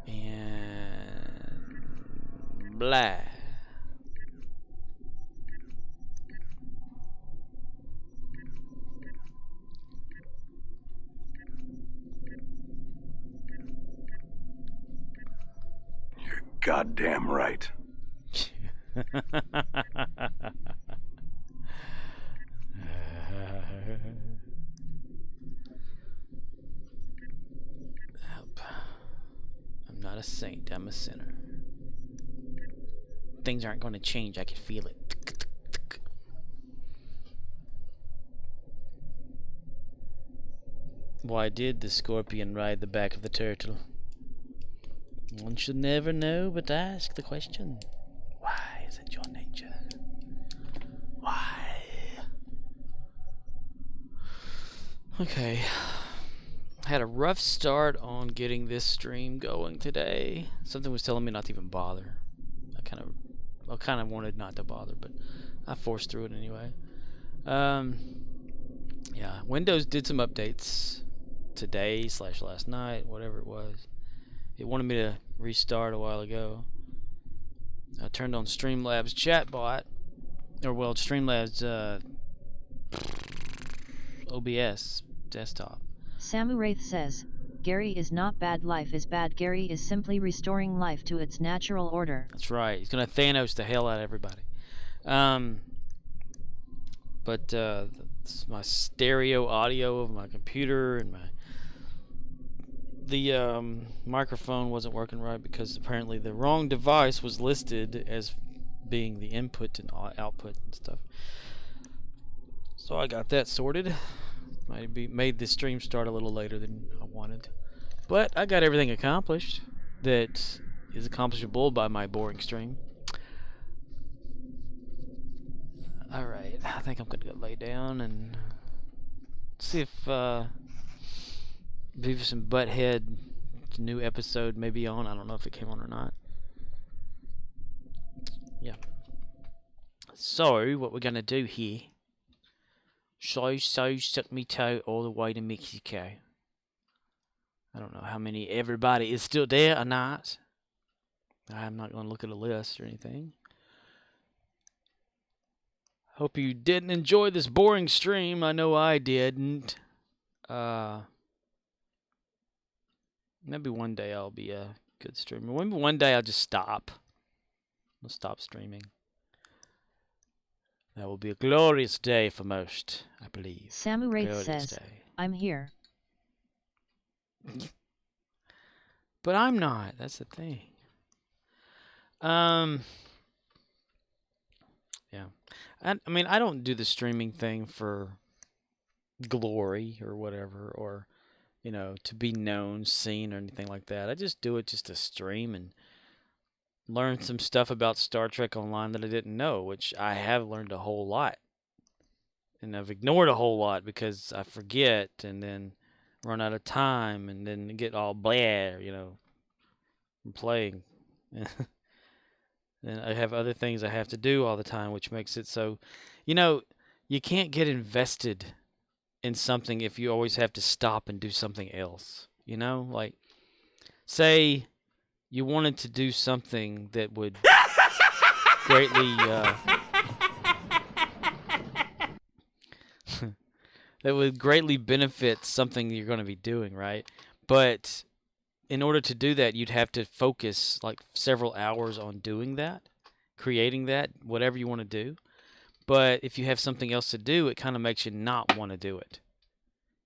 And blah. You're goddamn right. I'm not a saint, I'm a sinner. Things aren't going to change, I can feel it. Why did the scorpion ride the back of the turtle? One should never know but ask the question. Why is it your nature? Why? Okay. I had a rough start on getting this stream going today. Something was telling me not to even bother. I kind of wanted not to bother, but I forced through it anyway. Yeah, Windows did some updates today / last night, whatever it was. It wanted me to restart a while ago. I turned on Streamlabs chatbot, or well, Streamlabs OBS desktop. Samu Wraith says, Gary is not bad, life is bad. Gary is simply restoring life to its natural order. That's right. He's gonna Thanos the hell out of everybody. But my stereo audio of my computer and the microphone wasn't working right because apparently the wrong device was listed as being the input and output and stuff. So I got that sorted. Made the stream start a little later than I wanted, but I got everything accomplished that is accomplishable by my boring stream. Alright, I think I'm gonna go lay down and see if Beavis and Butthead new episode may be on. I don't know if it came on or not. Yeah. So what we're gonna do here, so suck me toe all the way to Mexico. I don't know how many everybody is still there or not. I'm not gonna look at a list or anything. Hope you didn't enjoy this boring stream. I know I didn't. Maybe one day I'll be a good streamer. Maybe one day I'll just stop. I'll stop streaming. That will be a glorious day for most, I believe. Samu Wraith says, I'm here. But I'm not. That's the thing. Yeah. I mean, I don't do the streaming thing for glory or whatever, or, you know, to be known, seen, or anything like that. I just do it just to stream and learn some stuff about Star Trek Online that I didn't know, which I have learned a whole lot. And I've ignored a whole lot because I forget and then run out of time and then get all blah, you know, from playing. And I have other things I have to do all the time, which makes it so, you know, you can't get invested in something if you always have to stop and do something else. You know, like, say you wanted to do something that would greatly that would greatly benefit something you're going to be doing, right? But in order to do that, you'd have to focus like several hours on doing that, creating that, whatever you want to do. But if you have something else to do, it kind of makes you not want to do it.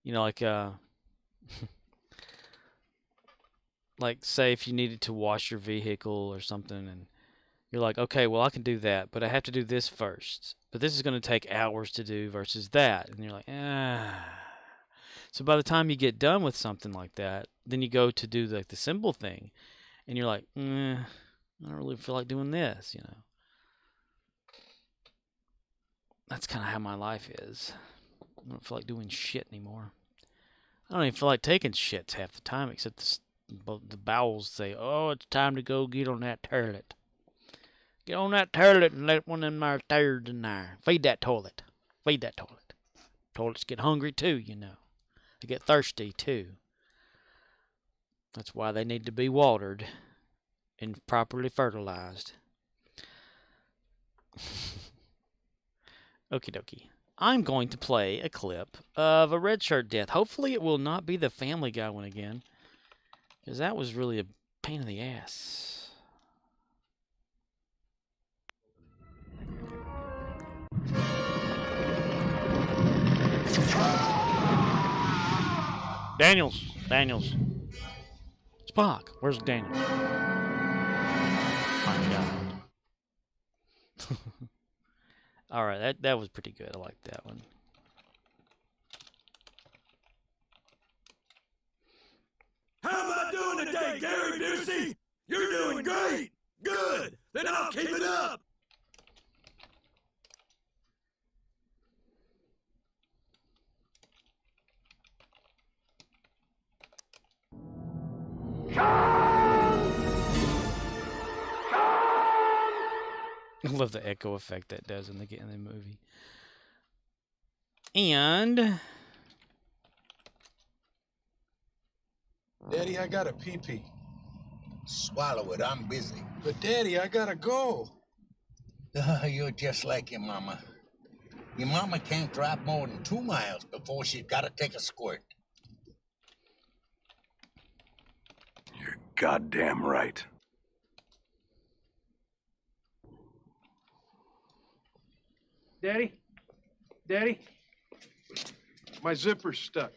You know, like like, say if you needed to wash your vehicle or something, and you're like, okay, well, I can do that, but I have to do this first. But this is going to take hours to do versus that. And you're like, ah. So by the time you get done with something like that, then you go to do like the simple thing, and you're like, I don't really feel like doing this, you know. That's kind of how my life is. I don't feel like doing shit anymore. I don't even feel like taking shits half the time, except the bowels say, oh, it's time to go get on that toilet. Get on that toilet and let one of them there turds in there. Feed that toilet. Feed that toilet. Toilets get hungry too, you know. They get thirsty too. That's why they need to be watered and properly fertilized. Okie dokie. I'm going to play a clip of a red shirt death. Hopefully it will not be the Family Guy one again, because that was really a pain in the ass. Daniels. Spock, where's Daniel? My God. All right, that was pretty good. I like that one. How am I doing today, Gary Busey? You're doing great. Good. Then I'll keep it up. I love the echo effect that does in the movie. And Daddy, I got a pee-pee. Swallow it, I'm busy. But Daddy, I gotta go. You're just like your mama. Your mama can't drive more than 2 miles before she's gotta take a squirt. You're goddamn right. Daddy, my zipper's stuck.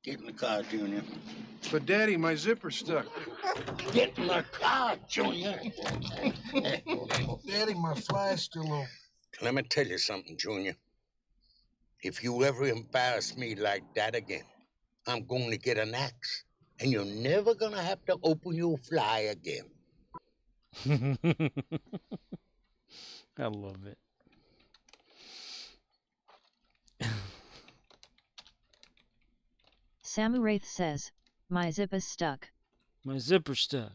Get in the car, Junior. But Daddy, my zipper's stuck. Get in the car, Junior. Daddy, my fly's still open. Let me tell you something, Junior. If you ever embarrass me like that again, I'm going to get an axe, and you're never going to have to open your fly again. I love it. Samu Wraith says, my zip is stuck. My zipper's stuck.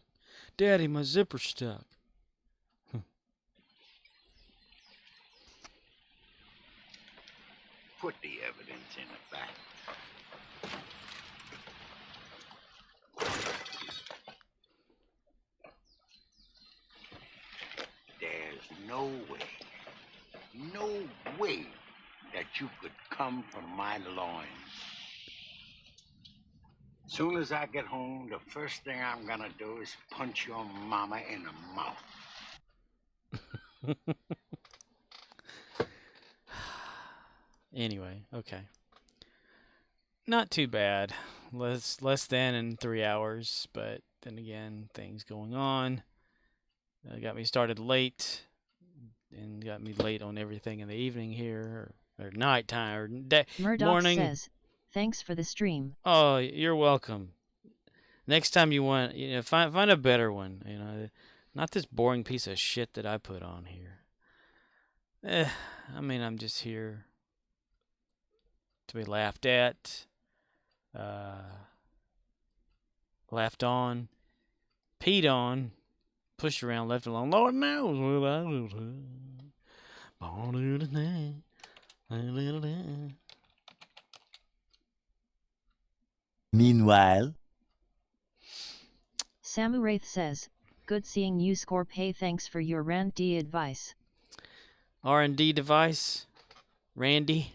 Daddy, my zipper's stuck. Put the evidence in the back. There's no way that you could come from my loins. Soon as I get home, the first thing I'm gonna do is punch your mama in the mouth. Anyway, okay. Not too bad. Less than in 3 hours, but then again, things going on. Got me started late, and got me late on everything in the evening here, or nighttime, or Murdoch says, thanks for the stream. Oh, you're welcome. Next time you want, find a better one, not this boring piece of shit that I put on here. I mean, I'm just here to be laughed at, laughed on, peed on, pushed around, left alone. Lord knows what I will do. Meanwhile, Samu Wraith says, good seeing you, Scorpay, thanks for your R&D advice. R&D device? Randy?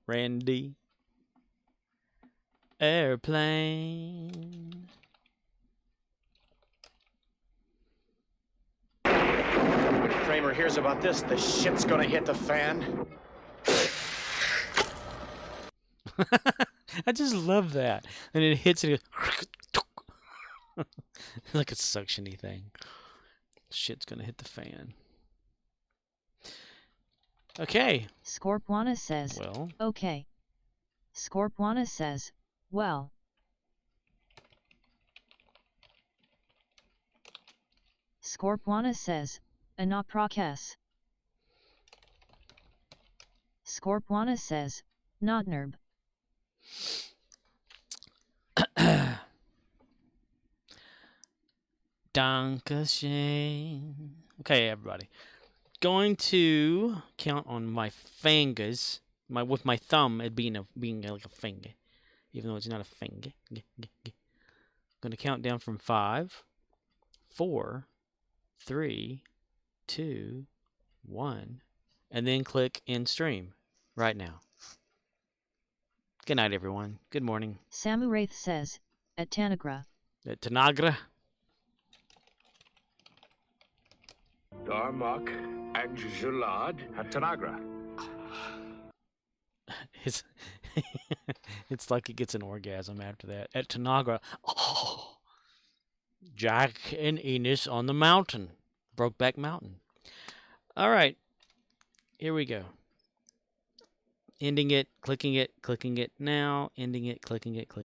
Randy. Airplane. When Kramer hears about this, the shit's gonna hit the fan. I just love that. And it hits it. It's like a suction-y thing. Shit's gonna hit the fan. Okay. Scorpwana says, well. Okay. Scorpwana says, well. Scorpwana says, Anaprokes. Scorpwana says, Notnerb. Dankeschön. Okay, everybody. Going to count on my fingers. With my thumb, it being like a finger, even though it's not a finger. Going to count down from 5, 4, 3, 2, 1, and then click end stream right now. Good night, everyone. Good morning. Samu Wraith says, at Tanagra. At Tanagra. Darmok and Jalad at Tanagra. It's like it gets an orgasm after that. At Tanagra. Oh, Jack and Enos on the mountain. Brokeback Mountain. All right. Here we go. Ending it, clicking it now. Ending it, clicking it, clicking.